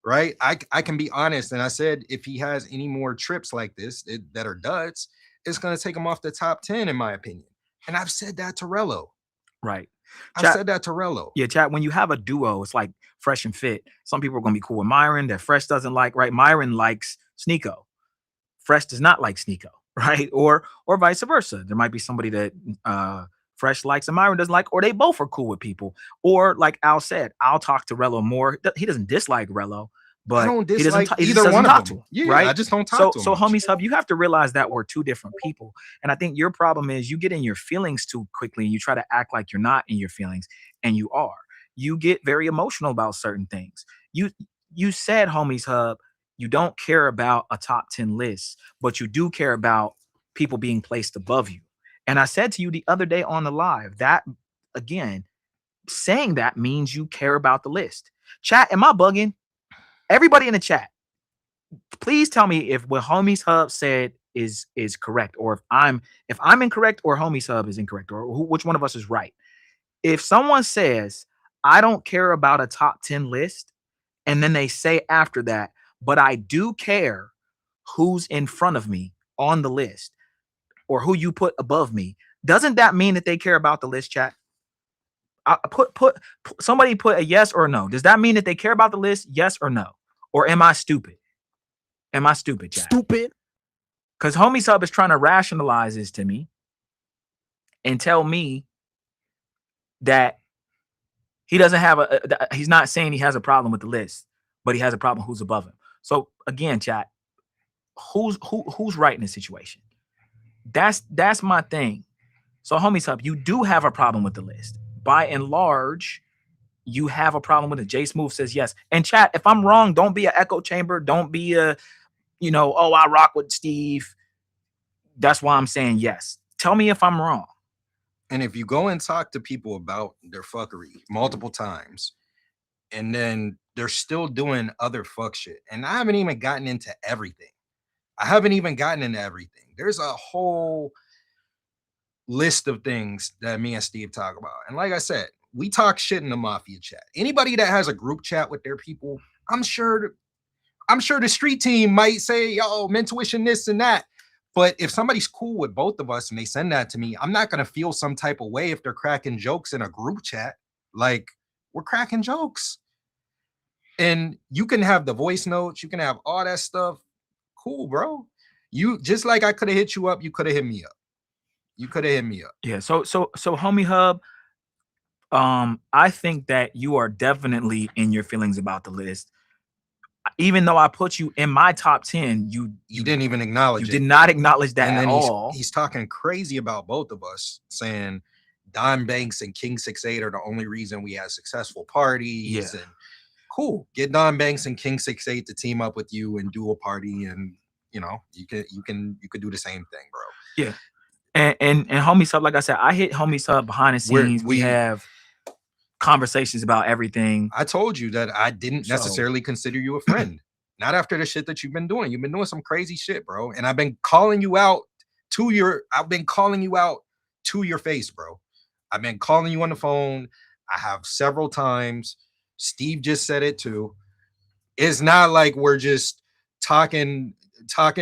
right? I can be honest. And I said, if he has any more trips like this that are duds, it's going to take him off the top 10, in my opinion. And I've said that to Rello. Right. I've said that to Rello. Yeah, chat. When you have a duo, it's like Fresh and Fit. Some people are going to be cool with Myron that Fresh doesn't like, right? Myron likes Sneeko. Fresh does not like Sneeko, right? Or vice versa. There might be somebody that Fresh likes and Myron doesn't like, or they both are cool with people. Or like Al said, I'll talk to Rello more. He doesn't dislike Rello, but I don't dislike he either doesn't one talk of to them. him, Yeah, right? I just don't talk to him. So Homies Hub, you have to realize that we're two different people. And I think your problem is you get in your feelings too quickly. And you try to act like you're not in your feelings, and you are. You get very emotional about certain things. You said, Homies Hub, you don't care about a top 10 list, but you do care about people being placed above you. And I said to you the other day on the live that, again, saying that means you care about the list. Chat, am I bugging? Everybody in the chat, please tell me if what Homies Hub said is correct, or if I'm incorrect, or Homies Hub is incorrect, or which one of us is right. If someone says, I don't care about a top 10 list, and then they say after that, but I do care who's in front of me on the list, or who you put above me, doesn't that mean that they care about the list, chat? Somebody put a yes or no. Does that mean that they care about the list? Yes or no? Or am I stupid? Am I stupid, chat? Stupid. Because Homie Sub is trying to rationalize this to me and tell me that he doesn't have he's not saying he has a problem with the list, but he has a problem who's above him. So again, chat, who's right in this situation? That's my thing. So Homie Sub, you do have a problem with the list. By and large, you have a problem with it. J Smooth says yes. And chat, if I'm wrong, don't be an echo chamber. Don't be a, oh, I rock with Steve. That's why I'm saying yes. Tell me if I'm wrong. And if you go and talk to people about their fuckery multiple times, and then they're still doing other fuck shit, and I haven't even gotten into everything. There's a whole list of things that me and Steve talk about. And like I said, we talk shit in the Mafia chat. Anybody that has a group chat with their people, I'm sure the street team might say, yo, Mentuition this and that. But if somebody's cool with both of us and they send that to me, I'm not going to feel some type of way if they're cracking jokes in a group chat. Like, we're cracking jokes. And you can have the voice notes. You can have all that stuff. Cool, bro. You just like I could have hit you up. You could have hit me up. Yeah. So Homie Hub, I think that you are definitely in your feelings about the list. Even though I put you in my top 10, you didn't even acknowledge it. You did not acknowledge that and then at all. He's talking crazy about both of us, saying Don Banks and King 68 are the only reason we have successful parties. Yeah. And cool, get Don Banks and King 68 to team up with you and do a party, and you could do the same thing, bro. Yeah. And Homie Sub, like I said, I hit Homie Sub behind the scenes. We have conversations about everything. I told you that I didn't necessarily consider you a friend. Not after the shit that you've been doing. You've been doing some crazy shit, bro. And I've been calling you out to your face, bro. I've been calling you on the phone. I have several times. Steve just said it too. It's not like we're just talking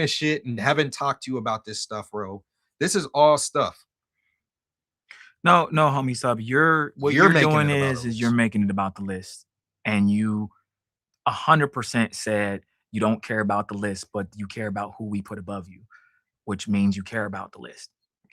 shit and haven't talked to you about this stuff, bro. This is all stuff. No, Homie Sub, you're doing is you're making it about the list, and you 100% said you don't care about the list, but you care about who we put above you, which means you care about the list,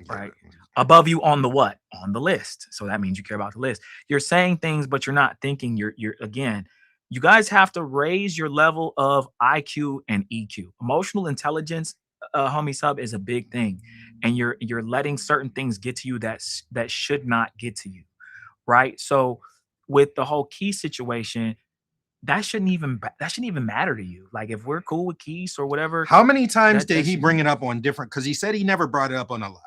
right? Above you on the what? On the list. So that means you care about the list. You're saying things, but you're not thinking. You're again, you guys have to raise your level of IQ and EQ. Emotional intelligence, Homie Sub, is a big thing. And you're letting certain things get to you that should not get to you, right? So with the whole Key situation, that shouldn't even matter to you. Like, if we're cool with Keys or whatever. How many times did he bring it up on different? Because he said he never brought it up on a live.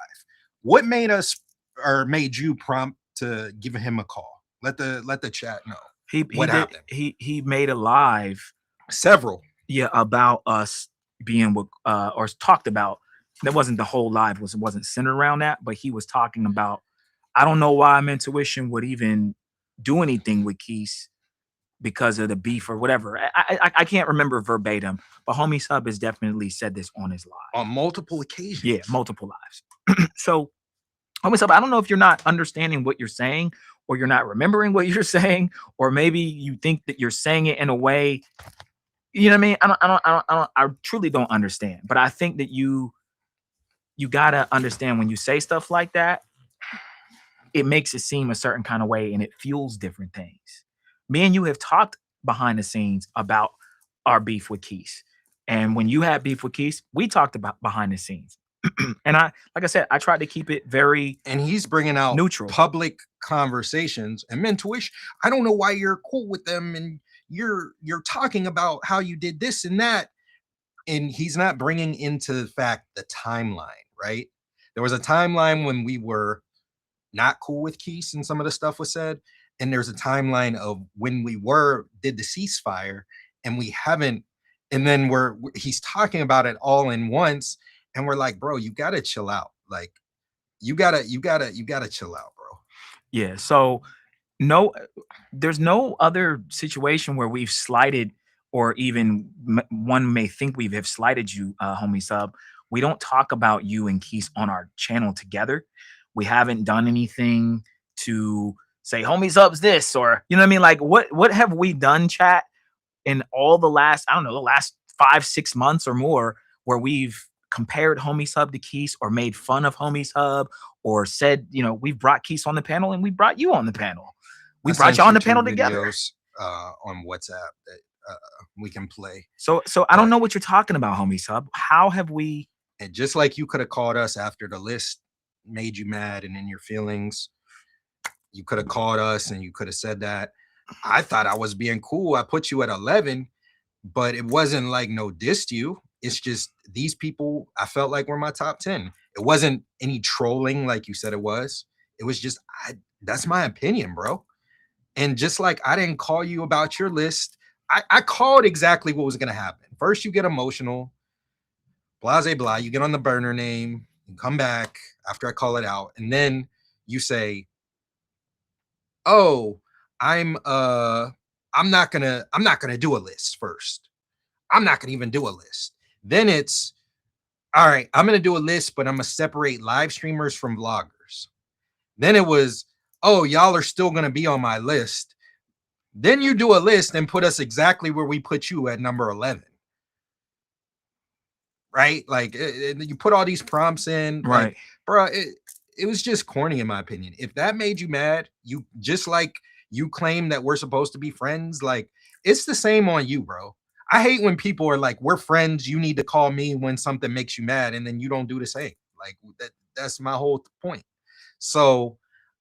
What made you prompt to give him a call? Let the chat know. What happened? He made a live several. Yeah, about us being with or talked about. That wasn't the whole live. Wasn't centered around that, but he was talking about. I don't know why Mentuition would even do anything with Keys because of the beef or whatever. I can't remember verbatim, but Homie Sub has definitely said this on his live on multiple occasions. Yeah, multiple lives. So Homie Sub, I don't know if you're not understanding what you're saying, or you're not remembering what you're saying, or maybe you think that you're saying it in a way. You know what I mean? I truly don't understand. But I think that you gotta understand, when you say stuff like that, it makes it seem a certain kind of way, and it fuels different things. Me and you have talked behind the scenes about our beef with Keys. And when you had beef with Keys, we talked about behind the scenes. And like I said, I tried to keep it very and he's bringing out neutral public conversations. And Mentuition, I don't know why you're cool with them, and you're talking about how you did this and that. And he's not bringing into the fact the timeline, right? There was a timeline when we were not cool with Keys and some of the stuff was said. And there's a timeline of when we did the ceasefire, and we haven't And then he's talking about it all in once, and we're like, bro, you gotta chill out. Like, you gotta chill out, bro. Yeah. So there's no other situation where we've slighted, or even one may think we have slighted you, homie sub. We don't talk about you and Keith on our channel together. We haven't done anything to say homie subs this, or you know what I mean? Like what have we done, chat, in all the last, I don't know, the last 5-6 months or more, where we've compared homie sub to Keith, or made fun of homie sub, or said, we've brought Keith on the panel and we brought you on the panel. We brought you on the panel together. Videos, on WhatsApp that we can play. So I don't know what you're talking about, homie sub. How have we? And just like you could have called us after the list made you mad and in your feelings, you could have called us and you could have said that. I thought I was being cool. I put you at 11, but it wasn't like no diss to you. It's just these people I felt like were my top 10. It wasn't any trolling like you said it was. It was just, that's my opinion, bro. And just like I didn't call you about your list, I called exactly what was going to happen. First, you get emotional, blah, blah, blah. You get on the burner name, you come back after I call it out. And then you say, oh, I'm not gonna do a list first. I'm not gonna even do a list. Then it's all right, I'm gonna do a list, but I'm gonna separate live streamers from vloggers. Then it was, oh, y'all are still gonna be on my list. Then you do a list and put us exactly where we put you at number 11. Right? Like you put all these prompts in, right, like, bro, it was just corny in my opinion. If that made you mad, you just like you claim that we're supposed to be friends, like it's the same on you, bro. I hate when people are like, we're friends, you need to call me when something makes you mad, and then you don't do the same. Like that's my whole point. So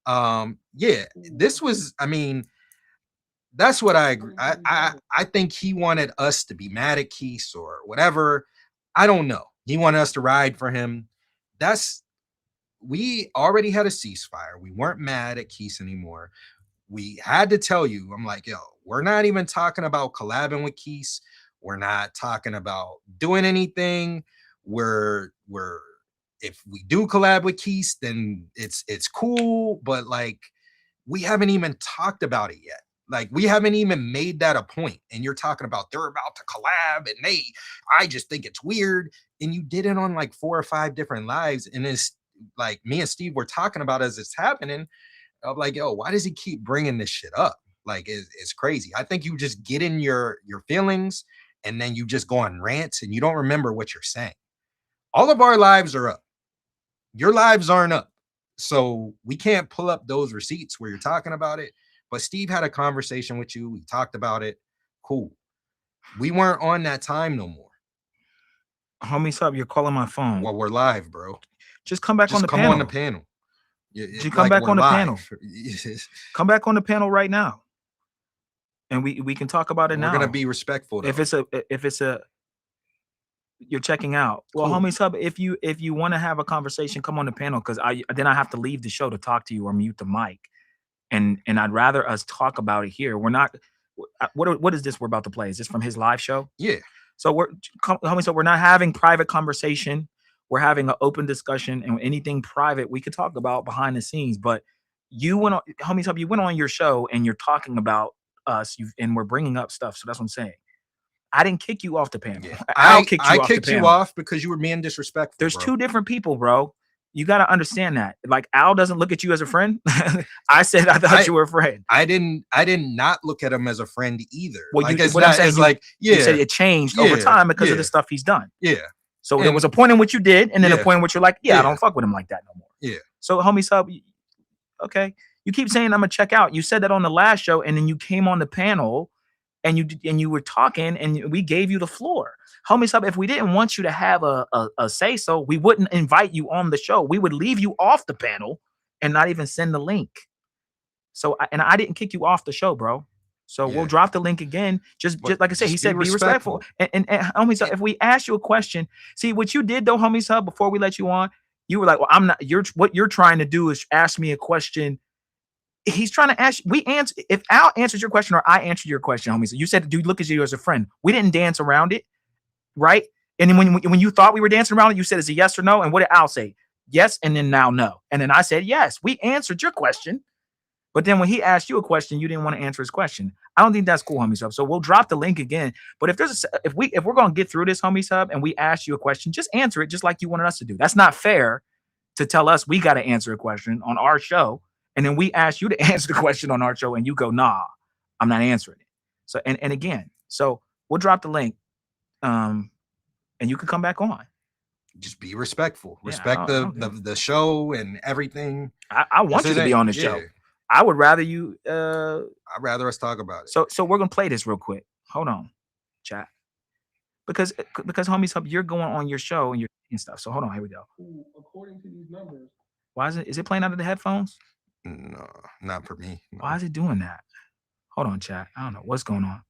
yeah, this was, I mean, that's what I agree. I think he wanted us to be mad at Keith or whatever. I don't know. He wanted us to ride for him. We already had a ceasefire. We weren't mad at Keith anymore. We had to tell you, I'm like, yo, we're not even talking about collabing with Keith. We're not talking about doing anything. We're if we do collab with Keith, then it's cool. But like, we haven't even talked about it yet. Like, we haven't even made that a point. And you're talking about they're about to collab and I just think it's weird. And you did it on like 4 or 5 different lives. And it's like me and Steve were talking about as it's happening. I'm like, yo, why does he keep bringing this shit up? Like, it's crazy. I think you just get in your feelings and then you just go on rants and you don't remember what you're saying. All of our lives are up. Your lives aren't up. So we can't pull up those receipts where you're talking about it. But Steve had a conversation with you. We talked about it. Cool. We weren't on that time no more. Homie sub, you're calling my phone. Well, we're live, bro. Just come back on the panel. Come on the panel. Just come back on the panel. Come back on the panel right now, and we can talk about it now. We're gonna be respectful, though. If it's a you're checking out. Well, Cool. homie sub, if you want to have a conversation, come on the panel, because I have to leave the show to talk to you or mute the mic, and I'd rather us talk about it here. We're not. What is this we're about to play? Is this from his live show? Yeah. So homie, so we're not having private conversation. We're having an open discussion, and anything private we could talk about behind the scenes. But you went on, homie sub, you went on your show and you're talking about us, and we're bringing up stuff. So that's what I'm saying. I didn't kick you off the panel. Yeah. I kicked you off because you were being disrespectful. There's 2 different people, bro. You got to understand that. Like, Al doesn't look at you as a friend. I said I thought you were a friend. I did not look at him as a friend either. Well, like, I'm saying, you said it changed over time because of the stuff he's done. Yeah. So there was a point in which you did, and then a point in which you're like, I don't fuck with him like that no more. Yeah. So, homie sub, okay. You keep saying I'm gonna check out. You said that on the last show, and then you came on the panel, and you were talking, and we gave you the floor. Homie sub, if we didn't want you to have a say so, we wouldn't invite you on the show. We would leave you off the panel and not even send the link. So, I didn't kick you off the show, bro. So we'll drop the link again. Just like I said, he said, be respectful. And homie sub, if we ask you a question, see what you did though, homie sub, before we let you on, you were like, well, I'm not, what you're trying to do is ask me a question. He's trying to ask, if Al answers your question or I answered your question, homie, so you said, do you look at you as a friend? We didn't dance around it. right? And then when you thought we were dancing around it, you said, is it yes or no? And what did Al say? Yes, and then now no. And then I said, yes, we answered your question. But then when he asked you a question, you didn't want to answer his question. I don't think that's cool, homie sub. So we'll drop the link again. But if we're gonna get through this, homie sub, and we ask you a question, just answer it just like you wanted us to do. That's not fair to tell us we got to answer a question on our show, and then we ask you to answer the question on our show, and you go, nah, I'm not answering it. So and again, so we'll drop the link, and you can come back on. Just be respectful. Yeah, Respect the show and everything. I want you to be on the show. I would rather you. I'd rather us talk about it. So we're gonna play this real quick. Hold on, chat. Because homie sub, you're going on your show and you're and stuff. So hold on, here we go. According to these numbers, Why is it playing out of the headphones? No, not for me. No. Why is it doing that? Hold on, chat. I don't know what's going on.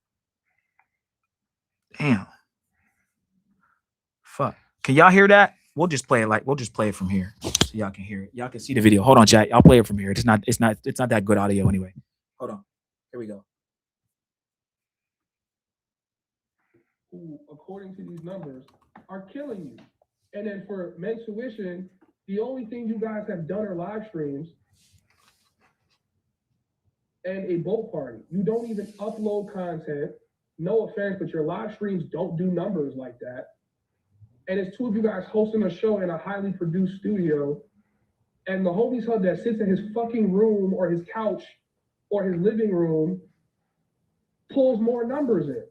Damn. Fuck. Can y'all hear that? We'll just play it from here, so y'all can hear it. Y'all can see the video. Hold on, chat. Y'all play it from here. It's not that good audio anyway. Hold on. Here we go. Who, according to these numbers, are killing you. And then for Mentuition, the only thing you guys have done are live streams and a boat party. You don't even upload content. No offense, but your live streams don't do numbers like that. And it's two of you guys hosting a show in a highly produced studio, and the homies hub that sits in his fucking room or his couch or his living room pulls more numbers in.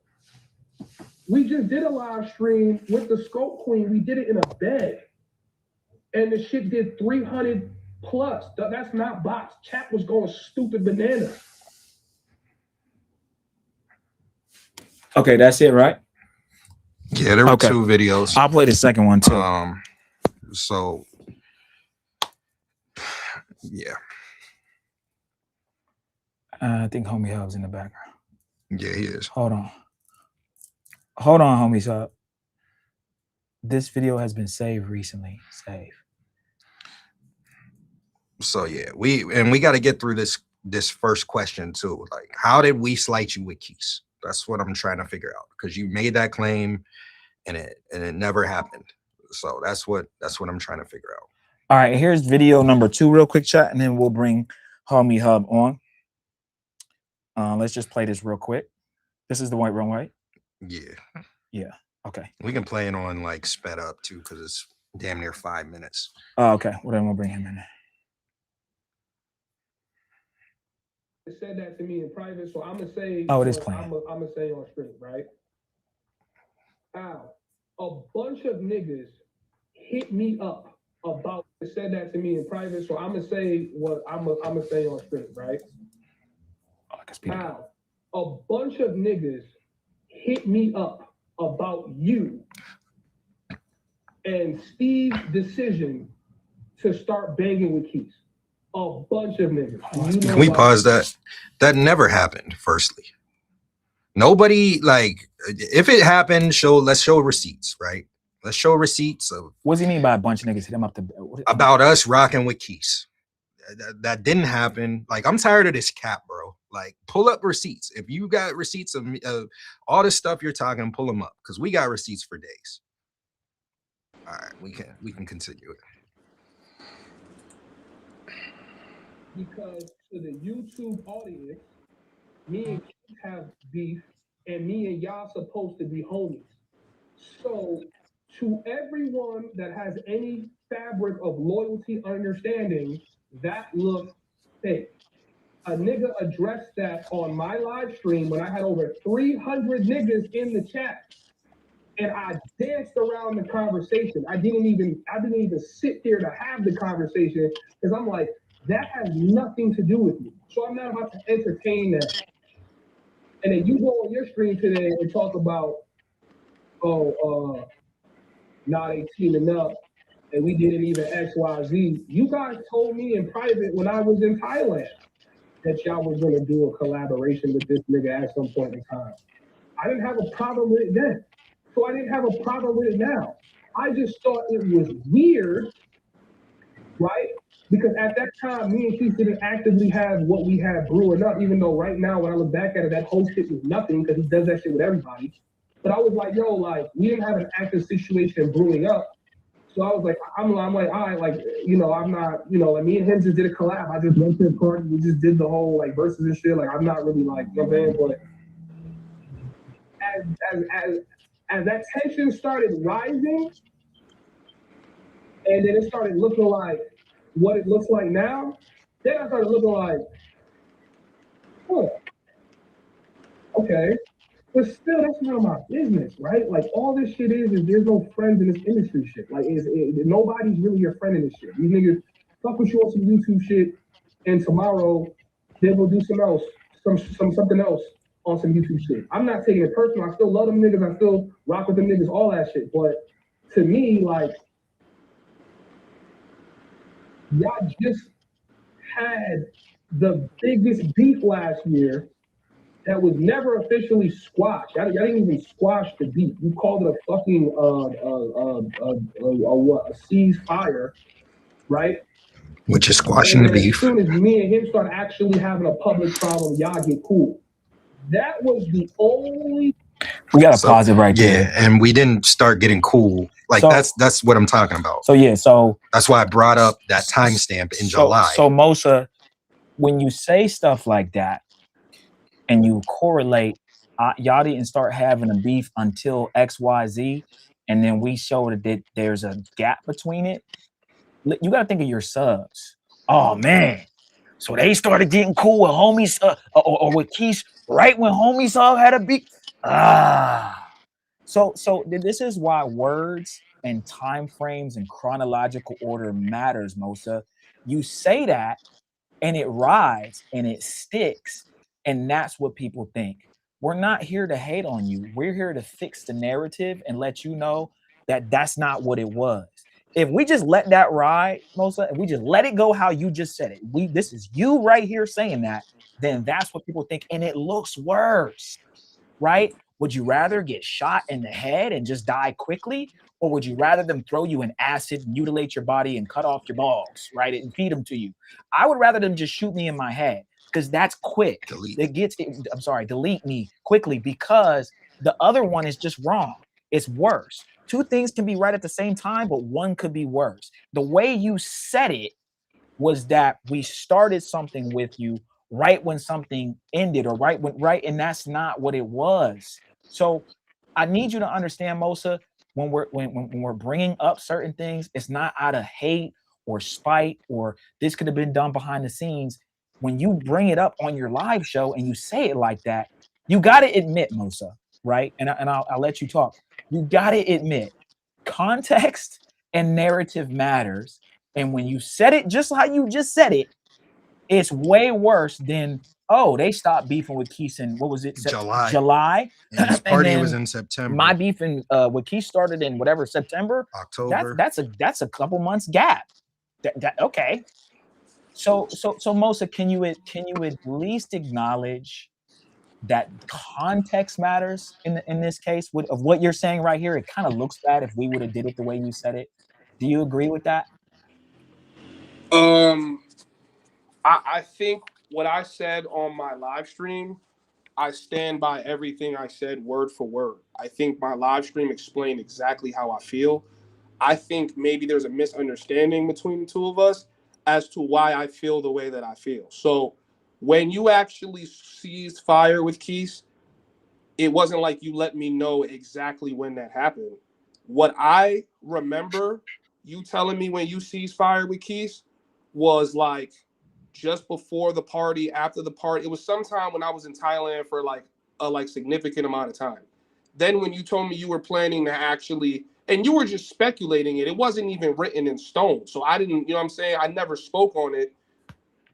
We just did a live stream with the Scope Queen. We did it in a bed, and the shit did 300 plus. That's not bots. Chat was going stupid bananas. Okay, that's it, right? Yeah, there were two videos. I'll play the second one too. So yeah. I think homie hub's in the background. Yeah, he is. Hold on, homie sub. This video has been saved recently. Save. So yeah, we got to get through this first question too. Like, how did we slight you with Keys? That's what I'm trying to figure out, because you made that claim and it never happened. So that's what I'm trying to figure out. All right, here's video number 2 real quick, chat, and then we'll bring homie hub on. Let's just play this real quick. This is the white room, right? Yeah. Okay. We can play it on like sped up too, because it's damn near 5 minutes. Oh, okay. Well, then we'll bring him in. Said that to me in private, so I'm gonna say. Oh, it is playing. I'm gonna say on stream, right? Now, a bunch of niggas hit me up about. Said that to me in private, so I'm gonna say what I'm gonna say on stream, right? Now, a bunch of niggas hit me up about you and Steve's decision to start banging with Keys. A bunch of niggas. Can we pause that? That never happened, firstly. Nobody, like, if it happened, let's show receipts, right? Let's show receipts of. What does he mean by a bunch of niggas hit him up about us rocking with Keys? That didn't happen. Like, I'm tired of this cap, bro. Like, pull up receipts. If you got receipts of all this stuff you're talking, pull them up, because we got receipts for days. All right, we can continue it. Because to the YouTube audience, me and Keith have beef, and me and y'all supposed to be homies. So to everyone that has any fabric of loyalty, understanding, that looks fake. A nigga addressed that on my live stream when I had over 300 niggas in the chat, and I danced around the conversation. I didn't even sit there to have the conversation, because I'm like, that has nothing to do with me. So I'm not about to entertain that. And then you go on your stream today and talk about, not 18 enough, and we didn't even XYZ. You guys told me in private when I was in Thailand that y'all was gonna do a collaboration with this nigga at some point in time. I didn't have a problem with it then. So I didn't have a problem with it now. I just thought it was weird, right? Because at that time, me and Keith didn't actively have what we had brewing up, even though right now, when I look back at it, that whole shit was nothing, because he does that shit with everybody. But I was like, yo, like, we didn't have an active situation brewing up. So I was like, I'm like, all right, like, you know, I'm not, you know, like me and him just did a collab. I just went to the party. We just did the whole like verses and shit. Like, I'm not really like, you know what I'm saying? But as that tension started rising, and then it started looking like what it looks like now, then I started looking like, huh, okay. But still, that's none of my business, right? Like, all this shit is there's no friends in this industry shit. Like, nobody's really your friend in this shit. These niggas fuck with you on some YouTube shit, and tomorrow they'll go do something else on some YouTube shit. I'm not taking it personal. I still love them niggas. I still rock with them niggas, all that shit. But to me, like, y'all just had the biggest beef last year that was never officially squashed. Y'all didn't even squash the beef. You called it a fucking a ceasefire, right? Which is squashing the beef. As soon as me and him start actually having a public problem, y'all get cool. That was the only. We gotta pause it right there. Yeah, and we didn't start getting cool. Like, So- that's what I'm talking about. So That's why I brought up that timestamp in July. So Mosa, when you say stuff like that, and you correlate, y'all didn't start having a beef until XYZ, and then we showed that there's a gap between it. You got to think of your subs. Oh man, so they started getting cool with homies or with Keith right when homie sub had a beef. So this is why words and time frames and chronological order matters, Mosa. You say that, and it rides and it sticks. And that's what people think. We're not here to hate on you. We're here to fix the narrative and let you know that that's not what it was. If we just let that ride, Mosa, if we just let it go how you just said it, this is you right here saying that, then that's what people think. And it looks worse, right? Would you rather get shot in the head and just die quickly? Or would you rather them throw you in acid, mutilate your body, and cut off your balls, right? And feed them to you? I would rather them just shoot me in my head, because that's quick. Delete me quickly, because the other one is just wrong. It's worse. Two things can be right at the same time, but one could be worse. The way you said it was that we started something with you right when something ended, or and that's not what it was. So I need you to understand, Mosa, when we're bringing up certain things, it's not out of hate or spite or this could have been done behind the scenes. When you bring it up on your live show and you say it like that, you got to admit, Mosa, right? And I'll let you talk. You got to admit, context and narrative matters. And when you said it just how you just said it, it's way worse than, oh, they stopped beefing with Keith in, what was it? July. And his party was in September. My beefing with Keith started in whatever, September. October. That's a couple months gap. Okay. So Mosa, can you at least acknowledge that context matters in this case of what you're saying right here? It kind of looks bad if we would have did it the way you said it. Do you agree with that? I think what I said on my live stream, I stand by everything I said word for word. I think my live stream explained exactly how I feel. I think maybe there's a misunderstanding between the two of us as to why I feel the way that I feel. So when you actually ceased fire with Keith, it wasn't like you let me know exactly when that happened. What I remember you telling me when you ceased fire with Keith was like just before the party, after the party. It was sometime when I was in Thailand for like a significant amount of time. Then when you told me you were planning to actually, and you were just speculating it, it wasn't even written in stone. So I didn't, you know what I'm saying? I never spoke on it.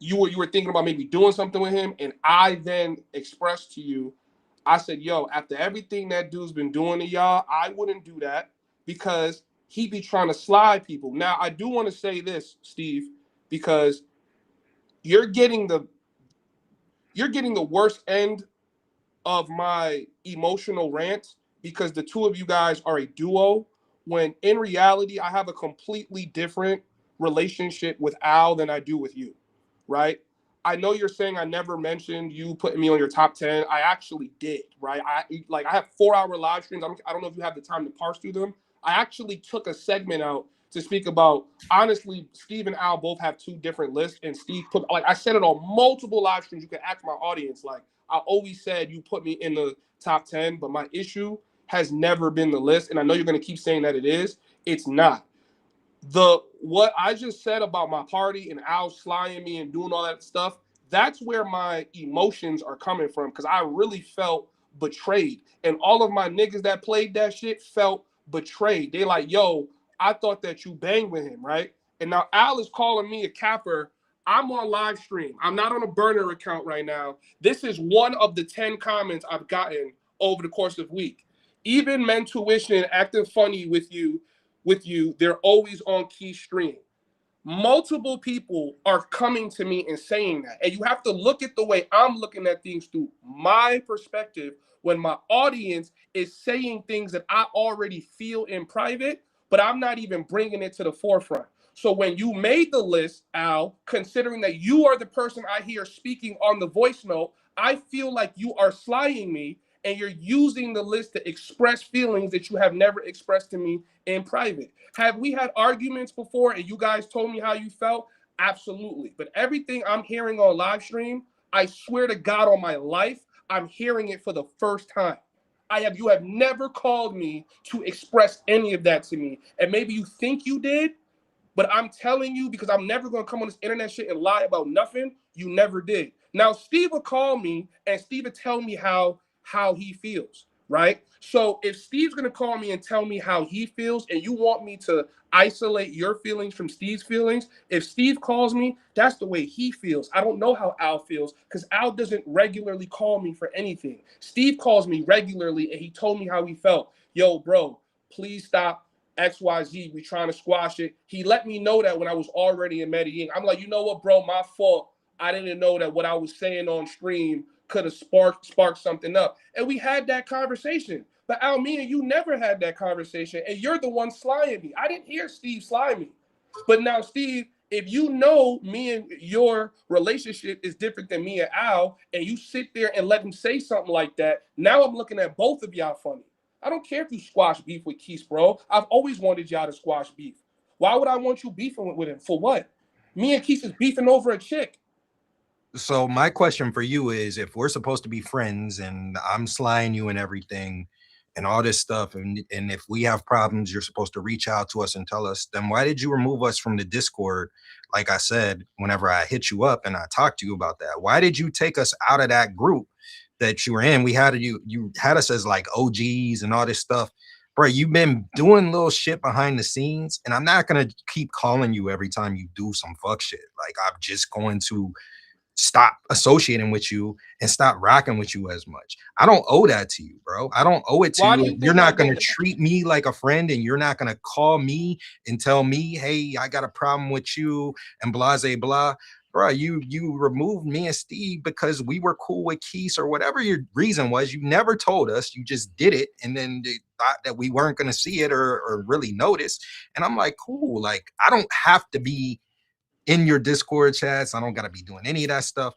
You were thinking about maybe doing something with him. And I then expressed to you, I said, yo, after everything that dude's been doing to y'all, I wouldn't do that because he be trying to slide people. Now, I do want to say this, Steve, because you're getting the worst end of my emotional rant because the two of you guys are a duo, when in reality, I have a completely different relationship with Al than I do with you, right? I know you're saying I never mentioned you putting me on your top 10. I actually did, right? I have 4-hour live streams. I don't know if you have the time to parse through them. I actually took a segment out to speak about, honestly, Steve and Al both have 2 different lists, and Steve put, like, I said it on multiple live streams. You can ask my audience. Like, I always said you put me in the top 10, but my issue has never been the list, and I know you're going to keep saying that it is. It's not. What I just said about my party and Al slying me and doing all that stuff, that's where my emotions are coming from, because I really felt betrayed. And all of my niggas that played that shit felt betrayed. They like, yo, I thought that you banged with him, right? And now Al is calling me a capper. I'm on live stream. I'm not on a burner account right now. This is one of the 10 comments I've gotten over the course of the week. Even Mentuition acting funny with you, they're always on key stream. Multiple people are coming to me and saying that. And you have to look at the way I'm looking at things through my perspective when my audience is saying things that I already feel in private, but I'm not even bringing it to the forefront. So when you made the list, Al, considering that you are the person I hear speaking on the voice note, I feel like you are slying me and you're using the list to express feelings that you have never expressed to me in private. Have we had arguments before and you guys told me how you felt? Absolutely. But everything I'm hearing on live stream, I swear to God on my life, I'm hearing it for the first time. You have never called me to express any of that to me. And maybe you think you did, but I'm telling you, because I'm never going to come on this internet shit and lie about nothing, you never did. Now, Steve will call me and Steve will tell me how he feels, right? So if Steve's going to call me and tell me how he feels and you want me to isolate your feelings from Steve's feelings, if Steve calls me, that's the way he feels. I don't know how Al feels because Al doesn't regularly call me for anything. Steve calls me regularly and he told me how he felt. Yo, bro, please stop. XYZ, we trying to squash it. He let me know that when I was already in Medellin. I'm like, you know what, bro, my fault. I didn't know that what I was saying on stream could have sparked something up. And we had that conversation. But Al, me and you never had that conversation. And you're the one slying me. I didn't hear Steve sly me. But now, Steve, if you know me and your relationship is different than me and Al, and you sit there and let him say something like that, now I'm looking at both of y'all funny. I don't care if you squash beef with Keith, bro. I've always wanted y'all to squash beef. Why would I want you beefing with him? For what? Me and Keith is beefing over a chick. So my question for you is, if we're supposed to be friends and I'm slying you and everything and all this stuff, and if we have problems, you're supposed to reach out to us and tell us, then why did you remove us from the Discord? Like I said, whenever I hit you up and I talked to you about that, why did you take us out of that group that you were in? We had you had us as like OGs and all this stuff. Bro, you've been doing little shit behind the scenes, and I'm not gonna keep calling you every time you do some fuck shit. Like, I'm just going to stop associating with you and stop rocking with you as much. I don't owe that to you, bro. I don't owe it to you. You're not going to treat me like a friend, and you're not going to call me and tell me, hey, I got a problem with you and blah, blah, blah. Bro, you removed me and Steve because we were cool with Keith or whatever your reason was. You never told us. You just did it, and then they thought that we weren't going to see it or really notice. And I'm like, cool. Like, I don't have to be in your Discord chats. I don't got to be doing any of that stuff.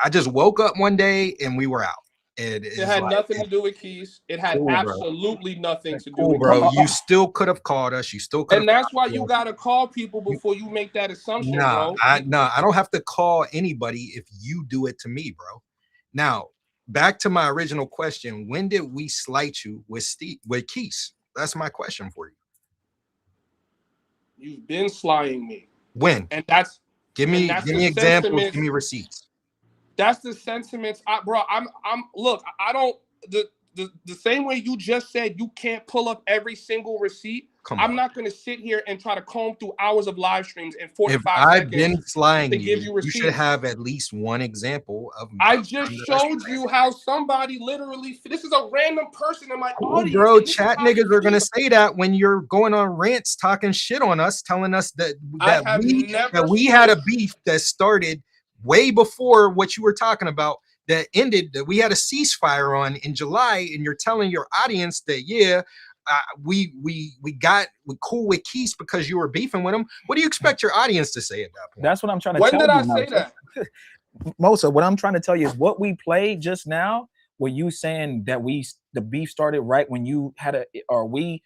I just woke up one day and we were out. It had nothing to do with Keys. It had absolutely nothing to do with bro. Keys. You still could have called us. You still could. And that's why you got to call people before you make that assumption, bro. I don't have to call anybody if you do it to me, bro. Now, back to my original question. When did we slight you with Keys? That's my question for you. You've been slying me. When? And that's give me examples, give me receipts. That's the sentiments, bro. Look, I don't the same way you just said you can't pull up every single receipt. I'm not going to sit here and try to comb through hours of live streams in 45 seconds. If I've been slying you should have at least one example of. I just showed you how somebody literally. This is a random person in my audience. Bro, chat niggas are going to say that when you're going on rants, talking shit on us, telling us that we had a beef that started way before what you were talking about, that ended, that we had a ceasefire on in July, and you're telling your audience that we cool with Keith because you were beefing with him. What do you expect your audience to say at that point? That's what I'm trying to when tell did you. I say that? Mosa, what I'm trying to tell you is what we played just now. Were you saying that the beef started right when you had or we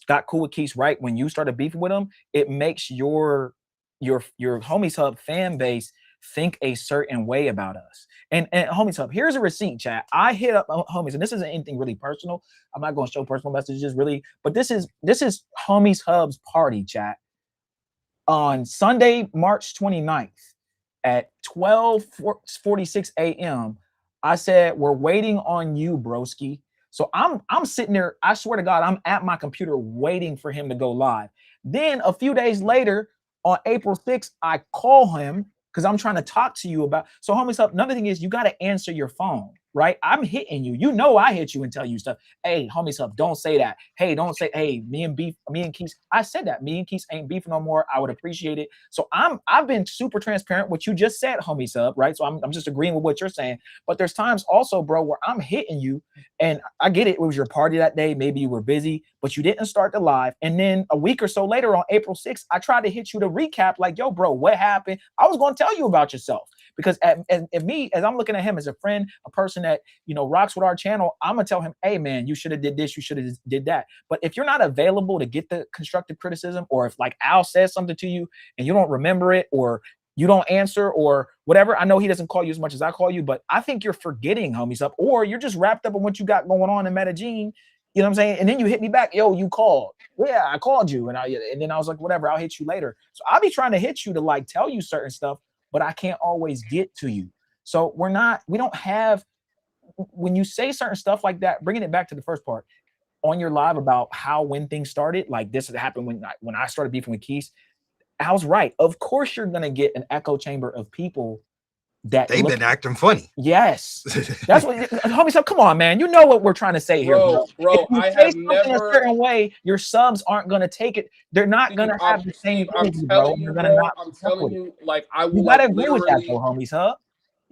got cool with Keith right when you started beefing with him? It makes your Homies Hub fan base think a certain way about us. And Homies Hub, here's a receipt, chat. I hit up Homies, and this isn't anything really personal. I'm not going to show personal messages really, but this is Homies Hub's party, on Sunday, March 29th at 12:46 a.m. I said, we're waiting on you, broski. So I'm sitting there. I swear to God, I'm at my computer waiting for him to go live. Then a few days later, on April 6th, I call him because I'm trying to talk to you about. So, homies up. Another thing is you got to answer your phone, right? I'm hitting you. You know I hit you and tell you stuff. Hey, homies up, don't say that. Hey, don't say. Hey, me and Keith. I said that. Me and Keith ain't beefing no more. I would appreciate it. So I've been super transparent. What you just said, homies up, right? So I'm just agreeing with what you're saying. But there's times also, bro, where I'm hitting you, and I get it. It was your party that day. Maybe you were busy, but you didn't start the live. And then a week or so later, on April 6th, I tried to hit you to recap, like, yo, bro, what happened? I was going to tell you about yourself because as me, as I'm looking at him as a friend, a person that, you know, rocks with our channel, I'm going to tell him, hey, man, you should have did this. You should have did that. But if you're not available to get the constructive criticism, or if like Al says something to you and you don't remember it, or you don't answer or whatever. I know he doesn't call you as much as I call you, but I think you're forgetting, homies up, or you're just wrapped up in what you got going on in Medellin. You know what I'm saying? And then you hit me back. Yo, you called. Yeah, I called you. And then I was like, whatever, I'll hit you later. So I'll be trying to hit you to like tell you certain stuff, but I can't always get to you. So we don't have, when you say certain stuff like that, bringing it back to the first part on your live about when things started, like this happened when I started beefing with Keith. I was right. Of course, you're gonna get an echo chamber of people that they've been acting funny. Yes, that's what. Homies, come on, man. You know what we're trying to say here, bro. Bro, I have never a certain way. Your subs aren't gonna take it. They're not gonna have the same energy, bro. They're gonna not. I'm telling you, like I will. You gotta agree with that, though, homies, huh?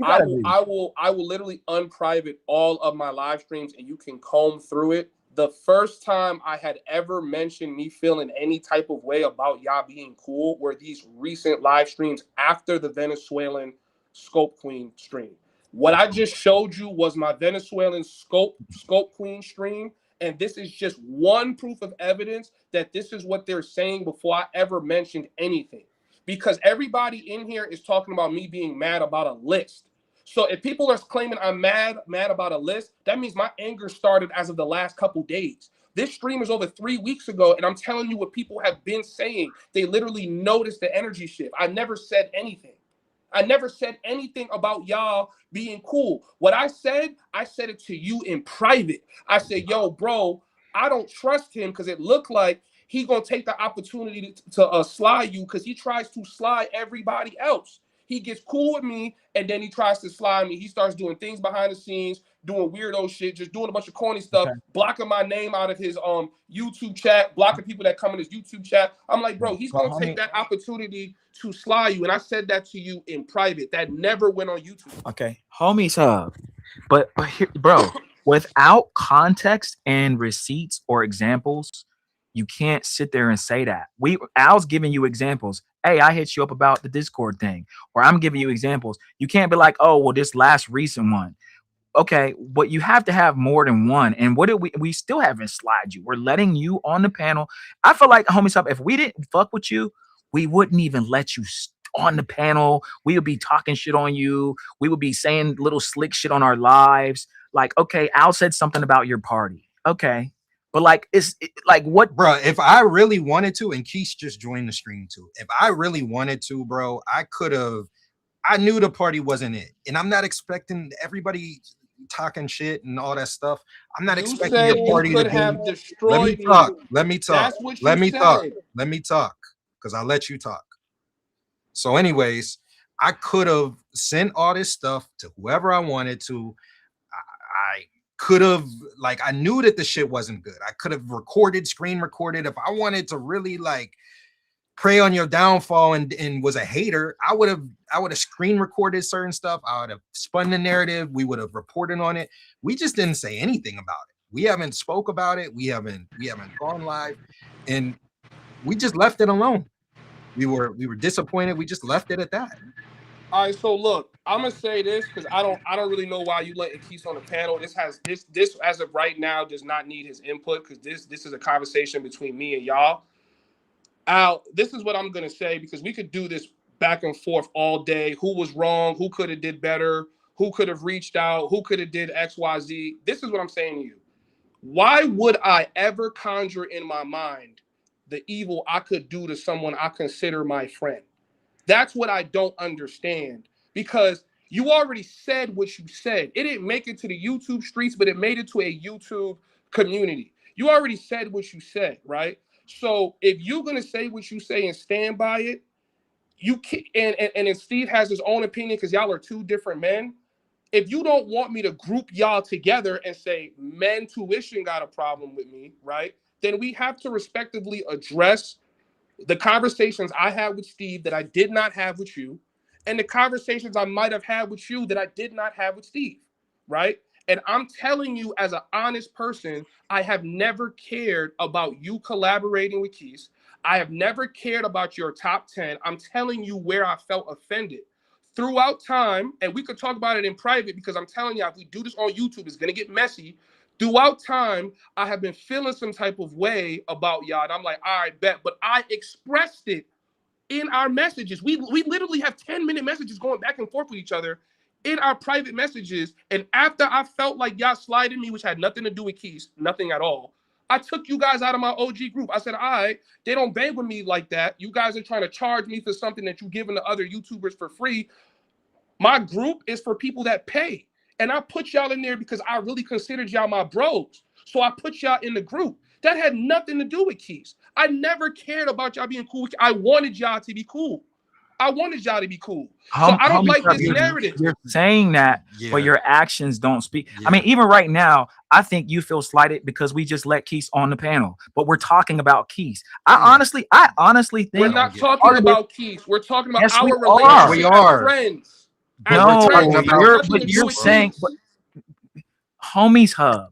I will literally unprivate all of my live streams, and you can comb through it. The first time I had ever mentioned me feeling any type of way about y'all being cool were these recent live streams after the Venezuelan Scope Queen stream. What I just showed you was my Venezuelan Scope Queen stream, and this is just one proof of evidence that this is what they're saying before I ever mentioned anything. Because everybody in here is talking about me being mad about a list. So if people are claiming I'm mad about a list, that means my anger started as of the last couple days. This stream is over 3 weeks ago, and I'm telling you what people have been saying. They literally noticed the energy shift. I never said anything. I never said anything about y'all being cool. What I said it to you in private. I said, yo, bro, I don't trust him because it looked like he gonna take the opportunity to slide you because he tries to slide everybody else. He gets cool with me, and then he tries to slide me. He starts doing things behind the scenes, doing weirdo shit, just doing a bunch of corny stuff, blocking my name out of his YouTube chat, blocking people that come in his YouTube chat. I'm like, bro, he's gonna take that opportunity to slide you, and I said that to you in private. That never went on YouTube. Okay, homies hub, but here, bro, without context and receipts or examples, you can't sit there and say that. Al's giving you examples. Hey, I hit you up about the Discord thing, or I'm giving you examples. You can't be like, oh, well, this last recent one. Okay, but you have to have more than one. And what did we still haven't slide you. We're letting you on the panel. I feel like, homies up, if we didn't fuck with you, we wouldn't even let you on the panel. We would be talking shit on you. We would be saying little slick shit on our lives. Like, okay, Al said something about your party. Okay. But like, like what, bro? If I really wanted to, and Keith just joined the stream too. If I really wanted to, bro, I could have. I knew the party wasn't it, and I'm not expecting everybody talking shit and all that stuff. I'm not expecting your party to be. Let me talk. Let me talk. Let me talk. Let me talk, because I let you talk. So, anyways, I could have sent all this stuff to whoever I wanted to. I could have, like, I knew that the shit wasn't good. I could have screen recorded. If I wanted to really like prey on your downfall and was a hater, I would have screen recorded certain stuff. I would have spun the narrative. We would have reported on it. We just didn't say anything about it. We haven't spoke about it. We haven't gone live, and we just left it alone. We were disappointed. We just left it at that. All right, so look, I'm gonna say this because I don't really know why you letting Keith on the panel. This as of right now does not need his input because this is a conversation between me and y'all. Al, this is what I'm gonna say because we could do this back and forth all day. Who was wrong? Who could have did better? Who could have reached out? Who could have did X, Y, Z? This is what I'm saying to you. Why would I ever conjure in my mind the evil I could do to someone I consider my friend? That's what I don't understand because you already said what you said. It didn't make it to the YouTube streets, but it made it to a YouTube community. You already said what you said, right? So if you're gonna say what you say and stand by it, you can, and then Steve has his own opinion because y'all are two different men. If you don't want me to group y'all together and say Mentuition got a problem with me, right? Then we have to respectively address the conversations I had with Steve that I did not have with you, and the conversations I might have had with you that I did not have with Steve, right? And I'm telling you, as an honest person, I have never cared about you collaborating with Keith. I have never cared about your top 10. I'm telling you where I felt offended. Throughout time, and we could talk about it in private because I'm telling you, if we do this on YouTube, it's going to get messy. Throughout time, I have been feeling some type of way about y'all. And I'm like, all right, bet. But I expressed it in our messages. We literally have 10-minute messages going back and forth with each other in our private messages. And after I felt like y'all slided me, which had nothing to do with Keys, nothing at all, I took you guys out of my OG group. I said, all right, they don't bang with me like that. You guys are trying to charge me for something that you're giving to other YouTubers for free. My group is for people that pay. And I put y'all in there because I really considered y'all my bros. So I put y'all in the group. That had nothing to do with Keys. I never cared about y'all being cool. I wanted y'all to be cool. I wanted y'all to be cool. So I don't like this narrative. You're saying that, but your actions don't speak. I mean, even right now, I think you feel slighted because we just let Keith on the panel, but we're talking about Keith. I honestly think we're not talking about Keith. We're talking about yes, our relationship as friends. No, you're saying, but, Homies Hub,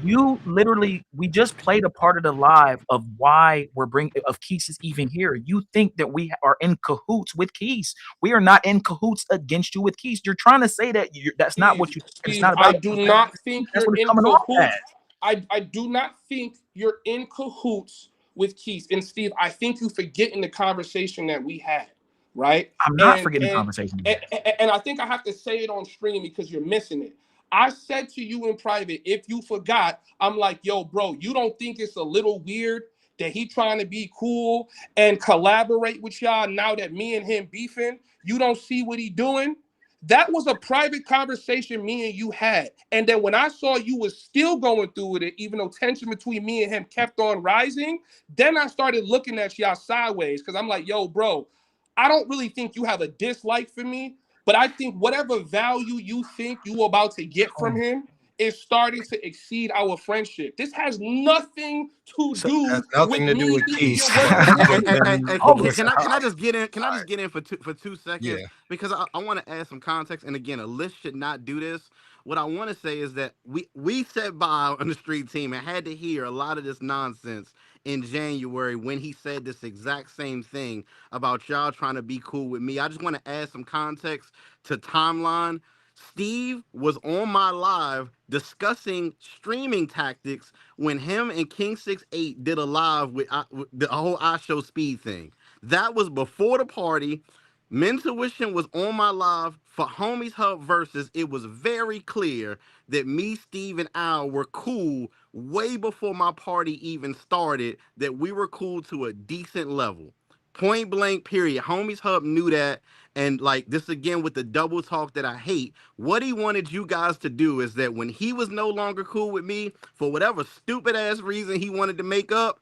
you literally, we just played a part of the live of why we're bringing, of Keith is even here. You think that we are in cahoots with Keith. We are not in cahoots against you with Keith. You're trying to say that that's not what you, Steve, it's not about. I do not think you're in cahoots. I do not think you're in cahoots with Keith. And Steve, I think you forgetting the conversation that we had. Right? I'm not forgetting the conversation. And I think I have to say it on stream because you're missing it. I said to you in private, if you forgot, I'm like, yo, bro, you don't think it's a little weird that he trying to be cool and collaborate with y'all now that me and him beefing? You don't see what he doing? That was a private conversation me and you had. And then when I saw you was still going through with it, even though tension between me and him kept on rising, then I started looking at y'all sideways because I'm like, yo, bro, I don't really think you have a dislike for me, but I think whatever value you think you are about to get from him is starting to exceed our friendship. This has nothing to do with Keith. Can I just get in? Can I just get in for 2 seconds? Yeah. Because I want to add some context. And again, a list should not do this. What I want to say is that we sat by on the street team and had to hear a lot of this nonsense in January when he said this exact same thing about y'all trying to be cool with me. I just want to add some context to timeline. Steve was on my live discussing streaming tactics when him and King 68 did a live with the whole I Show Speed thing. That was before the party. Mentuition was on my live for Homies Hub versus. It was very clear that me, Steve, and Al were cool way before my party even started, that we were cool to a decent level. Point blank, period. Homies Hub knew that. And like this again with the double talk that I hate, what he wanted you guys to do is that when he was no longer cool with me, for whatever stupid ass reason he wanted to make up,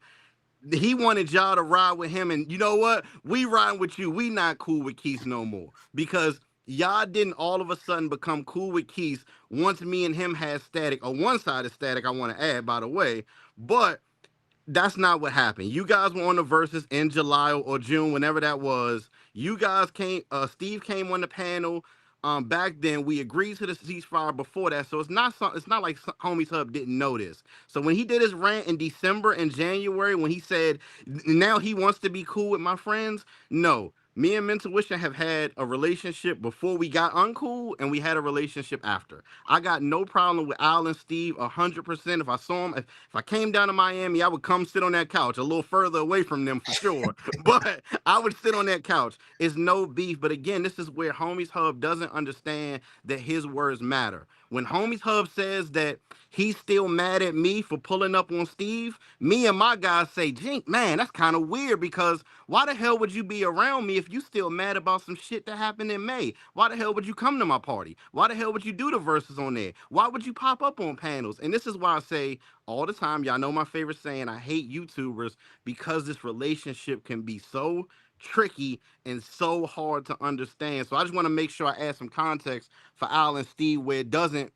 he wanted y'all to ride with him. And you know what? We riding with you. We not cool with Keith no more. Because y'all didn't all of a sudden become cool with Keith once me and him had static, or one side of static, I want to add, by the way. But that's not what happened. You guys were on the verses in July or June, whenever that was. You guys came, Steve came on the panel. Back then we agreed to the ceasefire before that, so it's not like Homies Hub didn't know this. So when he did his rant in December and January, when he said now he wants to be cool with my friends, no, Me and Mentuition have had a relationship before we got uncool, and we had a relationship after. I got no problem with Al and Steve 100%. If I saw them, if I came down to Miami, I would come sit on that couch a little further away from them for sure. But I would sit on that couch. It's no beef. But again, this is where Homies Hub doesn't understand that his words matter. When Homies Hub says that he's still mad at me for pulling up on Steve, me and my guys say, Jink, man, that's kind of weird, because why the hell would you be around me if you still mad about some shit that happened in May? Why the hell would you come to my party? Why the hell would you do the verses on there? Why would you pop up on panels? And this is why I say all the time, y'all know my favorite saying, I hate YouTubers, because this relationship can be so tricky and so hard to understand. So I just want to make sure I add some context for Al and Steve where it doesn't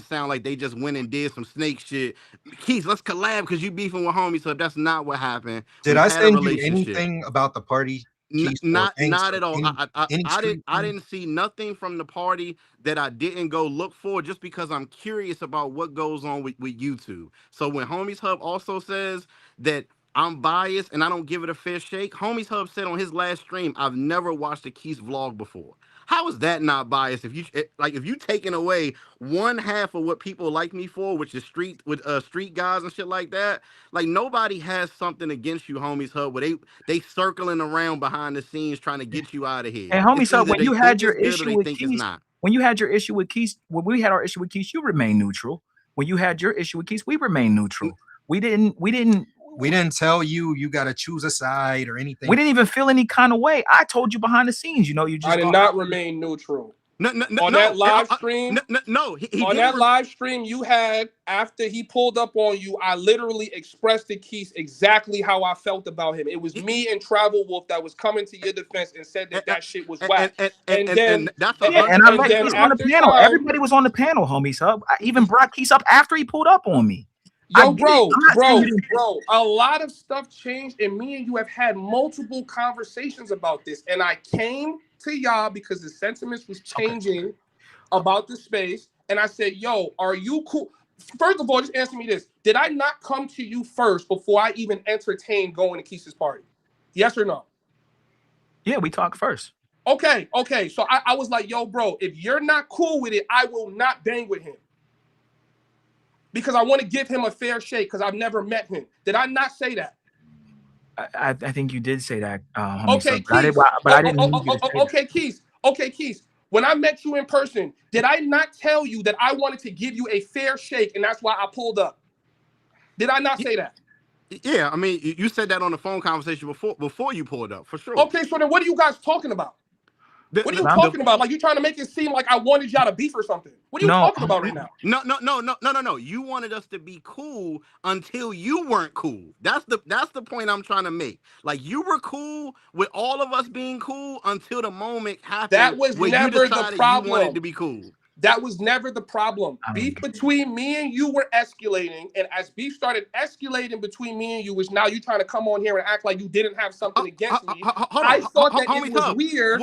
sound like they just went and did some snake shit. Keith, let's collab because you beefing with homies. So that's not what happened. Did We I had a send you relationship. anything about the party? Keith, or Not thanks not or at all. any I street thing? didn't see nothing from the party that I didn't go look for, just because I'm curious about what goes on with YouTube. So when Homies Hub also says that I'm biased and I don't give it a fair shake, Homies Hub said on his last stream, I've never watched a Keith vlog before. How is that not biased? If you taking away one half of what people like me for, which is street guys and shit like that, like nobody has something against you, Homies Hub, where they circling around behind the scenes trying to get you out of here. And homie, It's so either when they you think had your it's good or issue they with think it's Keith, not. when you had your issue with Keith, when we had our issue with Keith, you remained neutral. When you had your issue with Keith, we remained neutral. We didn't tell you got to choose a side or anything. We didn't even feel any kind of way. I told you behind the scenes, you just I did not remain neutral. On that live stream, he that live stream you had after he pulled up on you, I literally expressed to Keith exactly how I felt about him. It was me and Travel Wolf that was coming to your defense and said that shit was whack. And then I let Keith on the panel. Everybody was on the panel, homie. So I even brought Keith up after he pulled up on me. Yo, bro, a lot of stuff changed, and me and you have had multiple conversations about this. And I came to y'all because the sentiments was changing about the space. And I said, yo, are you cool? First of all, just answer me this. Did I not come to you first before I even entertained going to Keith's party? Yes or no? Yeah, we talked first. Okay. So I was like, yo, bro, if you're not cool with it, I will not bang with him. Because I want to give him a fair shake because I've never met him. Did I not say that? I think you did say that. Okay, Keith. Okay, Keith. When I met you in person, did I not tell you that I wanted to give you a fair shake and that's why I pulled up? Did I not say that? Yeah, I mean, you said that on the phone conversation before you pulled up, for sure. Okay, so then what are you guys talking about? What are you talking about? Like you trying to make it seem like I wanted y'all to beef or something? What are you talking about right now? No. You wanted us to be cool until you weren't cool. That's the point I'm trying to make. Like you were cool with all of us being cool until the moment happened. That was never the problem. You wanted to be cool. That was never the problem. Beef between me and you were escalating, and as beef started escalating between me and you, which now you trying to come on here and act like you didn't have something against me. I thought that it was weird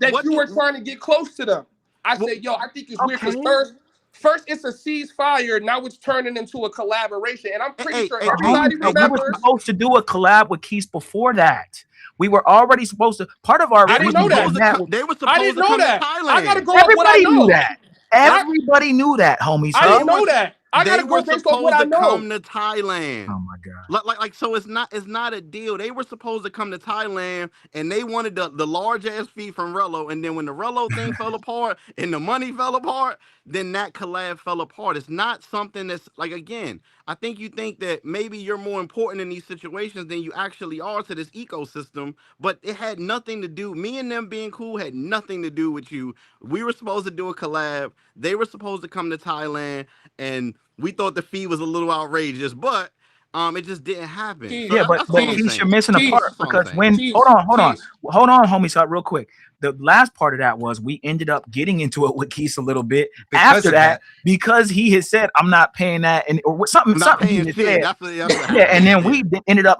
that you were trying to get close to them. I said, yo, I think it's weird because first it's a ceasefire, now it's turning into a collaboration, and I'm pretty sure everybody remembers. We were supposed to do a collab with Keith before that. We were already supposed to. Part of our I didn't know that. They were supposed to come to Thailand. I gotta go off what I know. Knew that. Everybody knew that, homies. I didn't know that. I gotta go based on what I know. Come to Thailand. Oh my god! Like so, it's not a deal. They were supposed to come to Thailand, and they wanted the large ass fee from Rello. And then when the Rello thing fell apart and the money fell apart, then that collab fell apart. It's not something that's like, again, I think you think that maybe you're more important in these situations than you actually are to this ecosystem. But it had nothing to do. Me and them being cool had nothing to do with you. We were supposed to do a collab. They were supposed to come to Thailand, and we thought the fee was a little outrageous, but it just didn't happen. Yeah, but Keith, you're missing a part because hold on, homies, up real quick. The last part of that was we ended up getting into it with Keith a little bit after that because he had said, "I'm not paying that," and or something he had said. Yeah, and then we ended up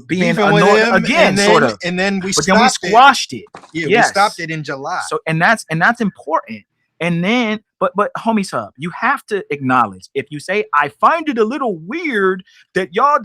being annoyed again, sort of, and then we squashed it. Yeah, we stopped it in July. So and that's important. And then But homie sub, you have to acknowledge if you say I find it a little weird that y'all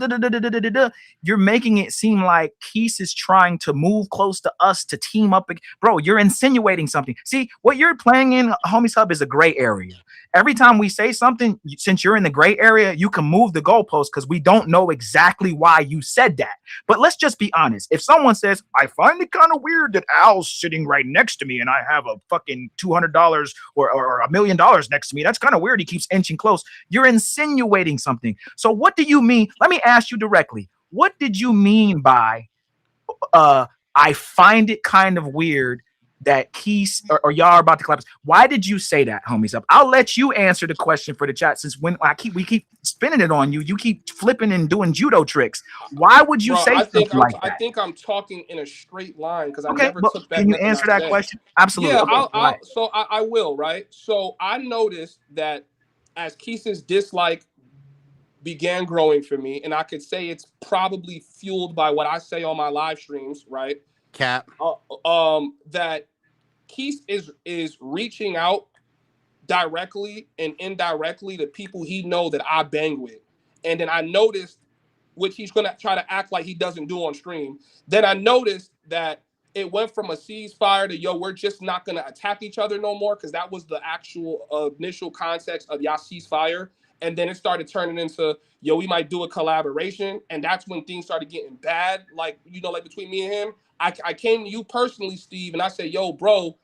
you're making it seem like Keith is trying to move close to us to team up. Bro, you're insinuating something. See, what you're playing in, homie sub, is a gray area. Every time we say something, since you're in the gray area, you can move the goalpost because we don't know exactly why you said that. But let's just be honest. If someone says, I find it kind of weird that Al's sitting right next to me and I have a fucking $200 or $1 million next to me, that's kind of weird. He keeps inching close. You're insinuating something. So what do you mean? Let me ask you directly. What did you mean by I find it kind of weird that Keith or y'all are about to collapse? Why did you say that, homies up? I'll let you answer the question for the chat, since when we keep spinning it on you, you keep flipping and doing judo tricks. Why would you say something like that? I think I'm talking in a straight line because I Okay, never but took back. can you nothing answer I that said. question? Absolutely. Yeah, Okay, I will, right? So I noticed that as Keith's dislike began growing for me, and I could say it's probably fueled by what I say on my live streams, right? Cap. That Keith is reaching out directly and indirectly to people he know that I bang with. And then I noticed, which he's gonna try to act like he doesn't do on stream. Then I noticed that it went from a ceasefire to, yo, we're just not gonna attack each other no more, because that was the actual initial context of y'all ceasefire. And then it started turning into, yo, we might do a collaboration. And that's when things started getting bad, like, you know, like between me and him. I came to you personally, Steve, and I said, yo, bro,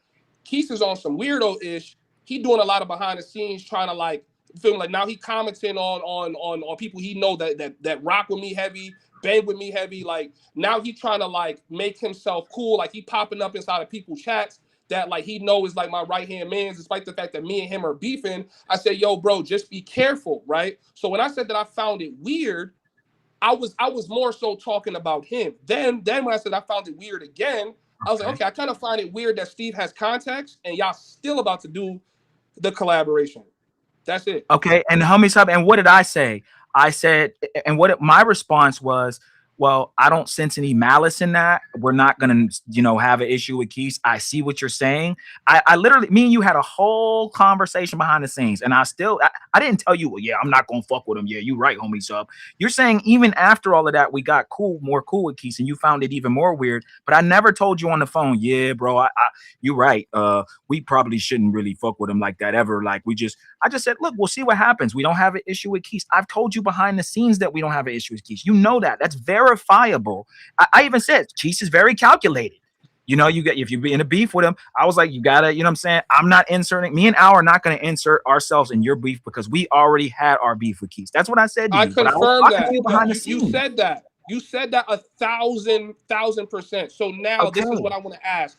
Keith is on some weirdo-ish. He doing a lot of behind the scenes, trying to like feel like now he commenting on people he know that rock with me heavy, bang with me heavy. Like now he trying to like make himself cool. Like he popping up inside of people's chats that like he know is like my right hand man, despite the fact that me and him are beefing. I said, yo, bro, just be careful, right? So when I said that I found it weird, I was more so talking about him. Then when I said I found it weird again, I was like, okay, I kind of find it weird that Steve has context and y'all still about to do the collaboration. That's it. Okay, and homies up. And what did I say? I said, and my response was, well, I don't sense any malice in that. We're not gonna, have an issue with Keith. I see what you're saying. I literally, me and you had a whole conversation behind the scenes, and I didn't tell you, well, yeah, I'm not gonna fuck with him. Yeah, you right, homie sub. You're saying even after all of that, we got more cool with Keith, and you found it even more weird. But I never told you on the phone, yeah, bro, you're right. We probably shouldn't really fuck with him like that ever. Like I just said, look, we'll see what happens. We don't have an issue with Keith. I've told you behind the scenes that we don't have an issue with Keith. You know that. That's verifiable. I even said Keith is very calculated. If you're in a beef with him, I was like, you gotta, what I'm saying? I'm not inserting, me and Al are not going to insert ourselves in your beef because we already had our beef with Keith. That's what I said to you. I confirm that. Behind the scenes. You said that. You said that 1,000%. So now This is what I want to ask.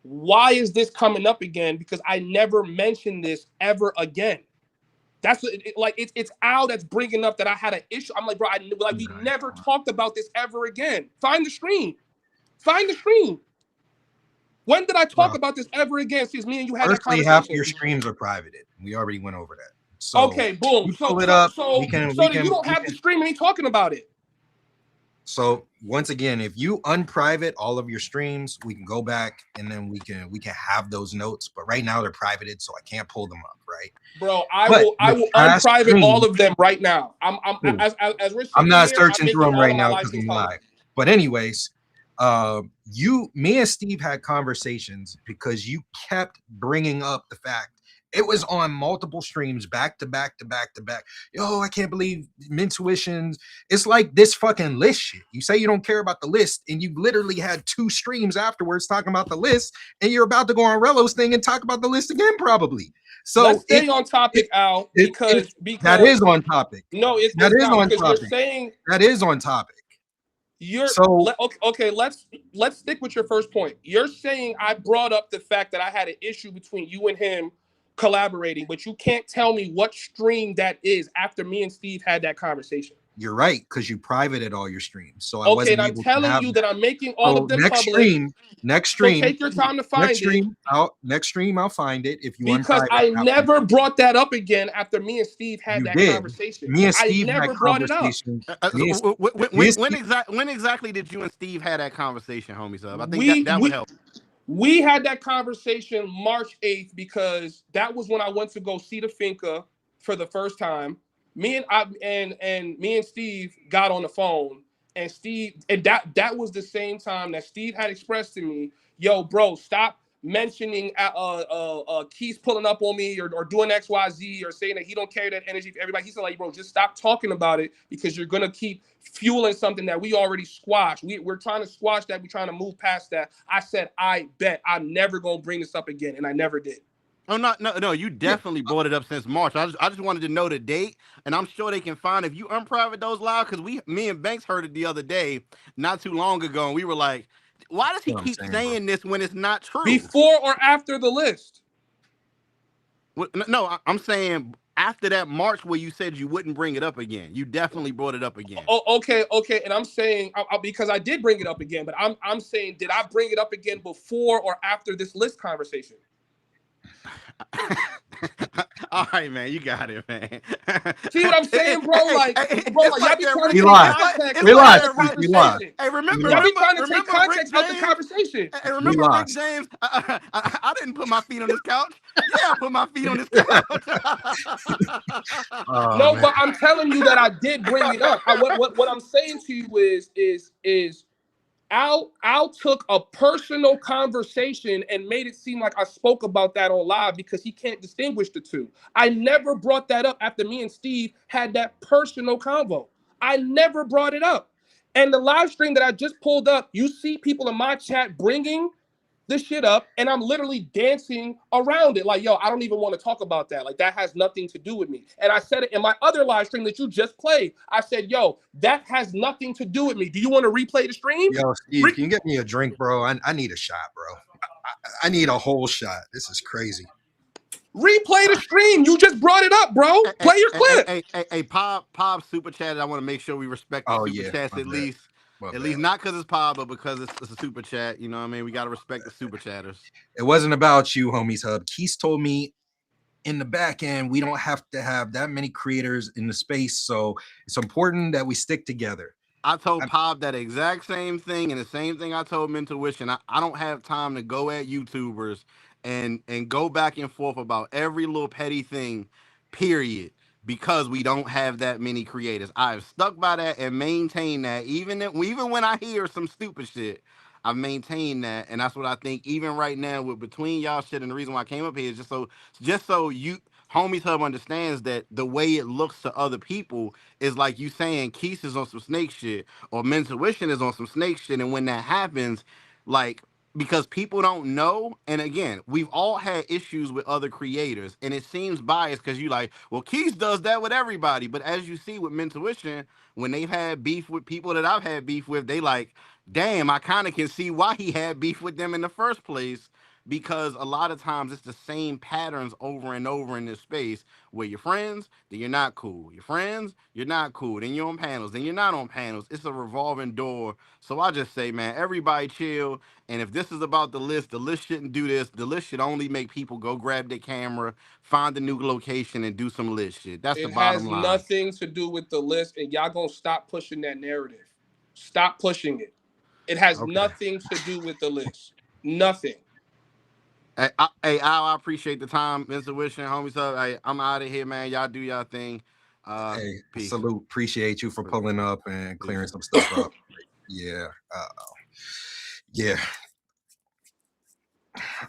Why is this coming up again? Because I never mentioned this ever again. That's it's Al that's bringing up that I had an issue. I'm like, bro, we never talked about this ever again. Find the stream. When did I talk about this ever again? Since me and you had that conversation. Half your streams are privated. We already went over that. So okay, boom. Pull it up. So you don't have the stream and ain't talking about it. So once again, if you unprivate all of your streams, we can go back and then we can have those notes. But right now they're privated, so I can't pull them up, right? Bro, I will unprivate all of them right now. I'm not searching through them right now because I'm live. But anyways, me and Steve had conversations because you kept bringing up the fact it was on multiple streams back to back. Yo, I can't believe Mentuition. It's like this fucking list shit. You say you don't care about the list, and you literally had 2 streams afterwards talking about the list, and you're about to go on Relo's thing and talk about the list again, probably. So let's stay on topic, Al, because that is on topic. No, it's that it's is not, on topic. You're saying that is on topic. Let's stick with your first point. You're saying I brought up the fact that I had an issue between you and him collaborating, but you can't tell me what stream that is after me and Steve had that conversation. You're right, because you privated all your streams. So I wasn't able to have. Okay, I'm telling you that I'm making all of them public. Next stream. So take your time to find it. Next stream, I'll find it if you. Because I never brought that up again after me and Steve had that conversation. Me and Steve never had brought it up. When exactly did you and Steve had that conversation, homie sub? I think that would help. We had that conversation March 8th because that was when I went to go see the Finca for the first time. Me and Steve got on the phone, and that was the same time that Steve had expressed to me, "Yo, bro, stop mentioning Keith's pulling up on me or doing XYZ or saying that he don't carry that energy for everybody." He said, like, bro, just stop talking about it because you're gonna keep fueling something that we already squashed. We're trying to squash that. We're trying to move past that. I said, I bet I'm never gonna bring this up again, and I never did. Oh no! You definitely brought it up since March. I just wanted to know the date, and I'm sure they can find if you unprivate those live because me and Banks heard it the other day, not too long ago, and we were like, why does he What I'm keep saying, saying this when it's not true? Before or after the list? No, I'm saying after that March where you said you wouldn't bring it up again. You definitely brought it up again. Oh, okay, and I'm saying because I did bring it up again, but I'm saying, did I bring it up again before or after this list conversation? All right, man, you got it, man. See what I'm saying, bro? Like, y'all be trying to We take lied. context We out lied. of the We lied. conversation. Hey, remember Y'all be trying to take remember context Rick out the James? conversation. Hey, remember We Rick lost. James? I didn't put my feet on this couch. Yeah, I put my feet on this couch. Oh, No, man. but I'm telling you that I did bring it up. What I'm saying to you is Al took a personal conversation and made it seem like I spoke about that on live because he can't distinguish the two. I never brought that up after me and Steve had that personal convo. I never brought it up. And the live stream that I just pulled up, you see people in my chat bringing this shit up, and I'm literally dancing around it. Like, yo, I don't even want to talk about that. Like, that has nothing to do with me. And I said it in my other live stream that you just played. I said, yo, that has nothing to do with me. Do you want to replay the stream? Yo, Steve, can you get me a drink, bro? I need a shot, bro. I need a whole shot. This is crazy. Replay the stream. You just brought it up, bro. Play your clip. Hey, Pop super chatted. I want to make sure we respect the super chats my at bad. least. My At bad. least not because it's Pop, but because it's a super chat. You know what I mean? We got to respect the super chatters. It wasn't about you, homies hub. Keith told me in the back end, we don't have to have that many creators in the space. So it's important that we stick together. I told Pop that exact same thing, and the same thing I told Mentuition. I don't have time to go at YouTubers and go back and forth about every little petty thing, period, because we don't have that many creators. I've stuck by that and maintained that, even when I hear some stupid shit. I've maintained that, and that's what I think. Even right now, with between y'all shit, and the reason why I came up here is just so you homies hub understands that the way it looks to other people is like you saying Keith is on some snake shit or Mentuition is on some snake shit, and when that happens, like, because people don't know, and again, we've all had issues with other creators, and it seems biased because you like, well, Keith does that with everybody, but as you see with Mentuition, when they've had beef with people that I've had beef with, they like, damn, I kind of can see why he had beef with them in the first place. Because a lot of times it's the same patterns over and over in this space where you're friends, then you're not cool. You're friends, you're not cool. Then you're on panels, then you're not on panels. It's a revolving door. So I just say, man, everybody chill. And if this is about the list shouldn't do this. The list should only make people go grab their camera, find a new location, and do some list shit. That's the It bottom has line. nothing to do with the list, and y'all gonna stop pushing that narrative. Stop pushing it. It has nothing to do with the list. Nothing. Hey, Al, I appreciate the time, Mr. Wishing, homies. Hey, I'm out of here, man. Y'all do y'all thing. Hey, Peace. salute. Appreciate you for pulling up and clearing some stuff up. Yeah. Yeah.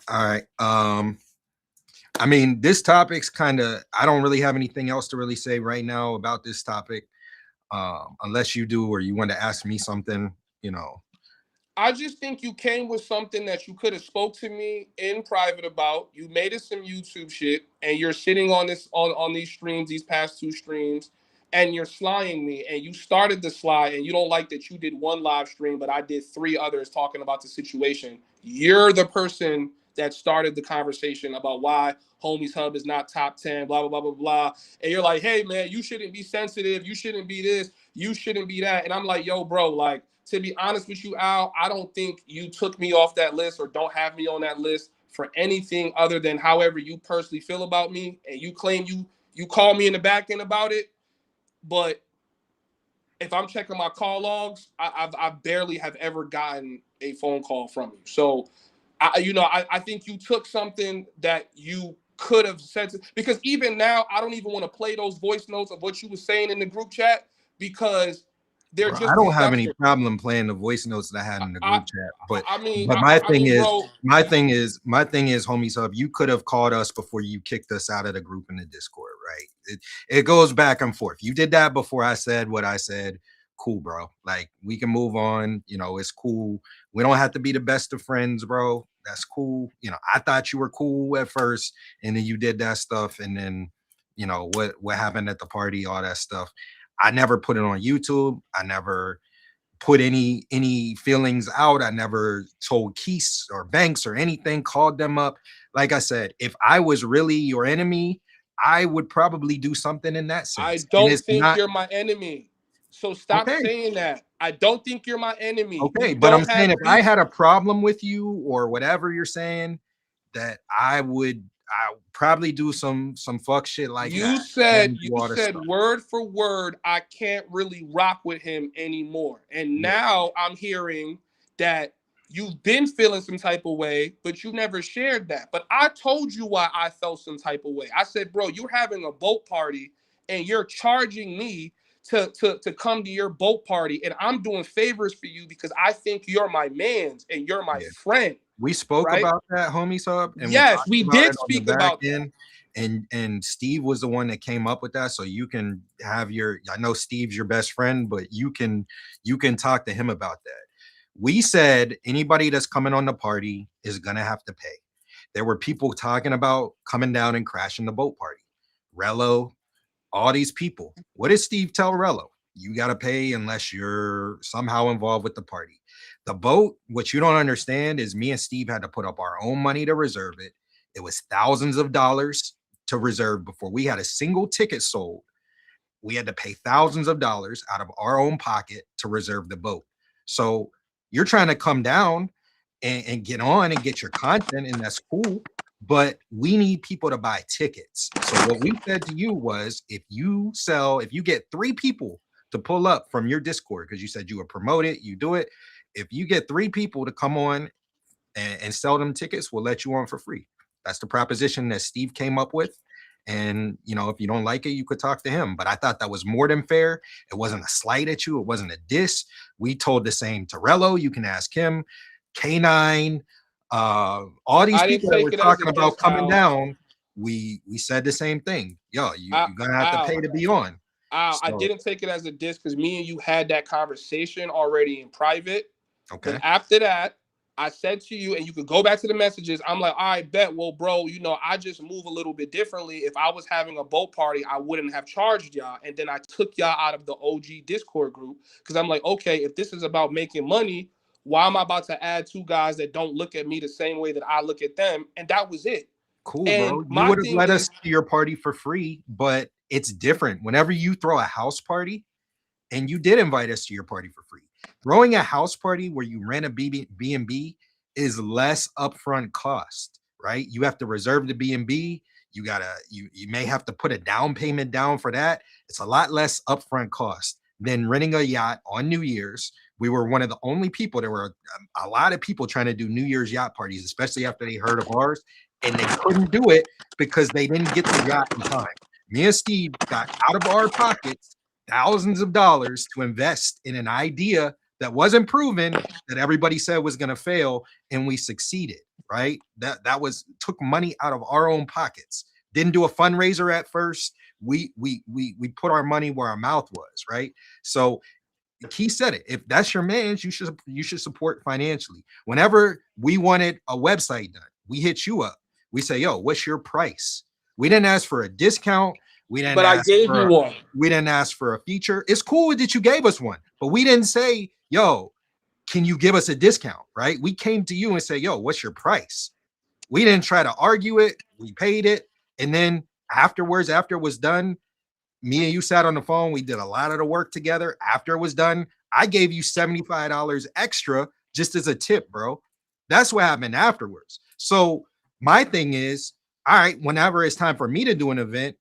All right. I mean, this topic's kind of, I don't really have anything else to really say right now about this topic. Unless you do, or you want to ask me something, you know. I just think you came with something that you could have spoke to me in private about. You made it some YouTube shit, and you're sitting on this on these streams, these past two streams, and you're slying me. And you started the sly, and you don't like that you did one live stream, but I did 3 others talking about the situation. You're the person that started the conversation about why Homies Hub is not top 10, blah, blah, blah, blah, blah. And you're like, hey, man, you shouldn't be sensitive. You shouldn't be this. You shouldn't be that. And I'm like, yo, bro, like, to be honest with you, Al, I don't think you took me off that list or don't have me on that list for anything other than however you personally feel about me. And you claim you call me in the back end about it. But if I'm checking my call logs, I barely have ever gotten a phone call from you. So I think you took something that you could have said because even now I don't even want to play those voice notes of what you were saying in the group chat because they're Bro, I just don't have any disgusting. problem playing the voice notes that I had in the group chat, but I mean, my I thing mean, is, bro, homie sub, you could have called us before you kicked us out of the group in the Discord, right? It goes back and forth. You did that before I said what I said. Cool, bro. Like we can move on. You know, it's cool. We don't have to be the best of friends, bro. That's cool. You know, I thought you were cool at first, and then you did that stuff, and then you know what happened at the party, all that stuff. I never put it on YouTube. I never put any feelings out. I never told Keese or Banks or anything, called them up. Like I said, if I was really your enemy, I would probably do something in that I sense. And don't it's think not you're my enemy. So stop okay. saying that. I don't think you're my enemy. We Okay, but I'm don't saying if have I beef. had a problem with you or whatever you're saying, that I would probably do some fuck shit like that. You And said do all this stuff. word for word, I can't really rock with him anymore. And Yeah. now I'm hearing that you've been feeling some type of way, but you never shared that. But I told you why I felt some type of way. I said, bro, you're having a boat party and you're charging me to come to your boat party, and I'm doing favors for you because I think you're my man's and you're my Yeah. friend. We spoke Right? about that, homie sub, and we Yes, talked we about did it on the speak back about that. end. And Steve was the one that came up with that. So you can have your, I know Steve's your best friend, but you can talk to him about that. We said anybody that's coming on the party is gonna have to pay. There were people talking about coming down and crashing the boat party. Rello, all these people. What did Steve tell Rello? You got to pay unless you're somehow involved with the party. The boat, what you don't understand is me and Steve had to put up our own money to reserve it. It was thousands of dollars to reserve before we had a single ticket sold. We had to pay thousands of dollars out of our own pocket to reserve the boat. So you're trying to come down and get on and get your content, and that's cool. But we need people to buy tickets. So what we said to you was, if you get 3 people to pull up from your Discord, because you said you would promote it, you do it. If you get 3 people to come on and sell them tickets, we'll let you on for free. That's the proposition that Steve came up with. And you know, if you don't like it, you could talk to him. But I thought that was more than fair. It wasn't a slight at you. It wasn't a diss. We told the same to Rello. You can ask him. K9, all these I didn't people that take were it as a talking about diss, coming Al. down. We said the same thing. Yo, you're gonna have to pay to be on. I didn't take it as a diss because me and you had that conversation already in private. Okay. But after that, I said to you, and you could go back to the messages. I'm like, all right, bet. Well, bro, you know, I just move a little bit differently. If I was having a boat party, I wouldn't have charged y'all. And then I took y'all out of the OG Discord group because I'm like, okay, if this is about making money, why am I about to add 2 guys that don't look at me the same way that I look at them? And that was it. Cool, And bro. You my would have thing let is, us to your party for free, but it's different. Whenever you throw a house party, and you did invite us to your party for free, throwing a house party where you rent a B&B is less upfront cost, right? You have to reserve the B&B. You may have to put a down payment down for that. It's a lot less upfront cost than renting a yacht on New Year's. We were one of the only people. There were a lot of people trying to do New Year's yacht parties, especially after they heard of ours, and they couldn't do it because they didn't get the yacht in time. Me and Steve got out of our pockets thousands of dollars to invest in an idea that wasn't proven, that everybody said was going to fail, and we succeeded, right? That was took money out of our own pockets. Didn't do a fundraiser at first. We put our money where our mouth was, right? So he said it. If that's your man's, you should support financially. Whenever we wanted a website done, we hit you up. We say, yo, what's your price? We didn't ask for a discount. We didn't but I gave you one. We didn't ask for a feature. It's cool that you gave us one, but we didn't say, yo, can you give us a discount, right? We came to you and say, yo, what's your price? We didn't try to argue it. We paid it. And then afterwards, after it was done, me and you sat on the phone. We did a lot of the work together. After it was done, I gave you $75 extra just as a tip, bro. That's what happened afterwards. So my thing is, all right, whenever it's time for me to do an event,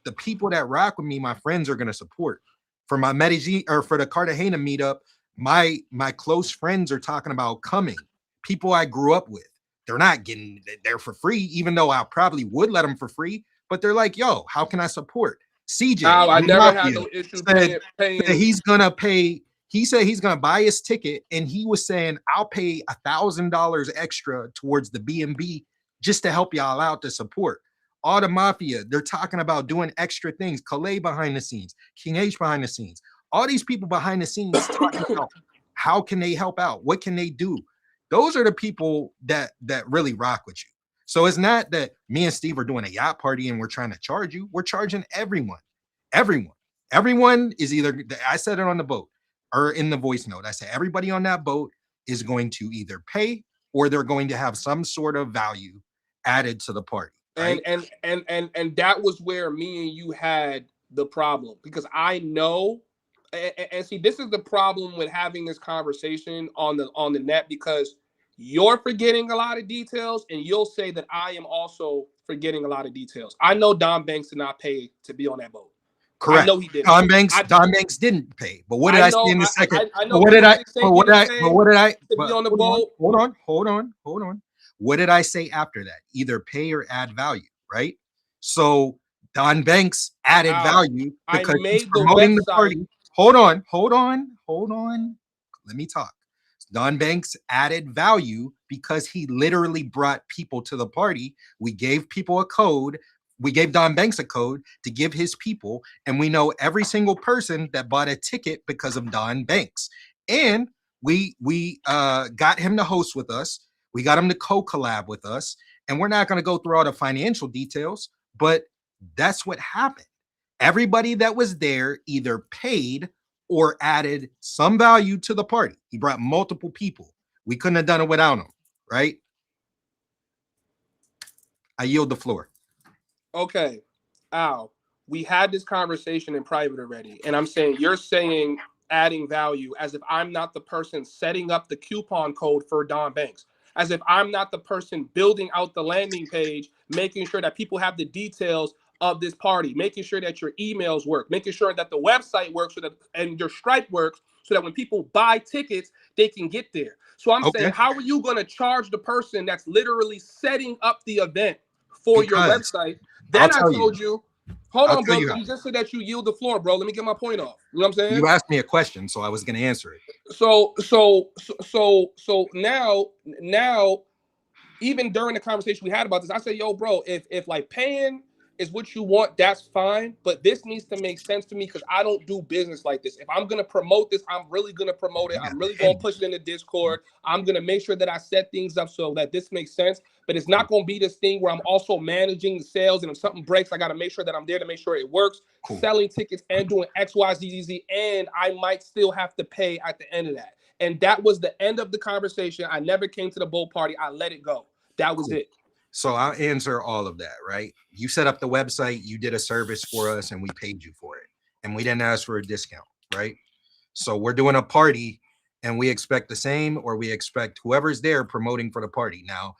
the people that rock with me, my friends, are going to support. For my Medellin or for the Cartagena meetup, my close friends are talking about coming. People I grew up with. they're not getting there for free, even though I probably would let them for free. But they're like, yo, how can I support? CJ, I never had Mafia, no issue said paying. he's gonna pay. He said he's gonna buy his ticket, and he was saying, I'll pay $1,000 extra towards the B&B just to help y'all out to support. All the Mafia, they're talking about doing extra things. Calais behind the scenes, King H behind the scenes, all these people behind the scenes talking about how can they help out? What can they do? Those are the people that really rock with you. So it's not that me and Steve are doing a yacht party and we're trying to charge you. We're charging everyone. Everyone is either, I said it on the boat or in the voice note. I said everybody on that boat is going to either pay or they're going to have some sort of value added to the party. Right? And that was where me and you had the problem, because I know, and see, this is the problem with having this conversation on the net, because you're forgetting a lot of details, and you'll say that I am also forgetting a lot of details. I know Don Banks did not pay to be on that boat. Correct. I know he didn't. Don Banks didn't pay. But what did I say in the second? What did I? Hold on. What did I say after that? Either pay or add value, right? So Don Banks added value because he's promoting the party. Hold on. Let me talk. Don Banks added value because he literally brought people to the party. We gave people a code. We gave Don Banks a code to give his people, and we know every single person that bought a ticket because of Don Banks. And we got him to host with us. We got him to co-collab with us, and we're not going to go through all the financial details, but that's what happened. Everybody that was there either paid or added some value to the party. He brought multiple people. We couldn't have done it without him, right? I yield the floor. Okay, Al, we had this conversation in private already, and I'm saying you're saying adding value as if I'm not the person setting up the coupon code for Don Banks, as if I'm not the person building out the landing page, making sure that people have the details of this party, making sure that your emails work, making sure that the website works, and your Stripe works, so that when people buy tickets, they can get there. So I'm saying, how are you going to charge the person that's literally setting up the event for your website? Then I told you, hold on, bro. You just said that you yield the floor, bro. Let me get my point off. You know what I'm saying? You asked me a question, so I was going to answer it. So now, even during the conversation we had about this, I said, yo, bro, if like paying is what you want, that's fine. But this needs to make sense to me, because I don't do business like this. If I'm going to promote this, I'm really going to promote it. I'm really going to push it in the Discord. I'm going to make sure that I set things up so that this makes sense. But it's not going to be this thing where I'm also managing the sales. And if something breaks, I got to make sure that I'm there to make sure it works. Selling tickets and doing X, Y, Z, Z. And I might still have to pay at the end of that. And that was the end of the conversation. I never came to the boat party. I let it go. That was it. So I'll answer all of that, right? You set up the website, you did a service for us, and we paid you for it. And we didn't ask for a discount, right? So we're doing a party, and we expect the same, or we expect whoever's there promoting for the party. Now,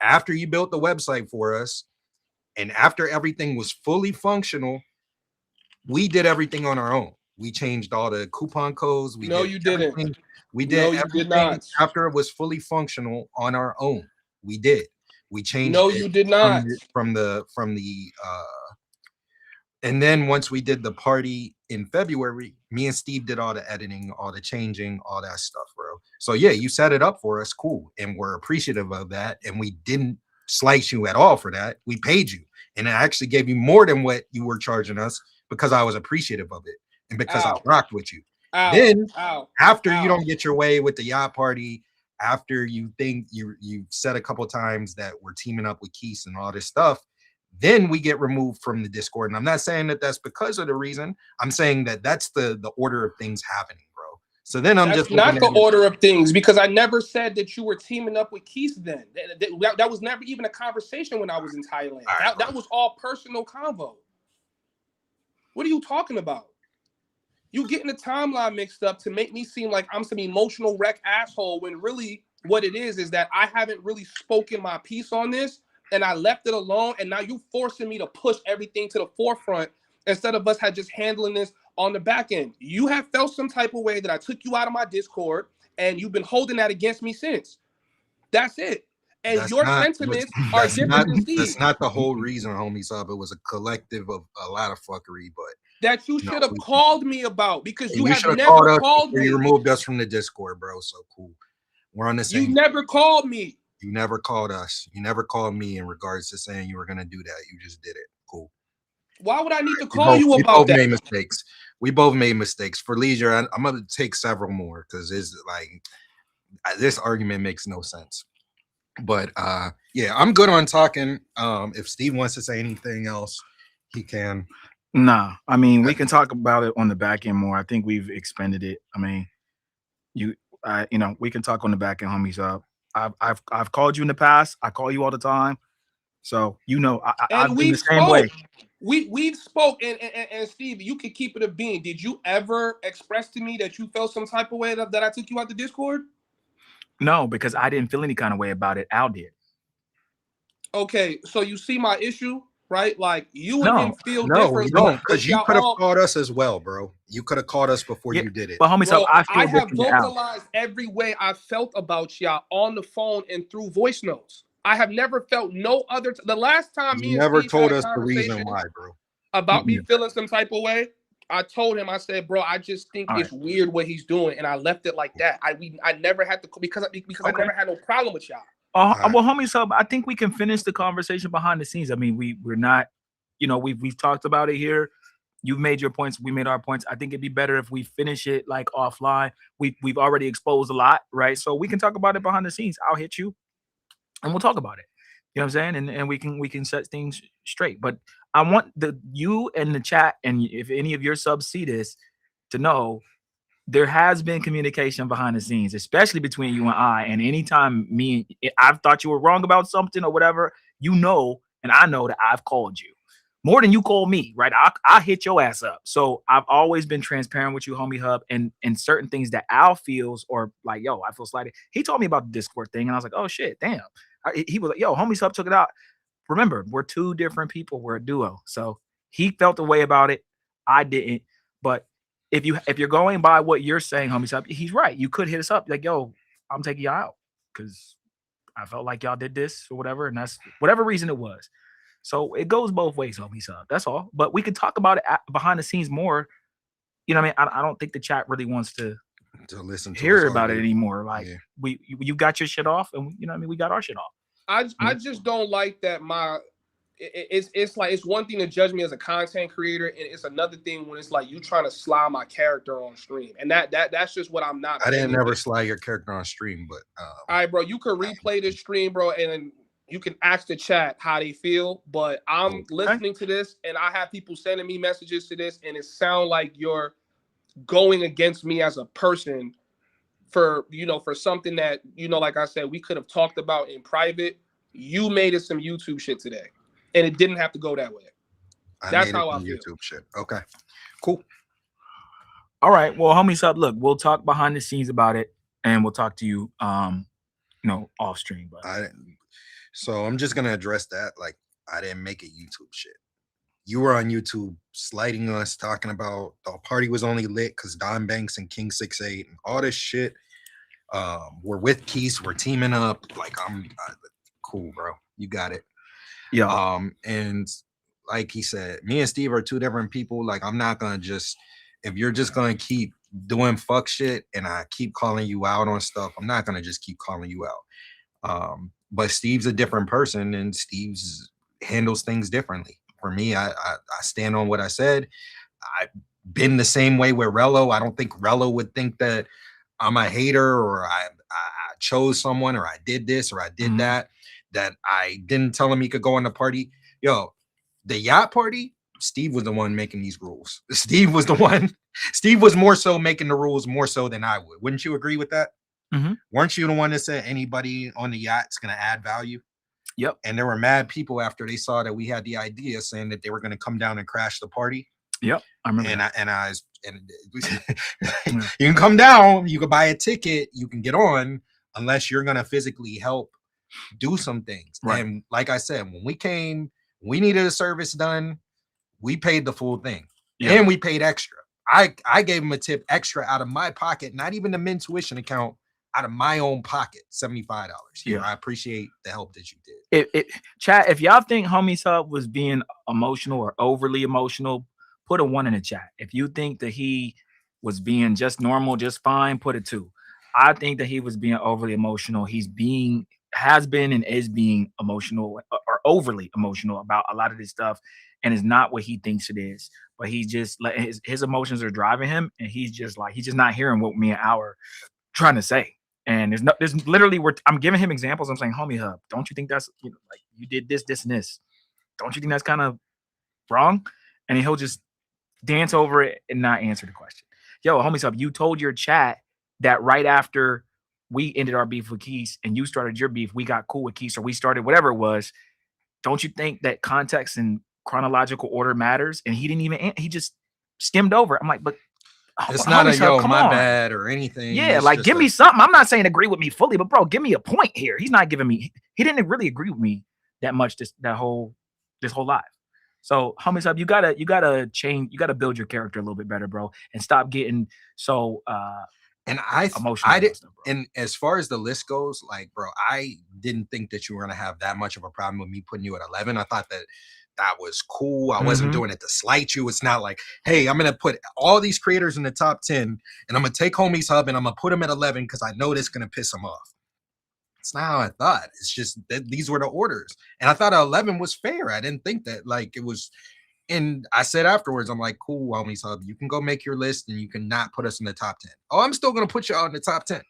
after you built the website for us, and after everything was fully functional, we did everything on our own. We changed all the coupon codes. No, you didn't. We did everything after it was fully functional on our own. We did. We changed. No, you did not. From the and then once we did the party in February, me and Steve did all the editing, all the changing, all that stuff, bro. So yeah, you set it up for us, cool, and we're appreciative of that. And we didn't slice you at all for that. We paid you, and I actually gave you more than what you were charging us because I was appreciative of it and because I rocked with you. After you don't get your way with the yacht party, after you think you said a couple of times that we're teaming up with Keith and all this stuff, then we get removed from the Discord. And I'm not saying that that's because of the reason. I'm saying that that's the order of things happening, bro. So then that's not the order of things, because I never said that you were teaming up with Keith then. That was never even a conversation when I was in Thailand. That was all personal convo. What are you talking about? You getting the timeline mixed up to make me seem like I'm some emotional wreck asshole, when really what it is that I haven't really spoken my piece on this, and I left it alone, and now you forcing me to push everything to the forefront instead of us just handling this on the back end. You have felt some type of way that I took you out of my Discord, and you've been holding that against me since. That's it. and That's your not sentiments are that's different not than Steve. that's not the whole reason, homie sub. It was a collective of a lot of fuckery, but That you should have called me about, because you you have should have never called us called before me. you removed us from the Discord, bro. So cool. We're on the same. You never called me. You never called us. You never called me in regards to saying you were gonna do that. You just did it. Cool. Why would I need to call you We about both that? made mistakes. We both made mistakes. For leisure, I'm gonna take several more because it's like this argument makes no sense. But yeah, I'm good on talking. If Steve wants to say anything else, he can. Nah, I mean, we can talk about it on the back end more. I think we've expended it. I mean, you know, we can talk on the back end, homies. I've called you in the past. I call you all the time, so you know I've been the same way. We've spoke, and Steve, you can keep it a bean. Did you ever express to me that you felt some type of way that I took you out the Discord? No, because I didn't feel any kind of way about it. Al did. Okay, so you see my issue, right? Like you and him feel no, different. you don't, but because you could have called us as well, bro. You could have called us before you did it. But homie, so I have vocalized every way I felt about y'all on the phone and through voice notes. I have never felt no other. The last time me You and never Steve told had a us the reason conversation why, bro. about me feeling some type of way, I told him, I said, bro, I just think it's weird what he's doing, and I left it like that. I never had to, because I never had no problem with y'all. Well, homie, so I think we can finish the conversation behind the scenes. I mean, we're not, you know, we've talked about it here. You've made your points. We made our points. I think it'd be better if we finish it like offline. We've already exposed a lot, right? So we can talk about it behind the scenes. I'll hit you, and we'll talk about it. You know what I'm saying? And we can set things straight. But I want you and the chat, and if any of your subs see this, to know there has been communication behind the scenes, especially between you and I. And anytime I've thought you were wrong about something or whatever, you know, and I know that I've called you more than you call me, right? I hit your ass up. So I've always been transparent with you, homie Hub, and certain things that Al feels, or like, yo, I feel slighted. He told me about the Discord thing, and I was like, oh shit, damn. He was like, yo, homie Hub took it out. Remember, we're two different people. We're a duo. So he felt a way about it. I didn't. But if you're going by what you're saying, homie Hub, he's right. You could hit us up like, yo, I'm taking y'all out because I felt like y'all did this or whatever, and that's whatever reason it was. So it goes both ways, homie sub. That's all. But we could talk about it behind the scenes more. You know what I mean? I don't think the chat really wants to listen to hear about it anymore. Like yeah. you got your shit off, and you know what I mean? We got our shit off. I just don't like that it's like, it's one thing to judge me as a content creator, and it's another thing when it's like you trying to slide my character on stream, and that's just what I'm not. I didn't never slide your character on stream, but all right, bro, you can replay this stream, bro, and you can ask the chat how they feel. But I'm listening to this, and I have people sending me messages to this, and it sounds like you're going against me as a person for something that, like I said, we could have talked about in private. You made it some YouTube shit today, and it didn't have to go that way. That's how I feel. YouTube shit. Okay, cool. All right. Well, homie sub, look, we'll talk behind the scenes about it, and we'll talk to you, off stream. But so I'm just gonna address that. Like, I didn't make it YouTube shit. You were on YouTube sliding us, talking about the party was only lit because Don Banks and King 6'8" and all this shit. We're with Keith, we're teaming up. Like, I'm cool, bro. You got it. Yeah. And like he said, me and Steve are two different people. Like, I'm not gonna if you're just gonna keep doing fuck shit and I keep calling you out on stuff, I'm not gonna just keep calling you out. But Steve's a different person, and Steve's handles things differently. For me, I stand on what I said. I've been the same way with Rello. I don't think Rello would think that I'm a hater, or I chose someone, or I did this, or I did that I didn't tell him he could go on the party. Yo, the yacht party, Steve was the one making these rules. Steve was more so making the rules more so than I would. Wouldn't you agree with that? Mm-hmm. Weren't you the one that said anybody on the yacht's going to add value? Yep. And there were mad people after they saw that we had the idea, saying that they were going to come down and crash the party. Yep, I remember. You can come down, you can buy a ticket, you can get on, unless you're going to physically help do some things. Right. And like I said, when we came, we needed a service done. We paid the full thing, and we paid extra. I gave him a tip extra out of my pocket, not even the Mentuition account. out of my own pocket, $75. Here, Yeah. I appreciate the help that you did. Chat, if y'all think Homie Sub was being emotional or overly emotional, put a 1 in the chat. If you think that he was being just normal, just fine, put a 2. I think that he was being overly emotional. Has been and is being emotional or overly emotional about a lot of this stuff, and it's not what he thinks it is. But he just like his emotions are driving him, and he's just not hearing what me and our trying to say. And there's literally I'm giving him examples. I'm saying, homie hub, don't you think that's like you did this, this, and this? Don't you think that's kind of wrong? And he'll just dance over it and not answer the question. Yo, homie hub, you told your chat that right after we ended our beef with Keith and you started your beef, we got cool with Keith, or we started whatever it was. Don't you think that context and chronological order matters? And he didn't even he just skimmed over. I'm like, but it's not a yo, come my on. Bad or anything. Yeah, it's like give me something. I'm not saying agree with me fully, but bro, give me a point here. He's not giving me. He didn't really agree with me that much this whole live. So, homie sub, you gotta change. You gotta build your character a little bit better, bro, and stop getting so and I emotional. did. And as far as the list goes, like, bro, I didn't think that you were gonna have that much of a problem with me putting you at 11. I thought that was cool. I wasn't doing it to slight you. It's not like, hey, I'm going to put all these creators in the top 10 and I'm going to take Homie's Hub and I'm going to put them at 11 because I know this going to piss them off. It's not how I thought. It's just that these were the orders. And I thought 11 was fair. I didn't think that like it was. And I said afterwards, I'm like, cool, Homie's Hub. You can go make your list and you can not put us in the top 10. Oh, I'm still going to put you all in the top 10.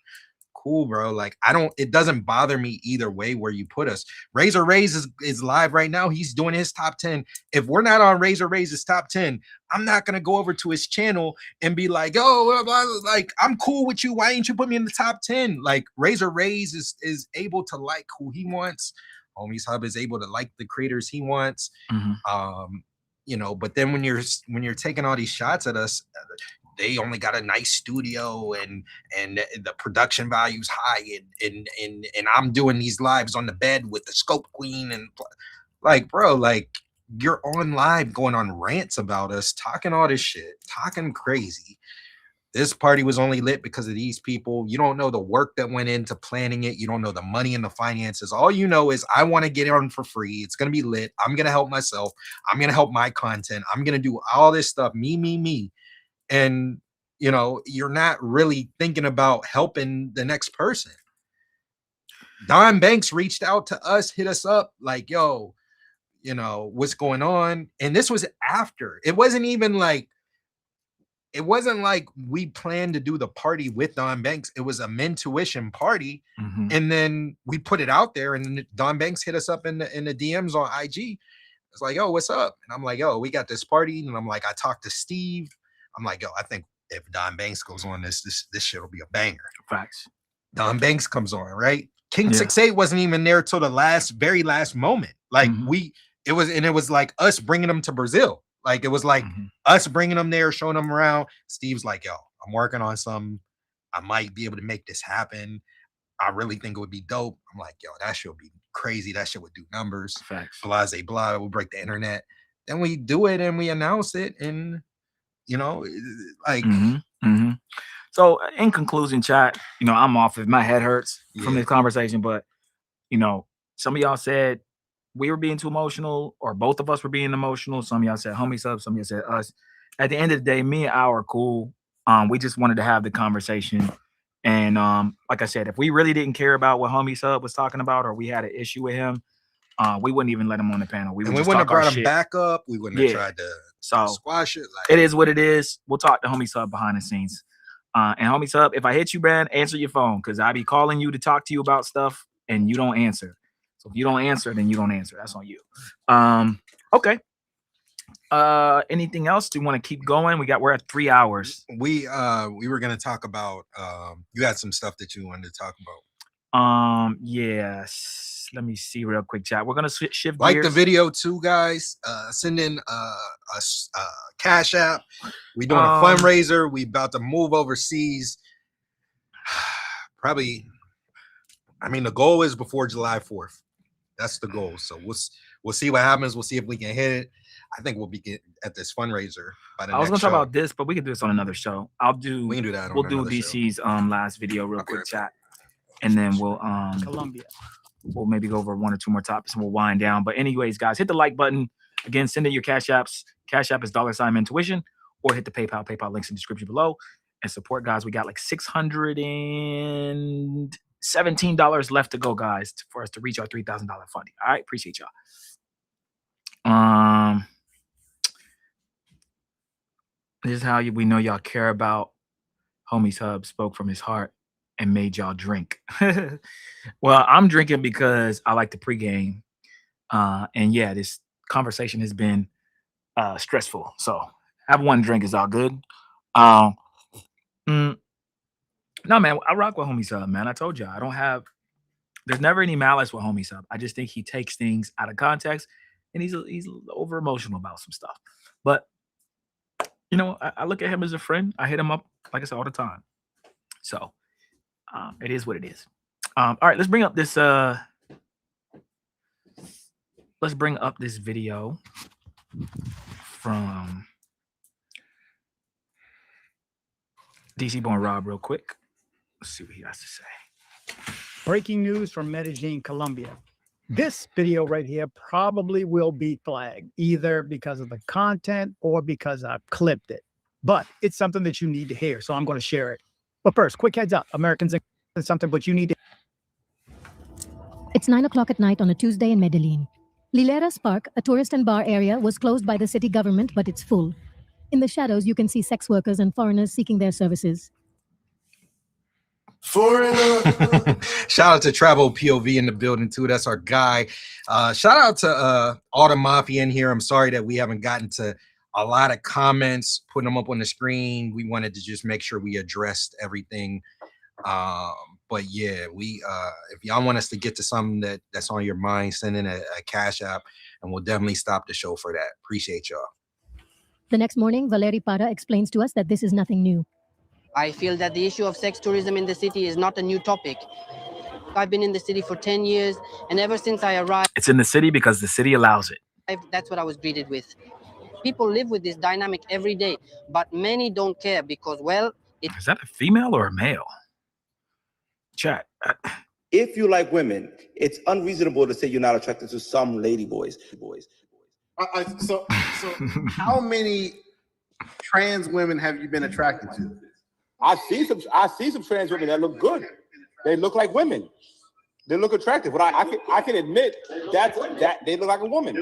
Cool, bro. Like it doesn't bother me either way where you put us. Razor Rays is live right now. He's doing his top 10. If we're not on Razor Rays' top 10, I'm not gonna go over to his channel and be like, oh, like I'm cool with you. Why ain't you put me in the top 10? Like Razor Rays is able to like who he wants. Homie's Hub is able to like the creators he wants. But then when you're taking all these shots at us, they only got a nice studio and the production value's high and I'm doing these lives on the bed with the Scope Queen and like, bro, like you're on live going on rants about us, talking all this shit, talking crazy. This party was only lit because of these people. You don't know the work that went into planning it. You don't know the money and the finances. All you know is I want to get on for free. It's going to be lit. I'm going to help myself. I'm going to help my content. I'm going to do all this stuff. Me. And, you're not really thinking about helping the next person. Don Banks reached out to us, hit us up like, yo, what's going on? And this was after. It wasn't like we planned to do the party with Don Banks. It was a Mentuition party. And then we put it out there and Don Banks hit us up in the DMs on IG. It's like, yo, what's up? And I'm like, yo, we got this party. And I'm like, I talked to Steve. I'm like, yo, I think if Don Banks goes on this shit will be a banger. Facts. Don Banks comes on, right? King 68 wasn't even there till the very last moment. Like it was like us bringing him to Brazil. Like it was like us bringing him there, showing him around. Steve's like, yo, I'm working on something. I might be able to make this happen. I really think it would be dope. I'm like, yo, that shit would be crazy. That shit would do numbers. Facts. Blase blah, we'll break the internet. Then we do it and we announce it and like So in conclusion, chat, I'm off if my head hurts from this conversation, but some of y'all said we were being too emotional or both of us were being emotional. Some of y'all said Homie Sub, some of y'all said us. At the end of the day, me and Al are cool. We just wanted to have the conversation. And like I said, if we really didn't care about what Homie Sub was talking about or we had an issue with him, we wouldn't even let him on the panel. We wouldn't have brought him back up. We wouldn't have tried to squash it. Like, it is what it is. We'll talk to Homie Sub behind the scenes. And Homie Sub, if I hit you, man, answer your phone because I be calling you to talk to you about stuff and you don't answer. So if you don't answer, then you don't answer. That's on you. Okay. Anything else? Do you want to keep going? We're at 3 hours. We were gonna talk about you had some stuff that you wanted to talk about. Yes. Let me see real quick, chat. We're gonna shift like gears. the video too, guys. Send in a Cash App. We doing a fundraiser. We about to move overseas. Probably. I mean, the goal is before July 4th. That's the goal. So we'll see what happens. We'll see if we can hit it. I think we'll be at this fundraiser by the I was next gonna talk show. about this, but we can do this on another show. We can do that. We'll do DC's last video real quick, chat. and then we'll Colombia. we'll maybe go over one or two more topics and we'll wind down. But anyways, guys, hit the like button. Again, send in your Cash Apps. Cash App is $Mentuition, or hit the PayPal links in the description below. And support, guys. We got like $617 left to go, guys, for us to reach our $3,000 funding. All right, appreciate y'all. This is how we know y'all care about Homie's Hub spoke from his heart and made y'all drink. Well, I'm drinking because I like the pregame. And yeah, this conversation has been stressful. So have one drink is all good. No, man, I rock with Homie's Hub, man. I told y'all, there's never any malice with Homie's Hub. I just think he takes things out of context and he's over emotional about some stuff. But you know, I look at him as a friend. I hit him up, like I said, all the time. So it is what it is. All right, let's bring up this video from DC Born Rob real quick. Let's see what he has to say. Breaking news from Medellin, Colombia. This video right here probably will be flagged, either because of the content or because I've clipped it. But it's something that you need to hear, so I'm going to share it. But first, quick heads up. Americans are something, but you need to... It's 9 o'clock at night on a Tuesday in Medellin. Lileras Park, a tourist and bar area, was closed by the city government, but it's full. In the shadows, you can see sex workers and foreigners seeking their services. Shout out to Travel POV in the building too. That's our guy. Shout out to all the mafia in here. I'm sorry that we haven't gotten to a lot of comments, putting them up on the screen. We wanted to just make sure we addressed everything. But yeah, we if y'all want us to get to something that's on your mind, send in a Cash App and we'll definitely stop the show for that. Appreciate y'all. The next morning, Valeri Para explains to us that this is nothing new. I feel that the issue of sex tourism in the city is not a new topic. I've been in the city for 10 years, and ever since I arrived... It's in the city because the city allows it. That's what I was greeted with. People live with this dynamic every day, but many don't care because, well... Is that a female or a male? Chat. If you like women, it's unreasonable to say you're not attracted to some lady boys. So how many trans women have you been attracted to? I see some trans women that look good. They look like women. They look attractive. But I can admit that they look like a woman.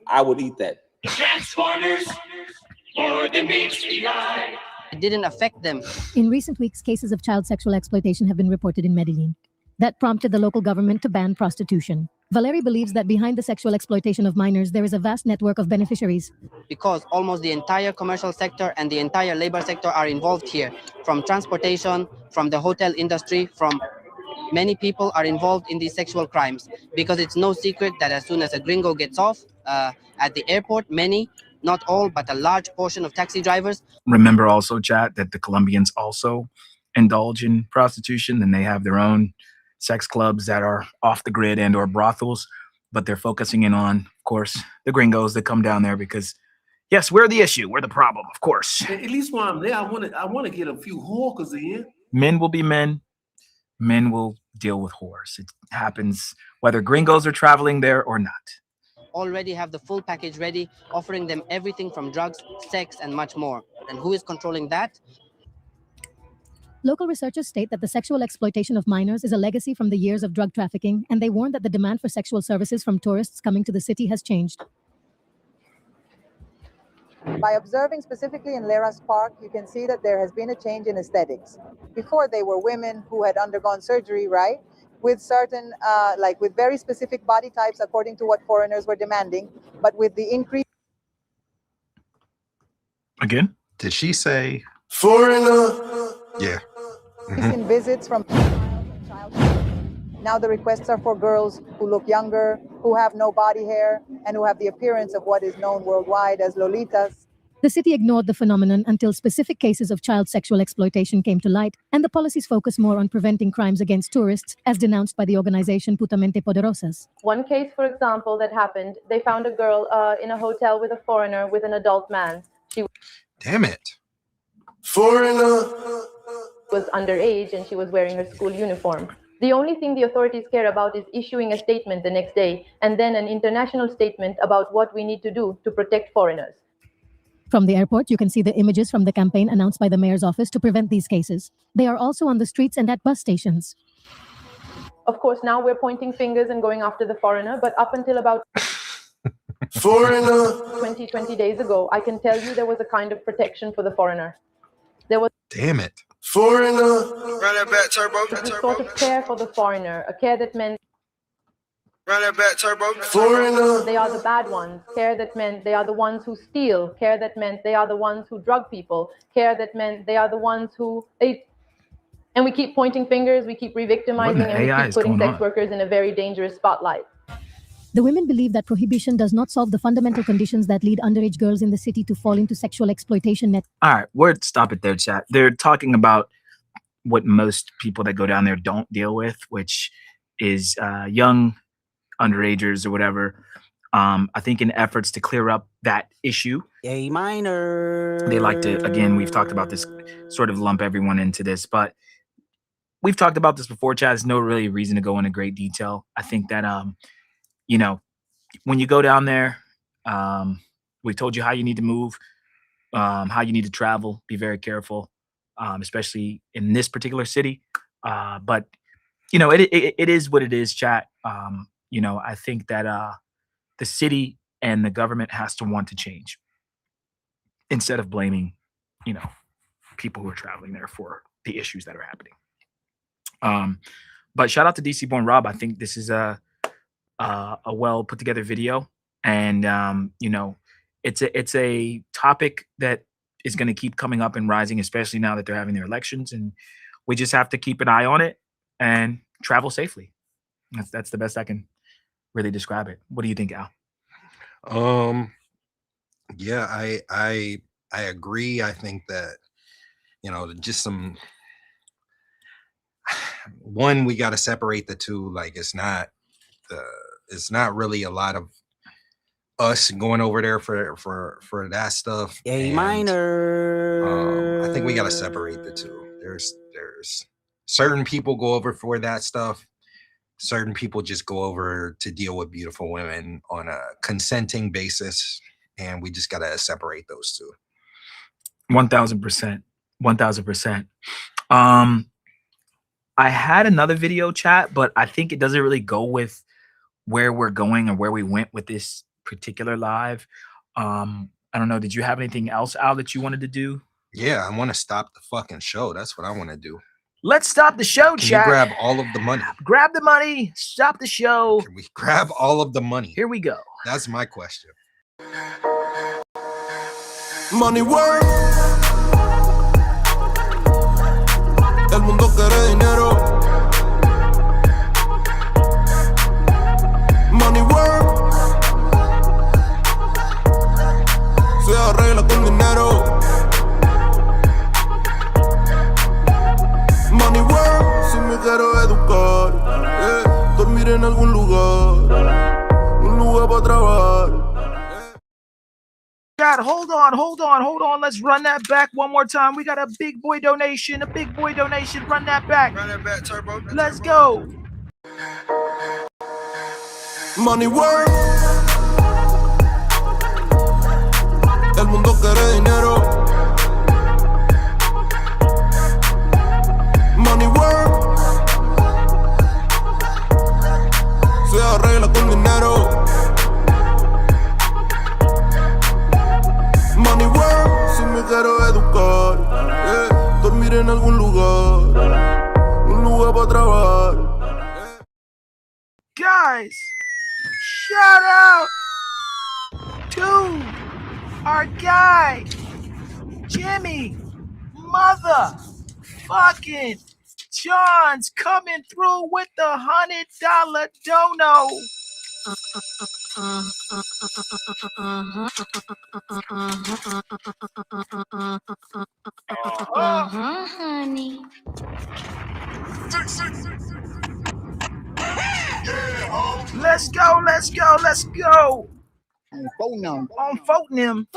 I would eat that. Transformers, more than meets the eye. It didn't affect them. In recent weeks, cases of child sexual exploitation have been reported in Medellin. That prompted the local government to ban prostitution. Valeri believes that behind the sexual exploitation of minors, there is a vast network of beneficiaries. Because almost the entire commercial sector and the entire labor sector are involved here. From transportation, from the hotel industry, from many people are involved in these sexual crimes. Because it's no secret that as soon as a gringo gets off at the airport, many, not all, but a large portion of taxi drivers. Remember also, chat, that the Colombians also indulge in prostitution, and they have their own sex clubs that are off the grid and or brothels, but they're focusing in on, of course, the gringos that come down there because, yes, we're the issue. We're the problem, of course. At least while I'm there, I want to get a few hawkers in. Men will be men. Men will deal with whores. It happens whether gringos are traveling there or not. Already have the full package ready, offering them everything from drugs, sex, and much more. And who is controlling that? Local researchers state that the sexual exploitation of minors is a legacy from the years of drug trafficking, and they warn that the demand for sexual services from tourists coming to the city has changed. By observing specifically in Lileras Park, you can see that there has been a change in aesthetics. Before, they were women who had undergone surgery, right? With certain, with very specific body types according to what foreigners were demanding. But with the increase... Again? Did she say... Foreigner? Yeah. in visits from child. Now the requests are for girls who look younger, who have no body hair, and who have the appearance of what is known worldwide as lolitas. The city ignored the phenomenon until specific cases of child sexual exploitation came to light, and the policies focus more on preventing crimes against tourists, as denounced by the organization Putamente Poderosas. One case, for example, that happened, they found a girl in a hotel with a foreigner with an adult man. She Damn it. Foreigner was underage and she was wearing her school uniform. The only thing the authorities care about is issuing a statement the next day, and then an international statement about what we need to do to protect foreigners. From the airport, you can see the images from the campaign announced by the mayor's office to prevent these cases. They are also on the streets and at bus stations. Of course, now we're pointing fingers and going after the foreigner, but up until about 20 days ago, I can tell you there was a kind of protection for the foreigner. There was Damn it. Foreigner. Run that back, turbo. this sort of care for the foreigner, a care that meant Run that back, turbo. Foreigner. they are the bad ones, care that meant they are the ones who steal, care that meant they are the ones who drug people, care that meant they are the ones who... And we keep pointing fingers, we keep re-victimizing, and we keep putting sex workers in a very dangerous spotlight. The women believe that prohibition does not solve the fundamental conditions that lead underage girls in the city to fall into sexual exploitation net. All right, stop it there, chat. They're talking about what most people that go down there don't deal with, which is young underagers or whatever. I think in efforts to clear up that issue, A minor. they like to, again, we've talked about this, sort of lump everyone into this, but we've talked about this before, chat. There's no really reason to go into great detail. I think that, you know, when you go down there, we told you how you need to move, how you need to travel, be very careful, especially in this particular city. But, you know, it is what it is, chat. You know, I think that the city and the government has to want to change instead of blaming, you know, people who are traveling there for the issues that are happening. But shout out to DC Born Rob. I think this is a well put together video, and you know, it's a topic that is going to keep coming up and rising, especially now that they're having their elections, and we just have to keep an eye on it and travel safely. That's the best I can really describe it. What do you think, Al? Yeah, I agree. I think that, you know, just some one, we got to separate the two. Like, it's not really a lot of us going over there for that stuff. A minor. I think we got to separate the two. There's certain people go over for that stuff. Certain people just go over to deal with beautiful women on a consenting basis, and we just got to separate those two. 1000%. 1000%. I had another video, chat, but I think it doesn't really go with where we're going or where we went with this particular live. I don't know. Did you have anything else, Al, that you wanted to do? Yeah, I want to stop the fucking show. That's what I want to do. Let's stop the show, Can chat. you grab all of the money? Grab the money. Stop the show. Can we grab all of the money? Here we go. That's my question. Money work. El mundo quiere dinero. Money work. Se arregla con dinero. Money work. Si me quiero educar, dormir en algún lugar, un lugar para trabajar. God, hold on. Let's run that back one more time. We got a big boy donation. Run that back. Run that back, turbo. Let's go. Money work. El mundo quiere dinero. Money work. Se arregla con dinero. Money work. Si me quiero educar, dormir en algún lugar, un lugar para trabajar. Guys, shout out to our guy, Jimmy motherfucking John's coming through with the $100 dono. Honey. Let's go. On Fortnum.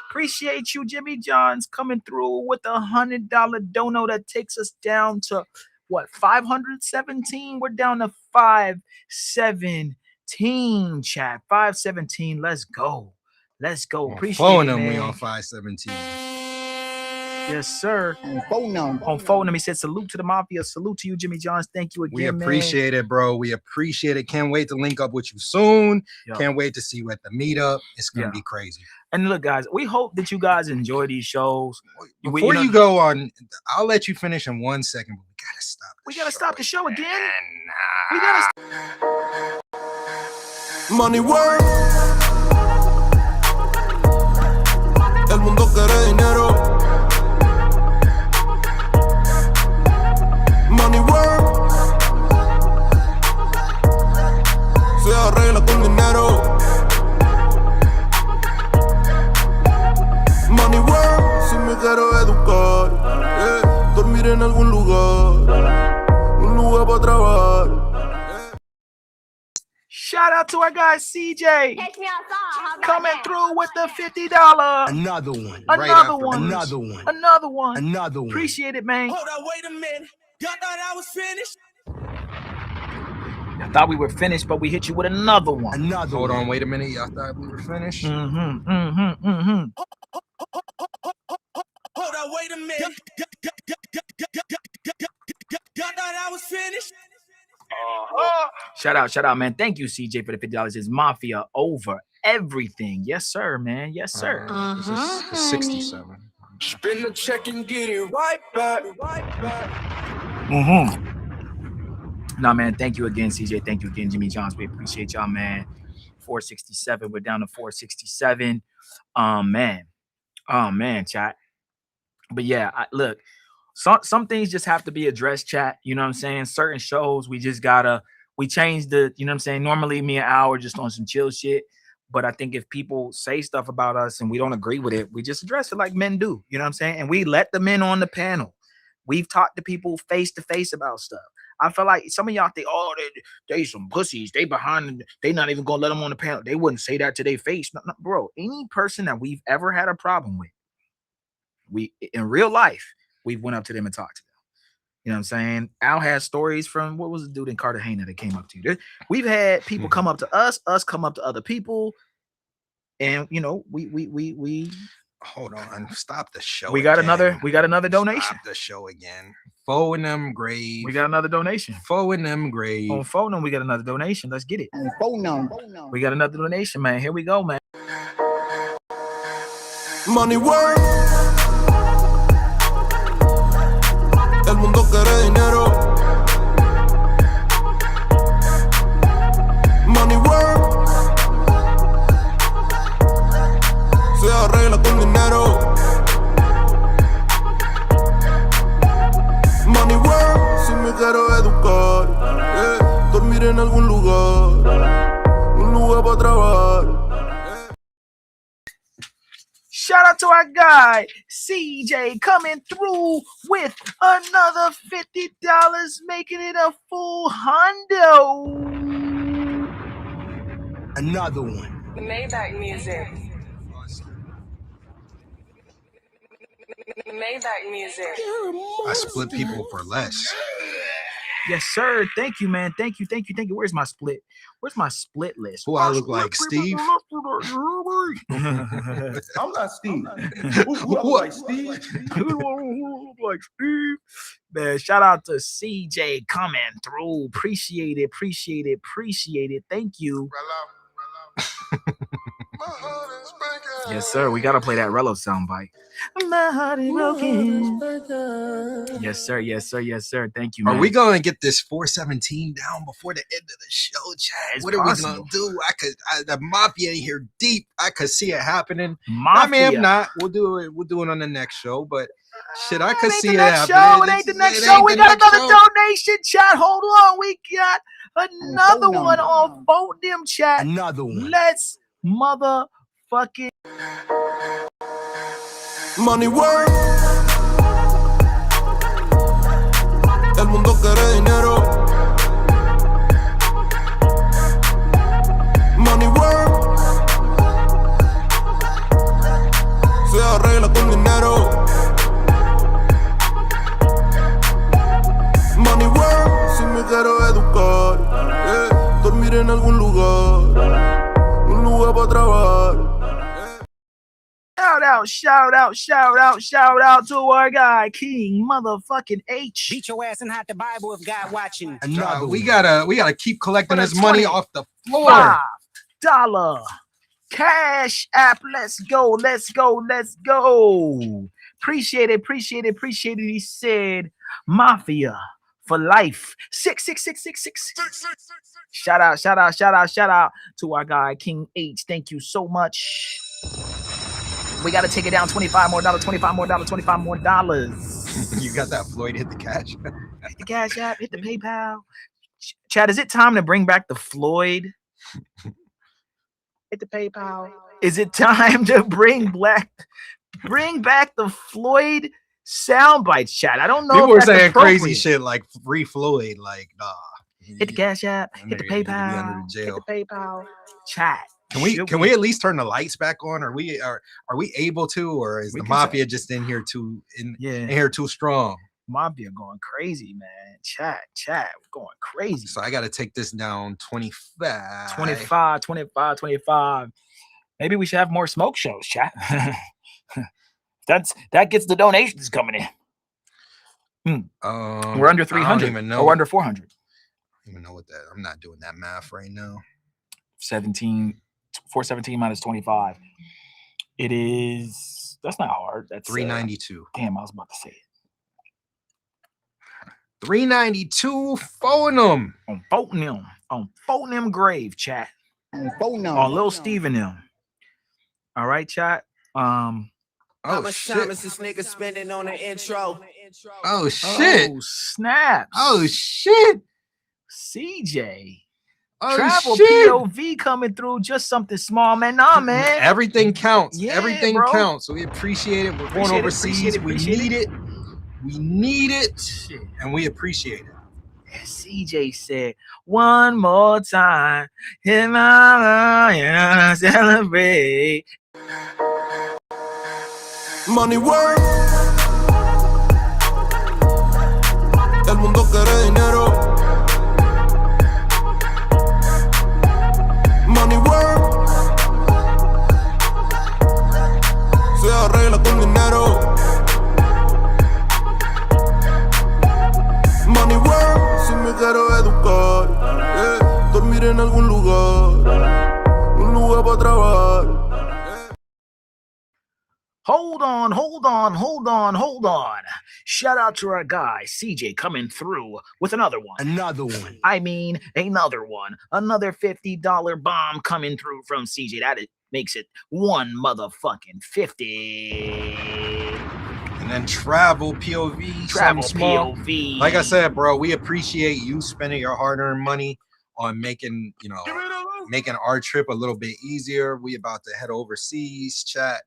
Appreciate you, Jimmy Johns, coming through with a $100 dono that takes us down to what, 517? We're down to 517, chat. 517. Let's go. Let's go. Appreciate phone it, them. man. We on 517. Yes, sir. On phone them. He said, salute to the mafia. Salute to you, Jimmy Johns. Thank you again, We appreciate it, bro. We appreciate it. Can't wait to link up with you soon. Yo. Can't wait to see you at the meetup. It's going to be crazy. And look, guys, we hope that you guys enjoy these shows. Before you go on, I'll let you finish in 1 second, but we got to stop. We got to stop the show again. We got to Money work. El mundo quiere dinero. Money work. Se arregla con dinero. Money work. Si me quiero educar, dormir en algún lugar, un lugar para trabajar. Shout out to our guy CJ coming through with the $50. Another one. Another one. Another one. Another one. Another one. Appreciate it, man. Hold on, wait a minute. Y'all thought I was finished? I thought we were finished, but we hit you with another one. Another Hold on, wait a minute. Y'all thought we were finished? Hold on, wait a minute. Y'all thought I was finished? Shout out, man. Thank you, CJ, for the $50. It's Mafia over everything. Yes, sir, man. Yes, sir. This is 67. Spin the check and get it right back. Nah, man. Thank you again, CJ. Thank you again, Jimmy Johns. We appreciate y'all, man. 467. We're down to 467. Man. Oh, man, chat. But yeah, look. Some things just have to be addressed, chat. You know what I'm saying? Certain shows, we changed the, you know what I'm saying? Normally me and Al are just on some chill shit. But I think if people say stuff about us and we don't agree with it, we just address it like men do. You know what I'm saying? And we let the men on the panel. We've talked to people face to face about stuff. I feel like some of y'all think, oh, they some pussies. They behind, they not even gonna let them on the panel. They wouldn't say that to their face. No, bro, any person that we've ever had a problem with, we in real life, we've went up to them and talked to them. You know what I'm saying? Al has stories from, what was the dude in Cartagena that came up to you? We've had people come up to us come up to other people. And, you know, we hold on. Stop the show. We got another donation. Stop the show again. Phone them grave. We got another donation. Phone them grave. On phone them, we got another donation. Let's get it. Phone them. We got another donation, man. Here we go, man. Money work. El mundo quiere dinero. Money work. Se arregla con dinero. Money work. Si me quiero educar, dormir en algún lugar, un lugar para trabajar. Shout out to our guy, CJ, coming through with another $50, making it a full hundo. Another one. Maybach music. Maybach music. I split people for less. Yes, sir. Thank you, man. Thank you. Where's my split? Where's my split list? Who I look like, Steve? I'm not Steve. Who I look like, Steve? Who look like Steve? Man, shout out to CJ coming through. Appreciate it. Thank you. Yes, sir. We gotta play that Rello soundbite. My heart is broken. Yes, sir. Thank you, man. Are we gonna get this 417 down before the end of the show, Chad? What are we gonna do? The mafia in here deep. I could see it happening. I mean, if not, we'll do it on the next show. But shit, I could see it happening. It ain't the next show. We got another donation, chat. Hold on, we got another one on Vote Them, chat. Another one. Let's motherfucking Money work. El mundo quiere dinero. Money work. Se arregla con dinero. Money quiero educar. Dormir en algún lugar. Un lugar para trabajar. Shout out to our guy, King motherfucking H. Beat your ass and hide the Bible if God watching. We gotta keep collecting this money off the floor. $5 Cash App. Let's go. Appreciate it. He said, Mafia for life. 66666. Shout out to our guy, King H. Thank you so much. We got to take it down. $25 more. You got that, Floyd? Hit the cash. Hit the Cash App. Hit the PayPal. Chad, is it time to bring back the Floyd? Hit the PayPal. Is it time to bring back the Floyd sound bites, Chad? I don't know. People were saying crazy shit like free Floyd. Like, nah. Hit the Cash App. Hit the PayPal. Hit the PayPal. Chat. Can we at least turn the lights back on? Are we able to, or is the Mafia just in here too strong? Mafia going crazy, man. Chat, we're going crazy. So I got to take this down 25. 25. Maybe we should have more smoke shows, chat. That gets the donations coming in. We're under 300. I don't even know. Or under 400. I don't even know what that. I'm not doing that math right now. 417 minus 25. It is. That's not hard. That's 392. Damn, I was about to say it. 392. Phone them. On them grave, chat. On Lil Steven them. All right, chat. How much time is this nigga spending on the intro? Oh shit. Oh snaps. Oh shit. CJ. Oh, Travel shit. POV coming through, just something small, man. Nah, man. Everything counts. Yeah, Everything bro. counts. So we appreciate it. We're going overseas. We need it. We need it. Shit. And we appreciate it. CJ said, one more time, hit my line, celebrate. Money work. El mundo quiere dinero. Money work. Se arregla con dinero. Money work. Si me quiero educar, dormir en algún lugar. Un lugar para trabajar. Hold on. Shout out to our guy, CJ, coming through with another one. Another one. Another $50 bomb coming through from CJ. That makes it one motherfucking 50. And then travel POV. Travel small. POV. Like I said, bro, we appreciate you spending your hard-earned money on making our trip a little bit easier. We about to head overseas, chat.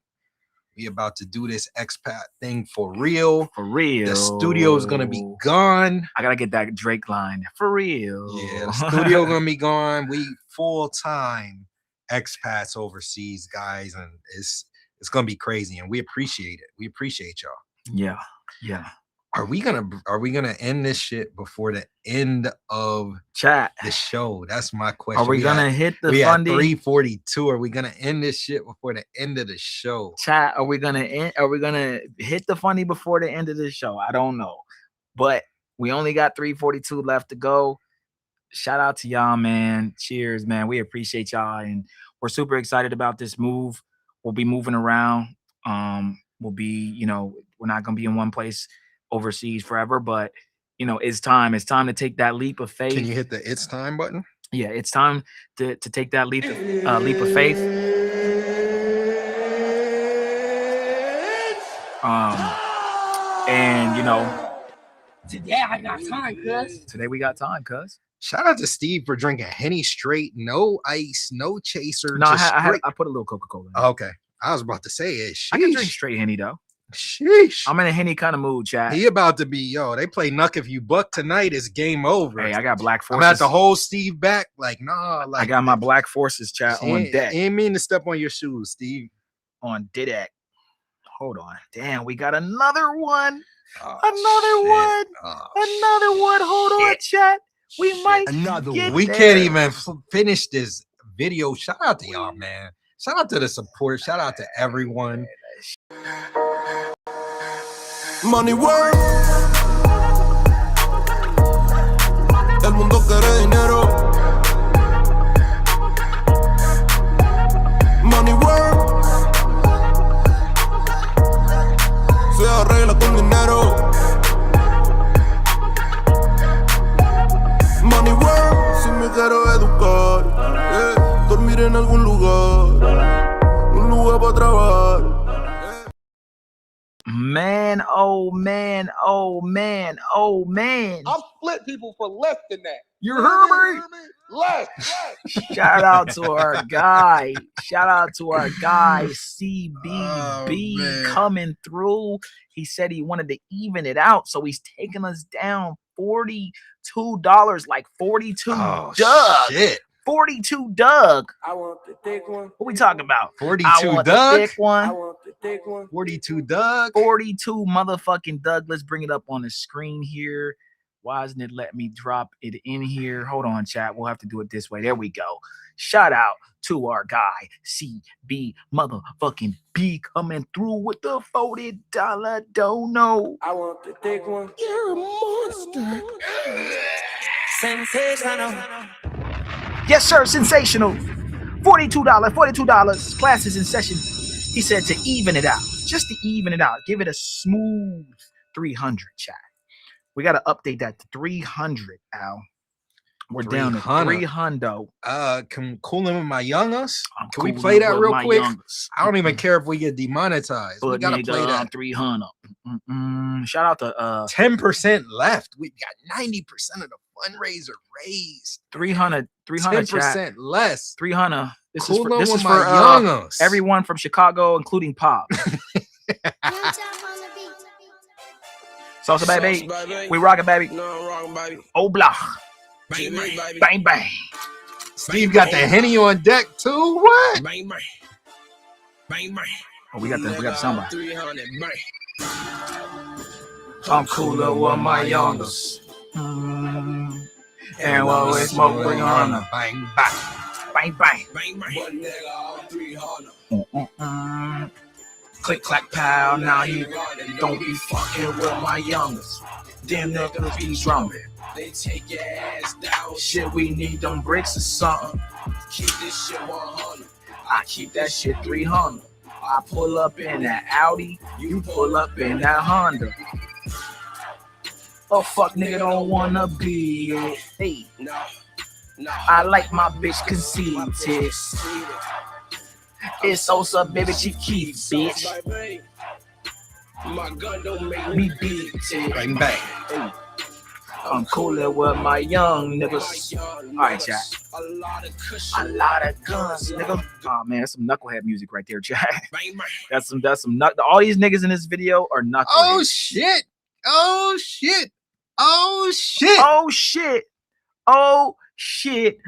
We about to do this expat thing for real. For real. The studio's gonna be gone. I gotta get that Drake line. For real. Yeah, the studio gonna be gone. We full-time expats overseas, guys, and it's gonna be crazy, and we appreciate it. We appreciate y'all. Yeah. Are we gonna end this shit before the end of chat the show? That's my question. Are we gonna hit the we funding? At 342. Are we gonna end this shit before the end of the show? Chat, are we gonna hit the funny before the end of the show? I don't know, but we only got 342 left to go. Shout out to y'all, man. Cheers, man. We appreciate y'all, and we're super excited about this move. We'll be moving around. We'll be, we're not gonna be in one place overseas forever, but it's time to take that leap of faith. Can you hit the it's time button? Yeah, it's time to take that leap of faith. And today I got time, cuz. Today we got time, cuz. Shout out to Steve for drinking Henny straight, no ice, no chaser. No, I put a little Coca-Cola in. Okay, I was about to say it. I can drink straight Henny though. Sheesh. I'm in a Henny kind of mood, chat. He about to be, they play Nuck If You Buck tonight. It's game over. Hey, I got Black Forces. I'm at the whole Steve back. Like, nah. I got my Black Forces, chat, on deck. Ain't mean to step on your shoes, Steve. On deck. Hold on. Damn, we got another one. Oh, another one. Hold on, chat. We might get we there. can't even finish this video. Shout out to y'all, man. Shout out to the support. Shout out to everyone. Money work. El mundo quiere dinero. Money work. Se arregla con dinero. Money work. Si me quiero educar, dormir en algún lugar, un lugar para trabajar. Man, oh man, oh man, oh man. I've split people for less than that. You heard me? Less. Shout out to our guy. Shout out to our guy, CBB, coming through. He said he wanted to even it out, so he's taking us down $42, like 42 Doug. Shit. 42 Doug. I want the thick one. What we talking about? 42 I want Doug. the thick one. I want the thick one. 42 Doug. 42 motherfucking Doug. Let's bring it up on the screen here. Why isn't it letting me drop it in here? Hold on, chat. We'll have to do it this way. There we go. Shout out to our guy, CB motherfucking B, coming through with the $40 dono. I want the thick one. You're a monster. Sensational. Yes, sir. Sensational. $42. Class is in session. He said to even it out. Just to even it out. Give it a smooth 300, chat. We got to update that to 300, Al. We're down to 300. Coolin' with my youngest. Can we coolin' play that with real my quick? youngest. I don't even care if we get demonetized. But we gotta nigga, play that. 300. Shout out to 10% left. We got 90% of the fundraiser raised. 300 10% chat. less. 300. This Coolin' is with for my youngest. everyone from Chicago, including Pop. Salsa baby. We rockin', baby. No, I'm rocking, baby. Oh, blah. Bang, bang, baby. Bang, bang. Steve got the Henny on deck too. What? Bang, bang. Bang, bang. Oh, we got the soundbite. 300, bang. I'm cooler with my youngest. And while we smoke, bring on a bang, bang. Bang, bang. Bang, bang. One nigga, all 300. Click, clack, pow. Now you don't be fucking with my youngest. Damn niggas be drumming. They take your ass down. Shit, we need them bricks or something. Keep this shit 100. I keep that shit 300. I pull up in that Audi. You pull up in that Honda. Oh, fuck, nigga, don't wanna be it. Hey. No. I like my bitch conceited. It's Sosa, baby, she keeps bitch. My gun don't make Me beat it. Bang, bang. Hey. I'm cooler with my young niggas. All right, chat. A lot of guns, nigga. Oh man, that's some knucklehead music right there, chat. That's some all these niggas in this video are knuckleheads. Oh shit. Oh shit. Oh shit. Oh shit. Oh shit.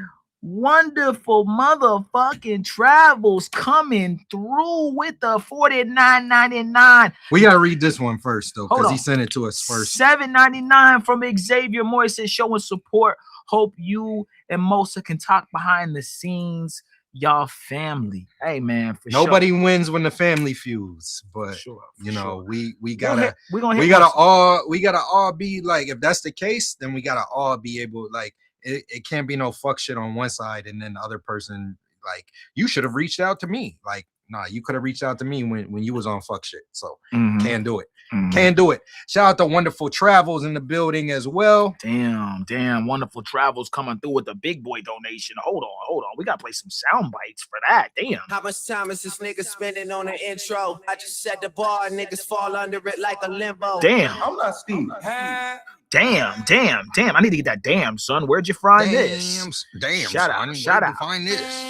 Wonderful motherfucking travels coming through with the $49.99. We gotta read this one first though, Hold because on. he sent it to us first. $7.99 from Xavier Moore says showing support. Hope you and Mosa can talk behind the scenes. Y'all family. Hey man, for Nobody sure. wins when the family feuds, but For you know, sure. we gotta we we gotta all be like, if that's the case, then we gotta all be able, like, it can't be no fuck shit on one side and then the other person like, you should have reached out to me. Like, nah, you could have reached out to me when you was on fuck shit. So can't do it. Can't do it. Shout out to Wonderful Travels in the building as well. Damn, Wonderful Travels coming through with a big boy donation. Hold on. We gotta play some sound bites for that. Damn. How much time is this nigga spending on the intro? I just set the bar, niggas fall under it like a limbo. Damn. I'm not Steve. Damn. I need to get that damn, son. Where'd you find this? Damn, Shout son. out. Shout Where'd you out. find this?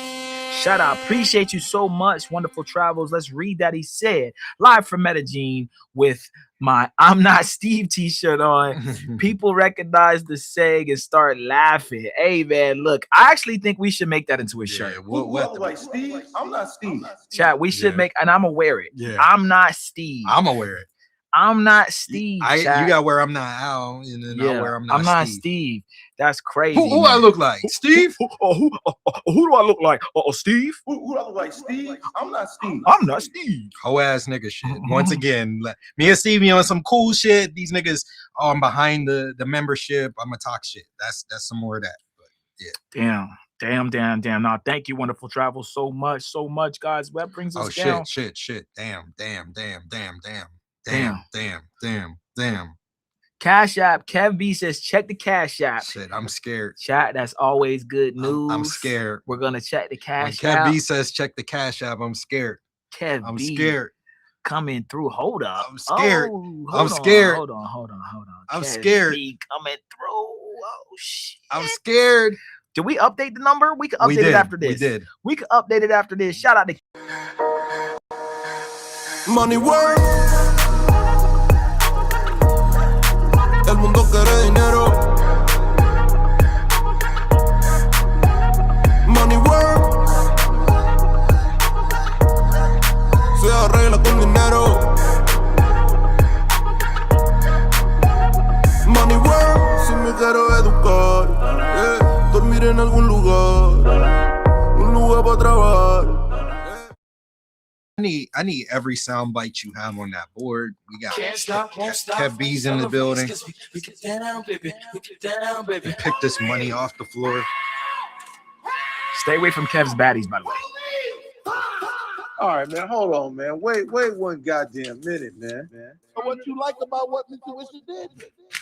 Shout out. Appreciate you so much. Wonderful Travels. Let's read that. He said, live from Medellin with my I'm Not Steve t-shirt on. People recognize the saying and start laughing. Hey, man, look, I actually think we should make that into a shirt. What, like Steve? I'm not Steve. Chat, we should make, and I'm gonna wear it. Yeah. I'm not Steve. I'm gonna wear it. I'm not Steve. You chat. got where I'm not Al, and then I'll wear I'm not I'm not Steve. Steve. That's crazy. Who I look like? Steve? Who do I look like? Steve? Who do I look like? Steve? I'm not Steve. I'm not Steve. Whole ass nigga shit. Once again, me and Stevie on some cool shit. These niggas, I'm behind the membership. I'm gonna talk shit. That's some more of that. But yeah. Damn. Now, thank you, Wonderful Travel, so much, guys. That brings us down. Shit. Damn. Cash App. Kev B says, check the Cash App. Shit, I'm scared. Chat, that's always good news. I'm scared. We're gonna check the Cash when App. Kev B says, check the Cash App. I'm scared. I'm scared. Coming through. Hold up. I'm scared. I'm scared. Hold on. I'm Kev scared. B coming through. Oh shit. I'm scared. Did we update the number? We can update it after this. We did. We can update it after this. Shout out to Money work. El mundo quiere dinero. Money work. Se arregla con dinero. Money work. Si me quiero educar, dormir en algún lugar, un lugar para trabajar. I need every sound bite you have on that board. We got Kev B's in the building. Pick this money off the floor. Stay away from Kev's baddies, by the way. All right, man. Hold on, man. Wait one goddamn minute, man. So what you like about what Mentuition did?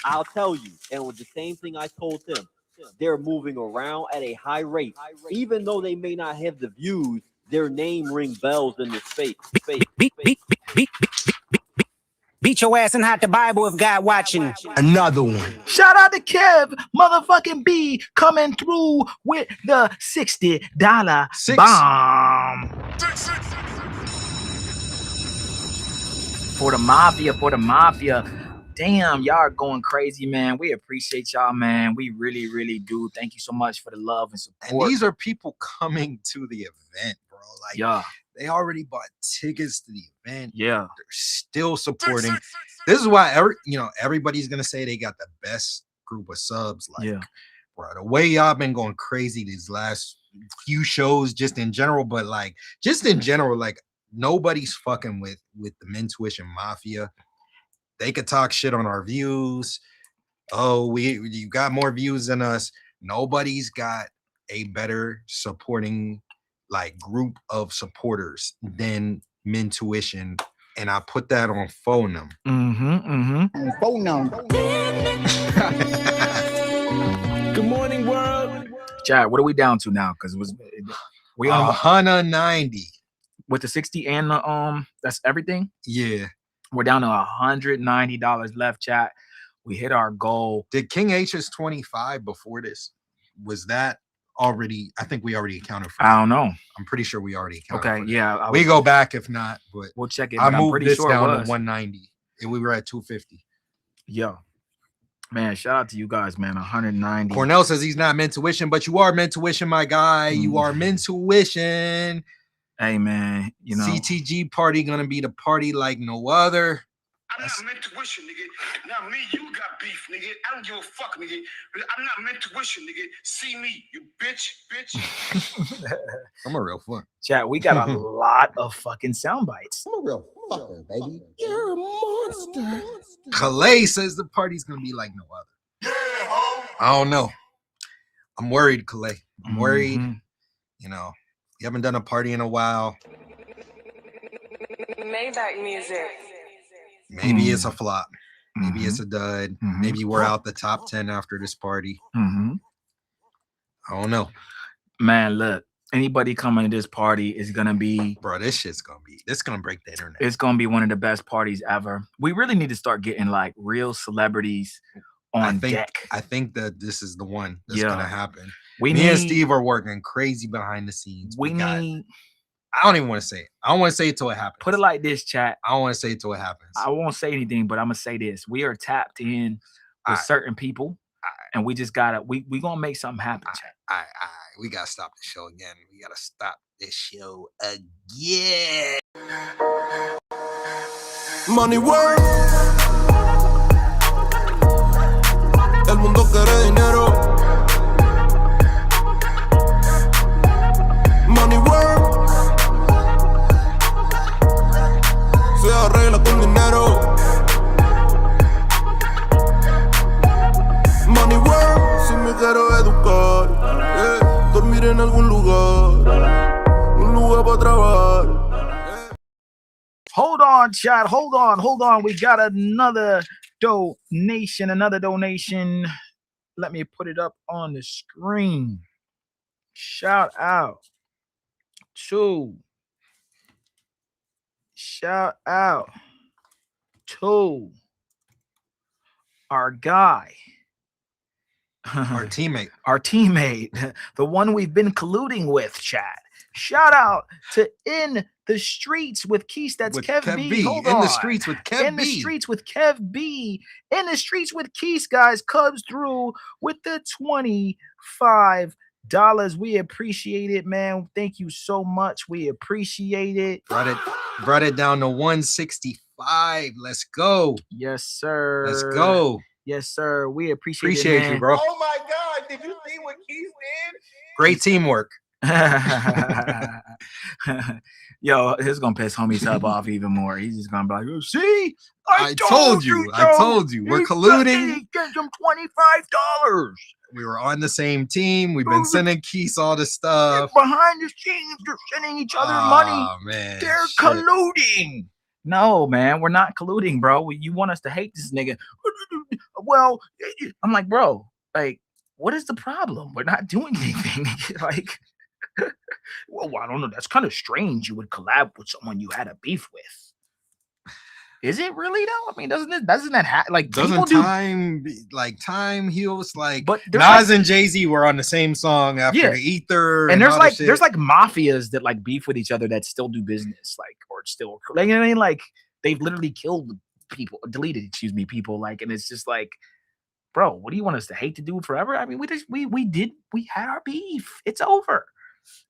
I'll tell you, and with the same thing I told them, they're moving around at a high rate. Even though they may not have the views, their name ring bells in the space. Beat your ass and hide the Bible if God watching. Another one. Shout out to Kev, motherfucking B, coming through with the $60 bomb. For the mafia. Damn, y'all are going crazy, man. We appreciate y'all, man. We really, really do. Thank you so much for the love and support. And these are people coming to the event, bro. Like, yeah, they already bought tickets to the event. Yeah, they're still supporting. This is why everybody's gonna say they got the best group of subs. Like, bro, the way y'all been going crazy these last few shows, just in general, but like, nobody's fucking with the Mentuition Mafia. They could talk shit on our views. Oh, you got more views than us. Nobody's got a better supporting like group of supporters than Mentuition, and I put that on phone Phone Good morning, world. Chad, what are we down to now? Because we on 190 with the 60 and the that's everything. Yeah. We're down to $190 left, chat. We hit our goal. Did King H's 25 before this? Was that already? I think we already accounted for. I don't know. I'm pretty sure we already accounted. Okay, for yeah. We go back if not, but we'll check it. I moved pretty this sure down to 190, and we were at 250. Yeah, man. Shout out to you guys, man. 190. Cornell says he's not Mentuition, but you are Mentuition, my guy. You are Mentuition. Hey, man, you know, CTG party gonna be the party like no other. I'm not Mentuition, nigga. Now me, you got beef, nigga. I don't give a fuck, nigga. I'm not Mentuition, nigga. See me, you bitch. I'm a real fuck. Chat, we got a lot of fucking sound bites. I'm a real fucker, baby. You're a monster. Calais says the party's gonna be like no other. I don't know. I'm worried, Calais. I'm worried. You know, you haven't done a party in a while. Maybach music. Maybe it's a flop. Maybe it's a dud. Maybe we're out the top 10 after this party. I don't know. Man, look, anybody coming to this party is gonna be, bro, this gonna break the internet. It's gonna be one of the best parties ever. We really need to start getting like real celebrities on deck. I think that this is the one that's gonna happen. Me and Steve are working crazy behind the scenes. I don't even want to say it. I don't want to say it till it happens. Put it like this, chat. I don't want to say it till it happens. I won't say anything, but I'm gonna say this: we are tapped in with certain people, and we just gotta we gonna make something happen, chat. We gotta stop the show again. We gotta stop this show again. Money work. El mundo quiere dinero. se arregla con dinero. Money work, si me quiero educar, dormir en algún lugar, un lugar para trabajar. Hold on, chat. Hold on. We got another donation. Let me put it up on the screen. Shout out to our guy. Our teammate. Our teammate. The one we've been colluding with, chat. Shout out to In the Streets with Keith. That's Kev B. Hold on. In the Streets with Kev B. In the Streets with Kev B. In the Streets with Keith, guys, comes through with the $25. We appreciate it, man. Thank you so much. We appreciate it. Brought it down to 165. Let's go. Yes, sir. Let's go. Yes, sir. We appreciate it, Appreciate man. you, bro. Oh my God! Did you see what Keith did? Great teamwork. Yo, this is gonna piss homie Sub off even more. He's just gonna be like, see, I told you. We're colluding. Get them $25. We were on the same team. We've been sending Keith all the stuff. Behind the scenes, they're sending each other money. Man, they're colluding. No, man, we're not colluding, bro. You want us to hate this nigga? Well, I'm like, bro, like, what is the problem? We're not doing anything. Like, well, I don't know. That's kind of strange. You would collab with someone you had a beef with. Is it really though? I mean, doesn't that like doesn't time heals? Like, but Nas and Jay-Z were on the same song after the Ether, and there's like mafias that like beef with each other that still do business, like, or still, like, you know what I mean? Like, they've literally killed deleted people, like, and it's just like, bro, what do you want us to hate to do forever? I mean, we had our beef. It's over.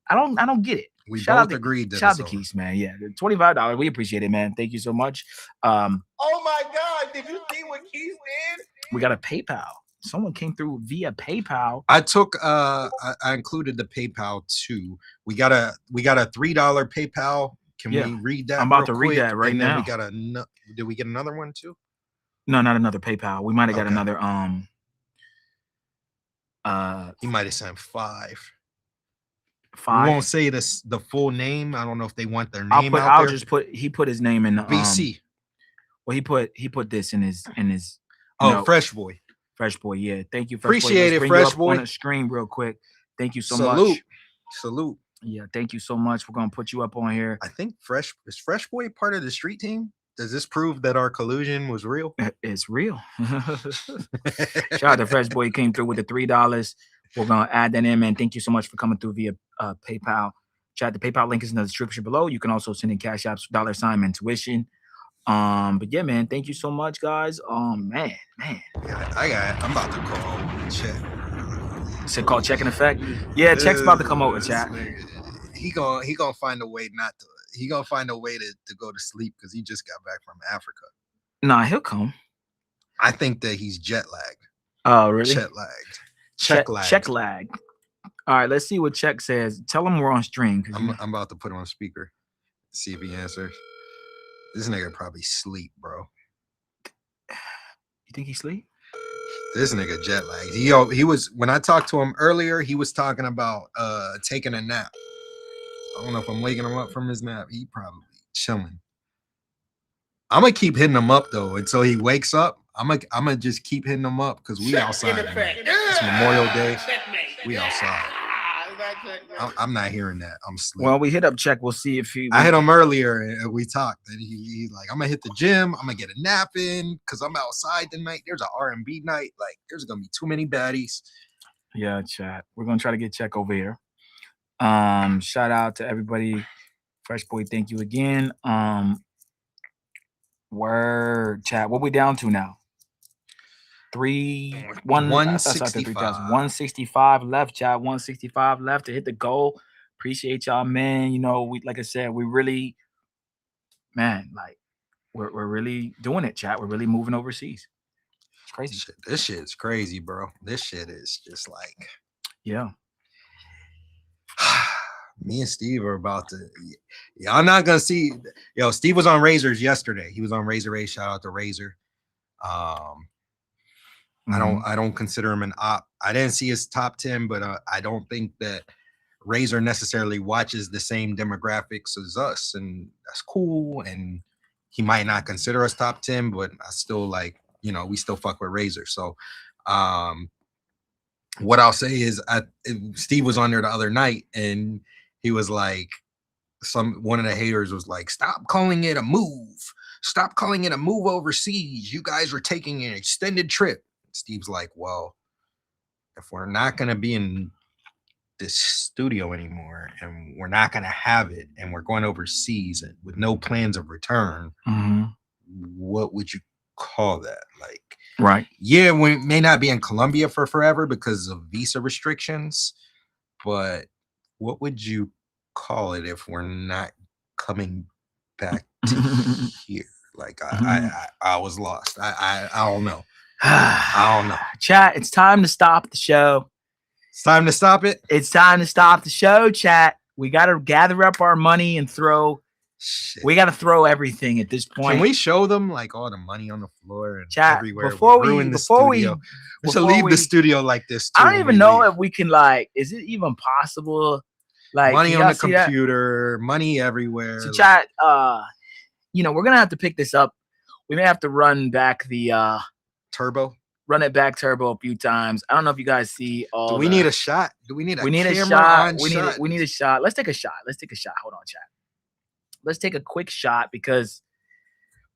I don't get it. We both agreed that shout out to Keith, man. Yeah, $25. We appreciate it, man. Thank you so much. Oh my God! Did you see what Keith did? We got a PayPal. Someone came through via PayPal. I took I included the PayPal too. We got a $3 PayPal. Can we read that? I'm about to read that right now. We got did we get another one too? No, not another PayPal. We might have got another he might have sent 5. We 5. won't say the full name. I don't know if they want their name out there. Just put he put his name in BC. Well, he put this in his Fresh Boy. Fresh Boy, yeah. Thank you, Appreciate it, Fresh Boy. On the screen real quick. Thank you so much. Salute. Yeah, thank you so much. We're gonna put you up on here. I think is Fresh Boy part of the street team? Does this prove that our collusion was real? It's real. Shout out to Fresh Boy. He came through with the $3. We're gonna add that in, man. Thank you so much for coming through via PayPal. Chat. The PayPal link is in the description below. You can also send in Cash Apps $sign Mentuition. But yeah, man, thank you so much, guys. Man. I'm about to call Check. Said call Check in effect. Yeah, Check's about to come over, chat. He gonna find a way not to. He gonna find a way to go to sleep because he just got back from Africa. Nah, he'll come. I think that he's jet lagged. Oh, really? Jet lagged. Check lag. All right, let's see what Check says. Tell him we're on stream. I'm about to put him on speaker. See if he answers. This nigga probably sleep, bro. You think he sleep? This nigga jet lagged. He was when I talked to him earlier. He was talking about taking a nap. I don't know if I'm waking him up from his nap. He probably chilling. I'm gonna keep hitting him up though until he wakes up. I'm gonna just keep hitting him up because we outside. It's Memorial Day. We outside. I'm not hearing that. I'm sleeping. Well, we hit up Check. We'll see if he. I hit him earlier and we talked. And he like, I'm gonna hit the gym. I'm gonna get a nap in because I'm outside tonight. There's an R&B night. Like, there's gonna be too many baddies. Yeah, chat. We're gonna try to get Check over here. Shout out to everybody. Fresh Boy, thank you again. Word chat. What we down to now? 165 left, chat. 165 left to hit the goal. Appreciate y'all, man. You know, like I said, we really, man, like we're really doing it, chat. We're really moving overseas. It's crazy. This shit is crazy, bro. This shit is just like, yeah. Me and Steve are about to. Y'all not gonna see. Yo, Steve was on Razors yesterday. He was on Razor Ray. Shout out to Razor. I don't consider him an op. I didn't see his top 10, but I don't think that Razor necessarily watches the same demographics as us, and that's cool. And he might not consider us top 10, but I still like, we still fuck with Razor. So what I'll say is Steve was on there the other night and he was like, one of the haters was like, stop calling it a move. Stop calling it a move overseas. You guys are taking an extended trip. Steve's like, well, if we're not going to be in this studio anymore and we're not going to have it and we're going overseas with no plans of return, what would you call that? Like, right. Yeah, we may not be in Colombia for forever because of visa restrictions, but what would you call it if we're not coming back to here? Like, I was lost. I don't know. I don't know. Chat, it's time to stop the show. It's time to stop it. It's time to stop the show, chat. We got to gather up our money and throw. Shit. We got to throw everything at this point. Can we show them like all the money on the floor and chat, everywhere? Before we leave the studio like this. I don't even know if we can, like, is it even possible? Like, money on the computer, money everywhere. So chat, we're gonna have to pick this up. We may have to run back the turbo. Run it back turbo a few times. I don't know if you guys see all. Do we need a shot? Do we need a we need camera a shot. on We shot? need a shot. Let's take a shot. Hold on, chat. Let's take a quick shot because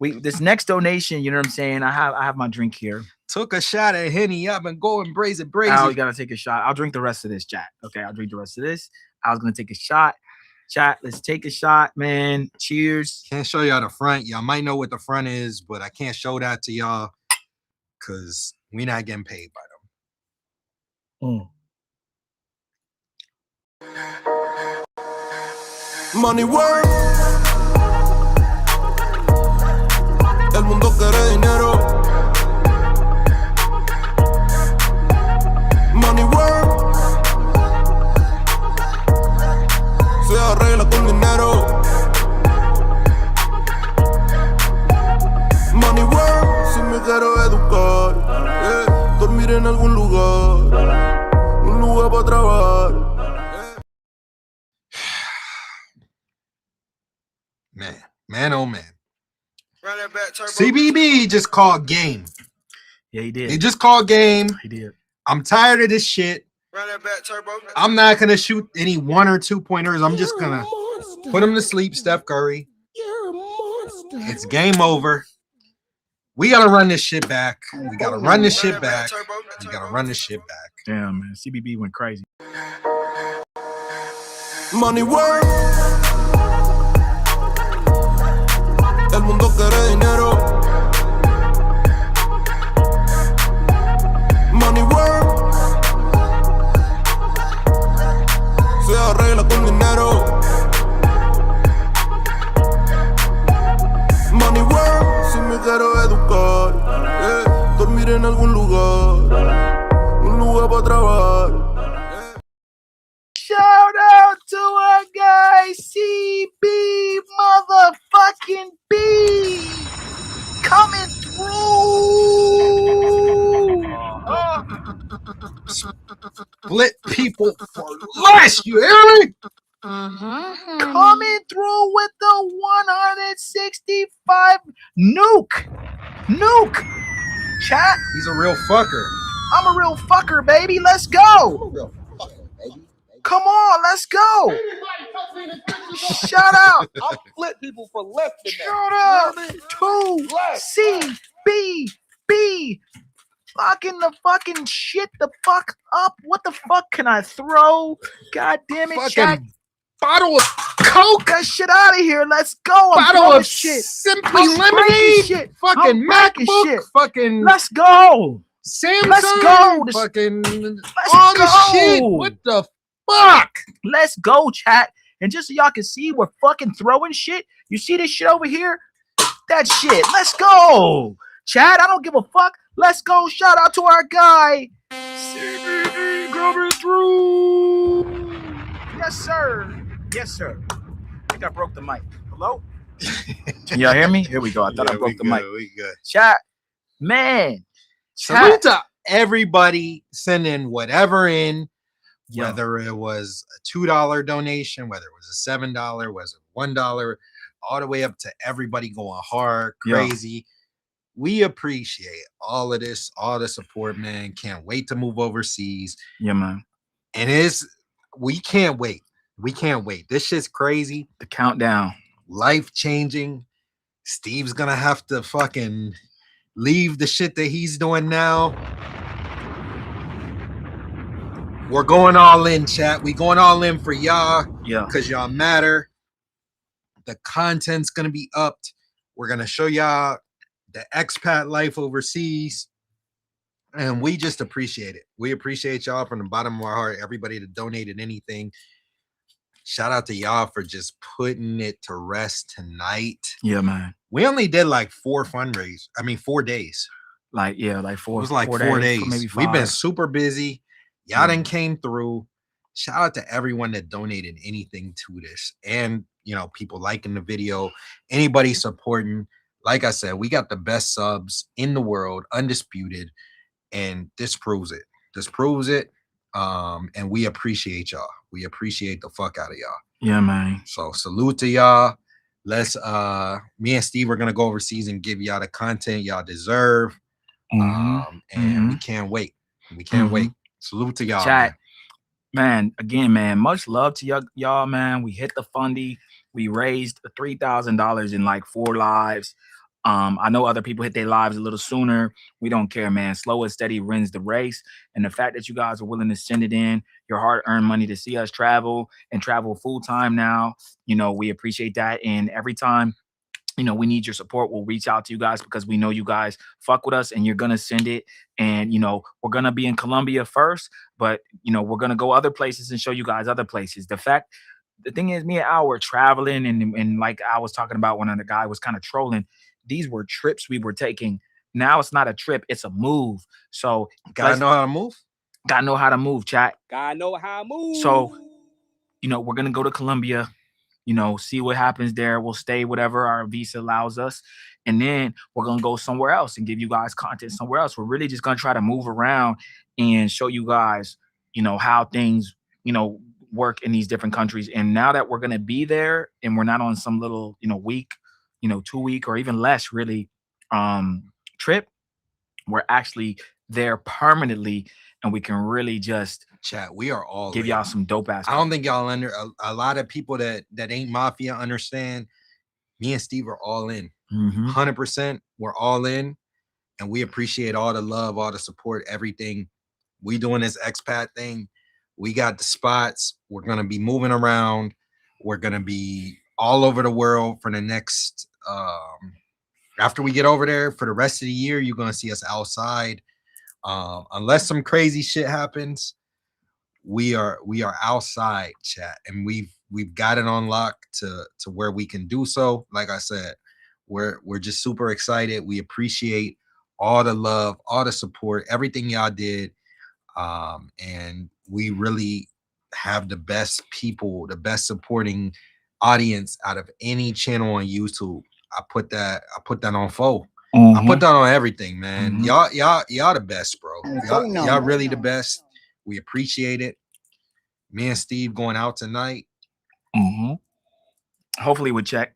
this next donation, you know what I'm saying? I have my drink here. Took a shot at Henny up and go and braze it. Al, you gotta take a shot. I'll drink the rest of this, chat. Okay, I'll drink the rest of this. I was gonna take a shot. Chat, let's take a shot, man. Cheers. Can't show y'all the front. Y'all might know what the front is, but I can't show that to y'all because we're not getting paid by them. Money work. El mundo quiere dinero. Money work. Se arregla con dinero. Money work. Si me quiero educar, dormir en algún lugar, un lugar para trabajar. Man, oh man. CBB just called game. Yeah, he did. He just called game. He did. I'm tired of this shit. I'm not going to shoot any 1 or 2 pointers. I'm just going to put him to sleep, Steph Curry. It's game over. We got to run this shit back. We got to run this shit back. We got to run this shit back. Damn, man. CBB went crazy. Money work. El mundo quiere dinero. Money work. Se arregla con dinero. Money work. Si me quiero educar, dormir en algún lugar, un lugar para trabajar. Shout out to our guy CB motherfucking B coming through. Split people for less, you hear me? Coming through with the 165 nuke. Chat. He's a real fucker. I'm a real fucker, baby. Let's go. Come on, let's go. Shout out. I'll flip people for less than Shout out to CBB. Fucking the fucking shit the fuck up. What the fuck can I throw? God damn it, chat. Bottle of Coke. That shit out of here. Let's go. Bottle of shit. Simply Lemonade. Shit. Fucking MacBook. Shit. Fucking. Let's go. Samsung. Let's go. Fucking. Let's all go. the shit. What the fuck? Let's go, chat. And just so y'all can see, we're fucking throwing shit. You see this shit over here? That shit. Let's go. Chat, I don't give a fuck. Let's go. Shout out to our guy. CBD coming through. Yes, sir. Yes, sir. I think I broke the mic. Hello? Can y'all hear me? Here we go. I thought I broke the mic. We good. Chat, man. Salute to everybody sending whatever in, Yo. whether it was a $2 donation, whether it was a $7, whether it was $1, all the way up to everybody going hard, crazy. We appreciate all of this, all the support, man. Can't wait to move overseas. Yeah, man. And we can't wait. We can't wait. This shit's crazy. The countdown. Life changing. Steve's gonna have to fucking leave the shit that he's doing now. We're going all in, chat. We going all in for y'all. Yeah. Because y'all matter. The content's gonna be upped. We're gonna show y'all the expat life overseas. And we just appreciate it. We appreciate y'all from the bottom of our heart. Everybody that donated anything. Shout out to y'all for just putting it to rest tonight. Yeah, man. We only did like 4 days. Like 4. It was like 4 days. Maybe 5. We've been super busy. Y'all done came through. Shout out to everyone that donated anything to this. And, you know, people liking the video. Anybody supporting. Like I said, we got the best subs in the world, undisputed. And this proves it. This proves it. And we appreciate y'all. We appreciate the fuck out of y'all. Yeah, man. So salute to y'all. Let's me and Steve are gonna go overseas and give y'all the content y'all deserve. And we can't wait. We can't wait. Salute to y'all. Chat. Man, again, man, much love to y'all, man. We hit the fundy. We raised $3,000 in like 4 lives. I know other people hit their lives a little sooner. We don't care, man. Slow and steady wins the race. And the fact that you guys are willing to send it in, your hard-earned money to see us travel and travel full-time now, you know, we appreciate that. And every time, you know, we need your support, we'll reach out to you guys because we know you guys fuck with us and you're going to send it. And, you know, we're going to be in Colombia first, but, you know, we're going to go other places and show you guys other places. The thing is, me and Al were traveling and like I was talking about when the guy was kind of trolling, these were trips we were taking. Now it's not a trip, it's a move. So gotta know how to move. Gotta know how to move, chat. Gotta know how to move. So, you know, we're gonna go to Colombia, you know, see what happens there. We'll stay whatever our visa allows us. And then we're gonna go somewhere else and give you guys content somewhere else. We're really just gonna try to move around and show you guys, you know, how things, you know, work in these different countries. And now that we're gonna be there and we're not on some little, you know, week, you know, 2 week or even less really trip, we're actually there permanently and we can really just chat. We are all give y'all some dope ass. I don't think y'all a lot of people that ain't mafia understand. Me and Steve are all in. 100%. We're all in, and we appreciate all the love, all the support, everything. We doing this expat thing. We got the spots. We're gonna be moving around. We're gonna be all over the world for the next after we get over there for the rest of the year. You're gonna see us outside, unless some crazy shit happens. We are outside, chat, and we've got it on lock to where we can do so. Like I said, we're just super excited. We appreciate all the love, all the support, everything y'all did, and we really have the best people, the best supporting audience out of any channel on YouTube. I put that on full. I put that on everything, man. Y'all the best, bro. Y'all really the best. We appreciate it. Me and Steve going out tonight. Hopefully we check.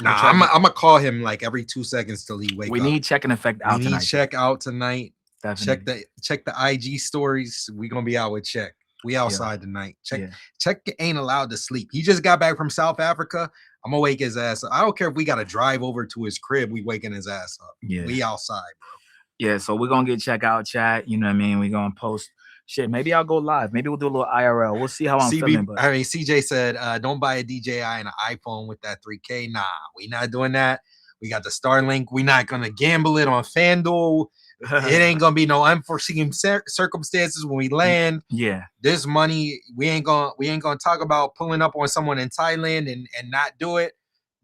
Nah, I'm gonna call him like every 2 seconds till he wake up. We need check and effect out tonight. We need check out tonight. Definitely. Check the IG stories. We gonna be out with check. We outside tonight. Check ain't allowed to sleep. He just got back from South Africa. I'm gonna wake his ass up. I don't care if we gotta drive over to his crib. We waking his ass up. Yeah. We outside, bro. Yeah, so we're gonna get check out chat. You know what I mean? We're gonna post shit. Maybe I'll go live. Maybe we'll do a little IRL. We'll see how I'm feeling. But I mean, CJ said, don't buy a DJI and an iPhone with that 3K. Nah, we not doing that. We got the Starlink. We not gonna gamble it on FanDuel. It ain't gonna be no unforeseen circumstances when we land. Yeah, this money we ain't gonna talk about pulling up on someone in Thailand and not do it.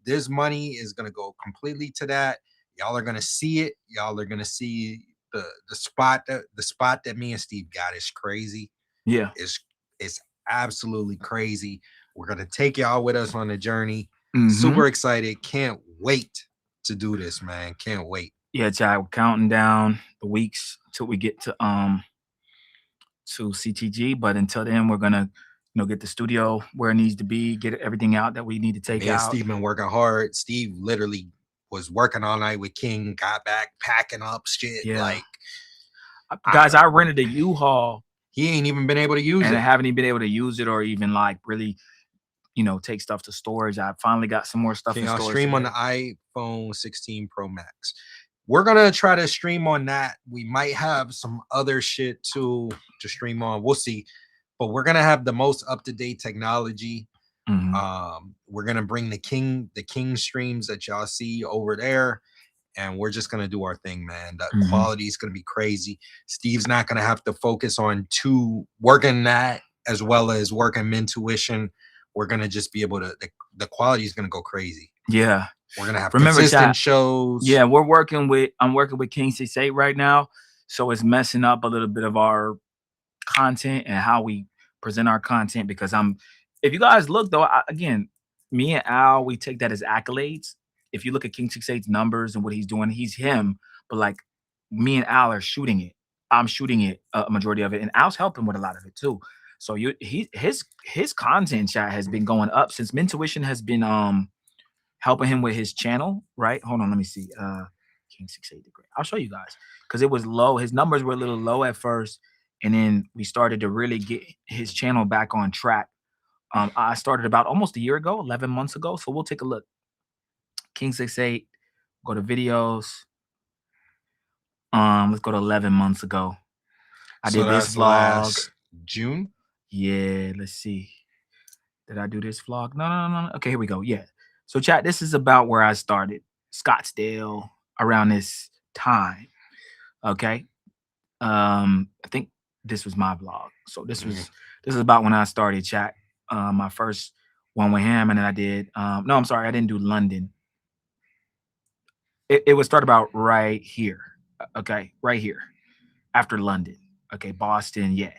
This money is gonna go completely to that. Y'all are gonna see it. Y'all are gonna see the spot that me and Steve got is crazy. Yeah, it's absolutely crazy. We're gonna take y'all with us on the journey. Mhm. Super excited. Can't wait to do this, man. Can't wait. Yeah, Chad, we're counting down the weeks till we get to CTG. But until then, we're gonna, get the studio where it needs to be, get everything out that we need to take Me and out. Steve been working hard. Steve literally was working all night with King, got back, packing up shit. Yeah. Like, Guys, I rented a U-Haul. He ain't even been able to use and it. I haven't even been able to use it or even like really, take stuff to storage. I finally got some more stuff Can in y'all storage. stream on the iPhone 16 Pro Max? We're gonna try to stream on that. We might have some other shit too to stream on. We'll see. But we're gonna have the most up-to-date technology. We're gonna bring the King streams that y'all see over there, and we're just gonna do our thing, man. The quality is gonna be crazy. Steve's not gonna have to focus on working that as well as working Mentuition. We're gonna just be able to. The quality is gonna go crazy. Yeah, we're gonna have consistent chat, shows. Yeah, I'm working with King 68 right now, so it's messing up a little bit of our content and how we present our content because if you guys look though, again, me and Al, we take that as accolades. If you look at King 68's numbers and what he's doing, he's him, but like me and Al are shooting it. I'm shooting it, a majority of it, and Al's helping with a lot of it too. So his content chat has been going up since Mentuition has been helping him with his channel, right? Hold on, let me see. King 68 degree. I'll show you guys because it was low. His numbers were a little low at first, and then we started to really get his channel back on track. I started about almost a year ago, 11 months ago. So we'll take a look. King 68, go to videos. Let's go to 11 months ago. I did this vlog. June? Yeah, let's see. Did I do this vlog? No. Okay, here we go. Yeah. So chat, this is about where I started. Scottsdale around this time. Okay. I think this was my vlog. So this is about when I started chat. My first one with him, and then I did no, I'm sorry, I didn't do London. It would start about right here. Okay, right here. After London. Okay, Boston, yeah.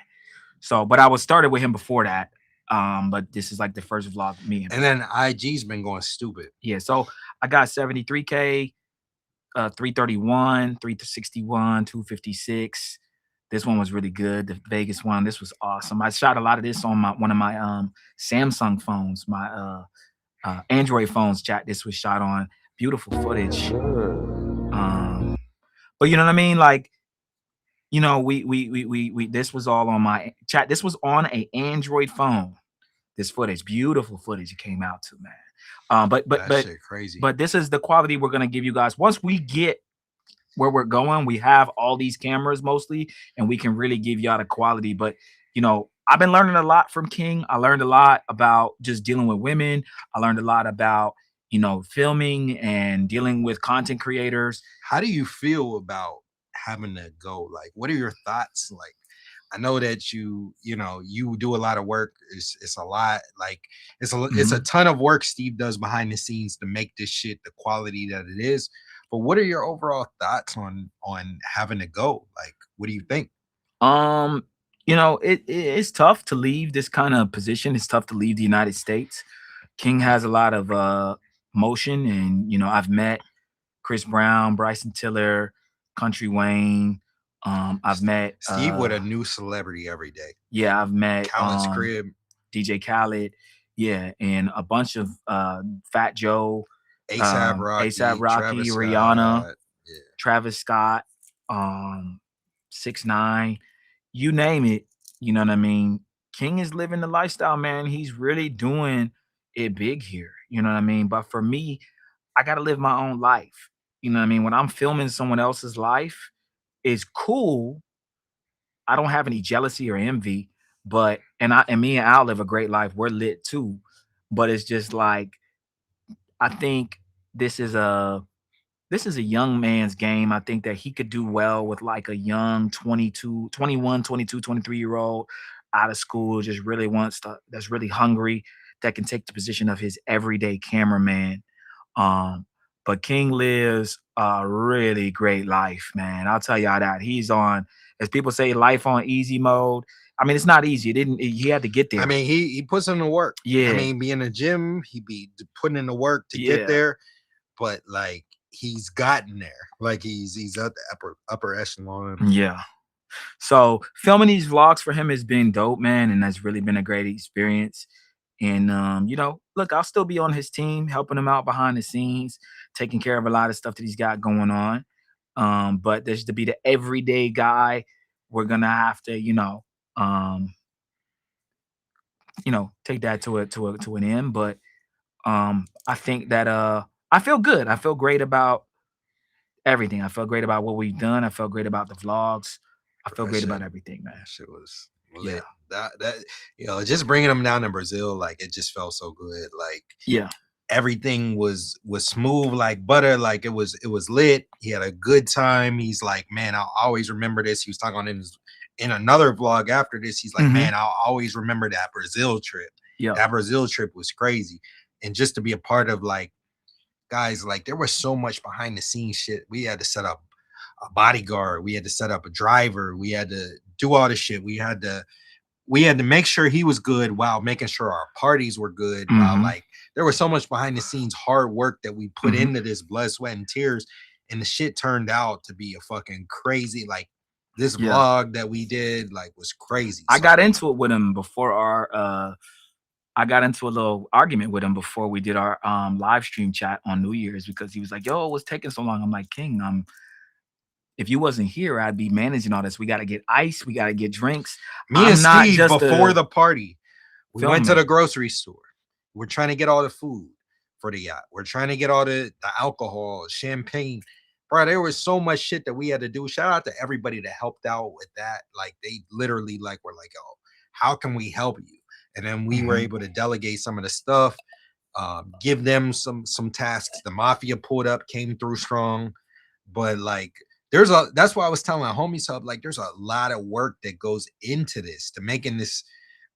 So, but I was started with him before that. But this is like the first vlog with me. And then IG's been going stupid. Yeah, so I got 73K, 331, 361, 256. This one was really good. The Vegas one, this was awesome. I shot a lot of this on one of my Samsung phones, my Android phones. Chat, this was shot on. Beautiful footage. But you know what I mean? Like, we this was all on my chat. This was on an Android phone. This footage, beautiful footage it came out to, man. But shit crazy. But this is the quality we're gonna give you guys. Once we get where we're going, we have all these cameras mostly, and we can really give y'all the quality. But I've been learning a lot from King. I learned a lot about just dealing with women. I learned a lot about filming and dealing with content creators. How do you feel about having to go? Like, what are your thoughts? Like, I know that you do a lot of work. It's a lot. Like, it's a ton of work Steve does behind the scenes to make this shit the quality that it is. But what are your overall thoughts on having to go? Like, what do you think? It's tough to leave this kind of position. It's tough to leave the United States. King has a lot of motion, and I've met Chris Brown, Bryson Tiller, Country Wayne. I've met Steve with a new celebrity every day. Yeah, I've met Khaled's crib, DJ Khaled, yeah, and a bunch of Fat Joe, ASAP Rocky, Rihanna, Travis Scott, 6ix9ine, you name it. You know what I mean? King is living the lifestyle, man. He's really doing it big here. You know what I mean? But for me, I got to live my own life. You know what I mean? When I'm filming someone else's life, it's cool. I don't have any jealousy or envy, but and me and Al live a great life. We're lit too. But it's just like, I think this is a young man's game. I think that he could do well with like a young 21, 22, 23-year-old out of school, just really that's really hungry, that can take the position of his everyday cameraman. But King lives a really great life, man. I'll tell y'all that. He's on as people say, life on easy mode. I mean, it's not easy. He had to get there. I mean, he puts in the work. Yeah. I mean, be in the gym, he be putting in the work to get there, but like he's gotten there. Like he's at the upper echelon. Yeah. So filming these vlogs for him has been dope, man, and that's really been a great experience. And you know, look, I'll still be on his team, helping him out behind the scenes, taking care of a lot of stuff that he's got going on. But there's to be the everyday guy, we're gonna have to, take that to an end. But I think that I feel good. I feel great about everything. I feel great about what we've done. I feel great about the vlogs. I feel great about everything, man. That shit was lit. That just bringing them down to Brazil, like it just felt so good. Like everything was smooth like butter. Like it was lit. He had a good time. He's like, man, I'll always remember this. He was talking on in another vlog after this. He's like, man, I'll always remember that Brazil trip. Yeah, that Brazil trip was crazy. And just to be a part of, like, guys, like there was so much behind the scenes shit. We had to set up a bodyguard. We had to set up a driver. We had to do all this shit. We had to make sure he was good while making sure our parties were good. While, like, there was so much behind the scenes hard work that we put into this, blood, sweat, and tears. And the shit turned out to be a fucking crazy, like, this vlog that we did, like, was crazy. I got into it with him before our I got into a little argument with him before we did our live stream chat on New Year's, because he was like, yo, what's taking so long? I'm like, King, if you wasn't here, I'd be managing all this. We got to get ice. We got to get drinks. Me and Steve, before the party, we went to the grocery store. We're trying to get all the food for the yacht. We're trying to get all the alcohol, champagne. Bro, there was so much shit that we had to do. Shout out to everybody that helped out with that. Like, they literally, like, were like, oh, how can we help you? And then we were able to delegate some of the stuff, give them some tasks. The mafia pulled up, came through strong. But, like, that's why I was telling my homies Hub, like, there's a lot of work that goes into this, to making this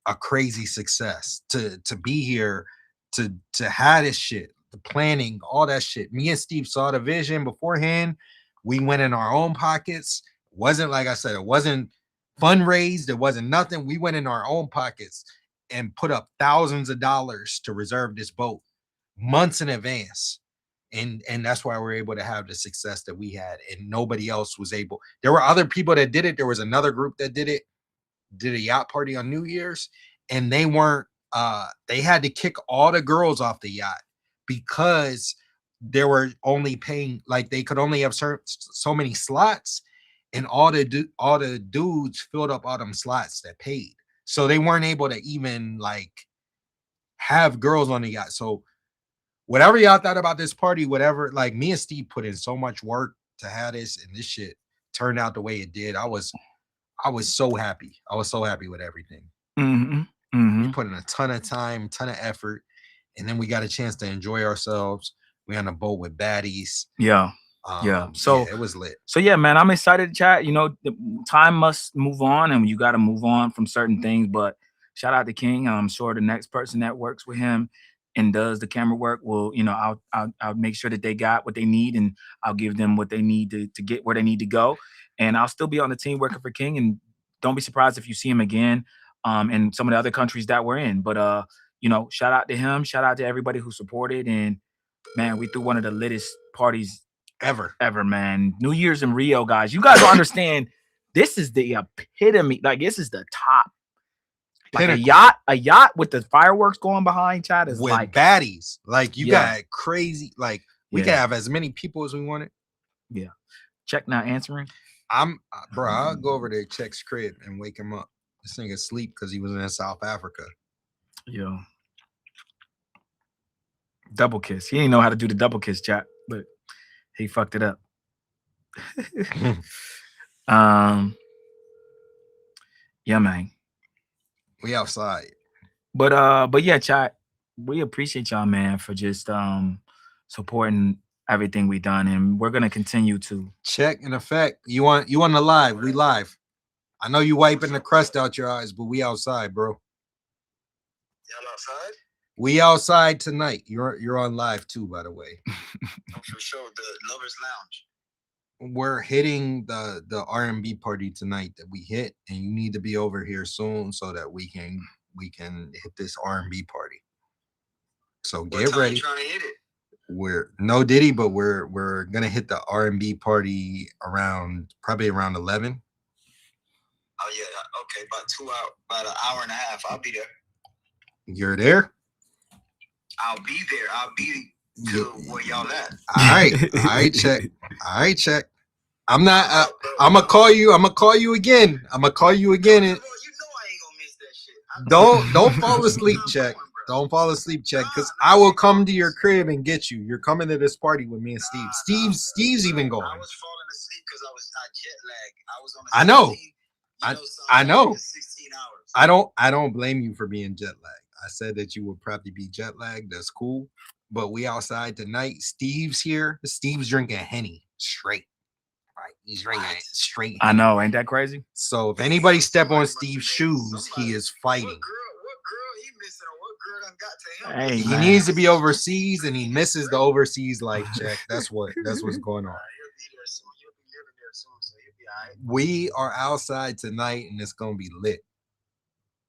a crazy success, to be here, to have this shit, the planning, all that shit. Me and Steve saw the vision beforehand. We went in our own pockets. Wasn't, like I said, it wasn't fundraised. It wasn't nothing. We went in our own pockets and put up thousands of dollars to reserve this boat months in advance. And that's why we're able to have the success that we had, and nobody else was able. There were other people that did it. There was another group that did a yacht party on New Year's, and they weren't, they had to kick all the girls off the yacht because they were only paying, like, they could only have so many slots, and all the dudes filled up all them slots that paid. So they weren't able to even, like, have girls on the yacht. So whatever y'all thought about this party, whatever, like, me and Steve put in so much work to have this, and this shit turned out the way it did. I was so happy. I was so happy with everything. We put in a ton of time, ton of effort, and then we got a chance to enjoy ourselves. We on a boat with baddies. So it was lit. So yeah, man, I'm excited to chat. You know, the time must move on, and you got to move on from certain things. But shout out to King. I'm sure the next person that works with him and does the camera work will, I'll make sure that they got what they need, and I'll give them what they need to get where they need to go. And I'll still be on the team working for King. And don't be surprised if you see him again in some of the other countries that we're in. But shout out to him. Shout out to everybody who supported. And man, we threw one of the littest parties ever, man. New Year's in Rio, guys. You guys don't understand. This is the epitome. Like, this is the top. Like a yacht with the fireworks going behind, chat, is with like baddies. Like, you got crazy. Like, we can have as many people as we wanted. Yeah. Check not answering. Bro, I'll go over to Check's crib and wake him up. This nigga asleep because he was in South Africa. Yo. Double kiss. He didn't know how to do the double kiss, chat, but he fucked it up. Yeah, man. We outside. But yeah, chat, we appreciate y'all, man, for just supporting everything we done, and we're gonna continue to. Check in effect. You want the live? We live. I know you wiping the crust out your eyes, but we outside, bro. Y'all outside? We outside tonight. You're on live too, by the way. For sure. The Lovers Lounge. we're hitting the R&B party tonight that we hit, and you need to be over here soon so that we can hit this R&B party. So get ready. Trying to hit it? We're no Diddy, but we're gonna hit the R&B party probably around 11. Oh yeah, okay, about an hour and a half. I'll be there. You're there? I'll be there. I'll be to where y'all at. All right, check. All right, check. I'm not. I'm gonna call you. I'm gonna call you again. And don't fall asleep, check. Don't fall asleep, check. Because I will come to your crib and get you. You're coming to this party with me and Steve. Steve's even going. I was falling asleep because I jet lagged. I was on a I know. 16, I know. 16 hours. I don't blame you for being jet lagged. I said that you would probably be jet lagged. That's cool. But we outside tonight. Steve's here. Steve's drinking Henny straight. Right. He's drinking it straight. I know. Ain't that crazy? So if anybody step on Steve's shoes, he is fighting. What girl he missing or what girl done got to him? Hey, he needs to be overseas, and he misses the overseas life check. That's what's going on. He'll be there soon. He'll be living there soon, so he'll be all right. We are outside tonight, and it's gonna be lit.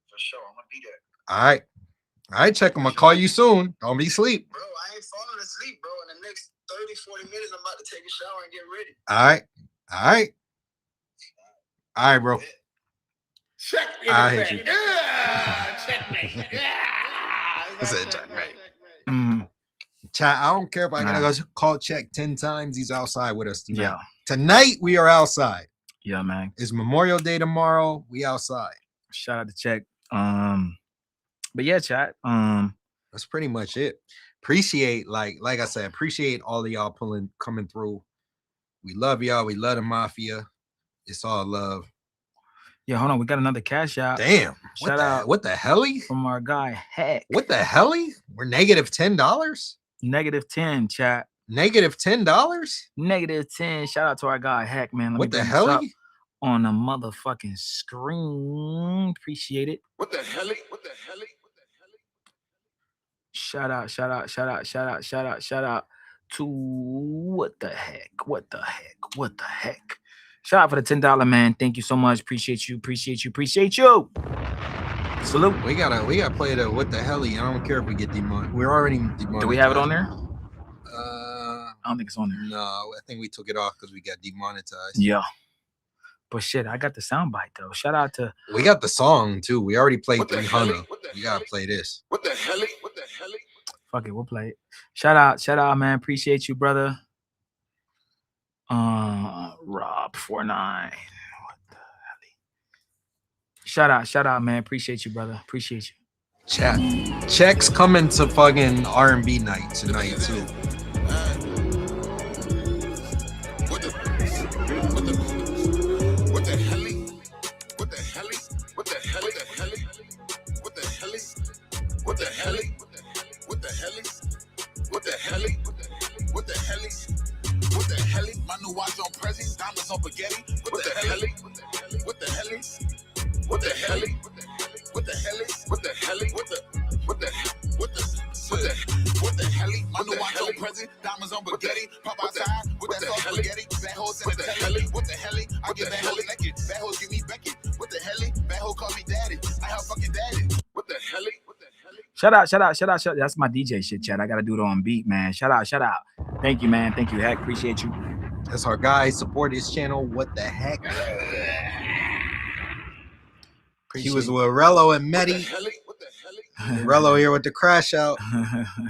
For sure. I'm gonna be there. All right. All right, check. I'm gonna call you soon. Don't be asleep. Bro, I ain't falling asleep, bro. In the next 30, 40 minutes, I'm about to take a shower and get ready. All right. All right. All right, bro. Check I hate you. Checkmate. I said checkmate. Chat, I don't care if I gotta go call check 10 times. He's outside with us tonight. Yeah. Tonight we are outside. Yeah, man. It's Memorial Day tomorrow. We outside. Shout out to Check. But yeah, chat. That's pretty much it. Appreciate, like I said, appreciate all of y'all coming through. We love y'all. We love the mafia. It's all love. Yeah, hold on. We got another cash out. Damn. Shout out. What the helly? From our guy Heck. What the helly? We're negative $10. Negative 10, chat. Negative $10. Negative 10. Shout out to our guy Heck, man. Let What me the bring this up helly? on the motherfucking screen. Appreciate it. What the helly? What the helly? Shout out to what the heck? Shout out for the $10, man. Thank you so much. Appreciate you. Salute. We gotta play the what the hell? I don't care if we get demonetized. We're already demonetized. Do we have it on there? I don't think it's on there. No, I think we took it off because we got demonetized. Yeah. But shit, I got the soundbite though. Shout out to. We got the song too. We already played 300. We gotta play this. What the helly? What the helly? Fuck it, we'll play it. Shout out, man. Appreciate you, brother. Rob49. What the hell? Shout out, man. Appreciate you, brother. Appreciate you. Chat. Checks coming to fucking R&B night tonight too. What the helly? What the helly? What the helly? What the helly? What the helly? What the helly? What the helly? What the helly? What the helly? My new watch on Prezi, diamonds on spaghetti. What the helly? What the helly? What the helly? What the helly? What the helly? What the helly? My new watch on Prezi, diamonds on spaghetti. Pop outside with that sauce spaghetti. Bad hoes in the telly. What the helly? I get bad hoes naked. Bad hoes give me Beckett. What the helly? Bad hoe call me daddy. I have fucking daddy. What the helly? Shout out. That's my DJ shit, chat. I gotta do it on beat, man. Shout out. Thank you, man. Thank you, Heck. Appreciate you. That's our guys. Support his channel. What the heck? He was with Rello and Medi. Rello here with the crash out.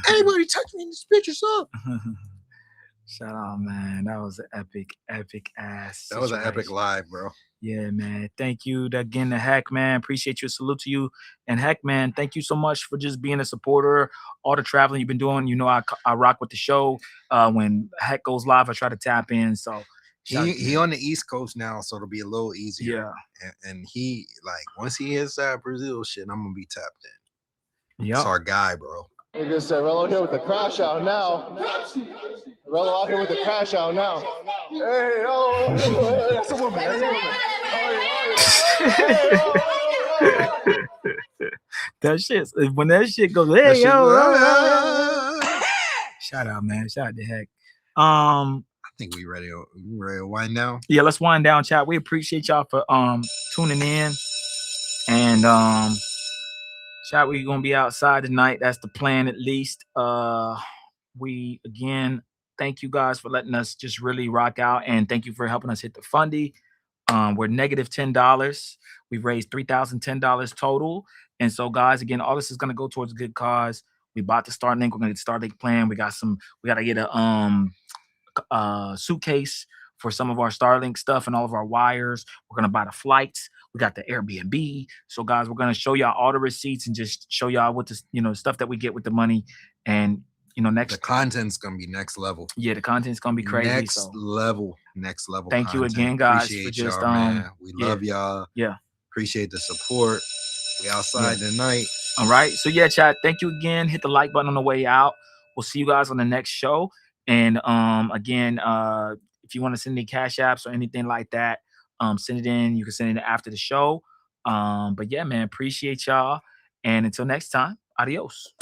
Anybody touch me in this picture's up. Shout out, man. That was an epic ass. That was an epic live, bro. Yeah, man. Thank you again to Heck, man. Appreciate you. Salute to you. And Heck, man, thank you so much for just being a supporter. All the traveling you've been doing. You know, I rock with the show. When Heck goes live, I try to tap in. So he on the East Coast now, so it'll be a little easier. Yeah. And he, like, once he hits that Brazil shit, I'm gonna be tapped in. Yeah. It's our guy, bro. Like I said, Rello here with the crash out now. Rello out here with the crash out now. Hey, oh, that's a woman. That's a woman. That shit, when that shit goes, hey, yo. Shout out, man. Shout out to Heck. think we ready to wind down. Yeah, let's wind down, chat. We appreciate y'all for tuning in. And chat, we're gonna be outside tonight. That's the plan, at least. We again thank you guys for letting us just really rock out, and thank you for helping us hit the fundy. We're negative $10. We've raised $3,010 total. And so, guys, again, all this is gonna go towards a good cause. We bought the Starlink. We're gonna get the Starlink plan. We gotta get a suitcase for some of our Starlink stuff and all of our wires. We're gonna buy the flights. We got the Airbnb. So, guys, we're gonna show y'all all the receipts and just show y'all what this, stuff that we get with the money. And next, the content's gonna be next level. Yeah, the content's gonna be crazy. Next level. Thank you again, guys, for just man. We love y'all. Yeah. Appreciate the support. We outside tonight. All right. So yeah, chat. Thank you again. Hit the like button on the way out. We'll see you guys on the next show. And again, if you want to send any cash apps or anything like that, send it in. You can send it after the show. But yeah, man, appreciate y'all. And until next time, adios.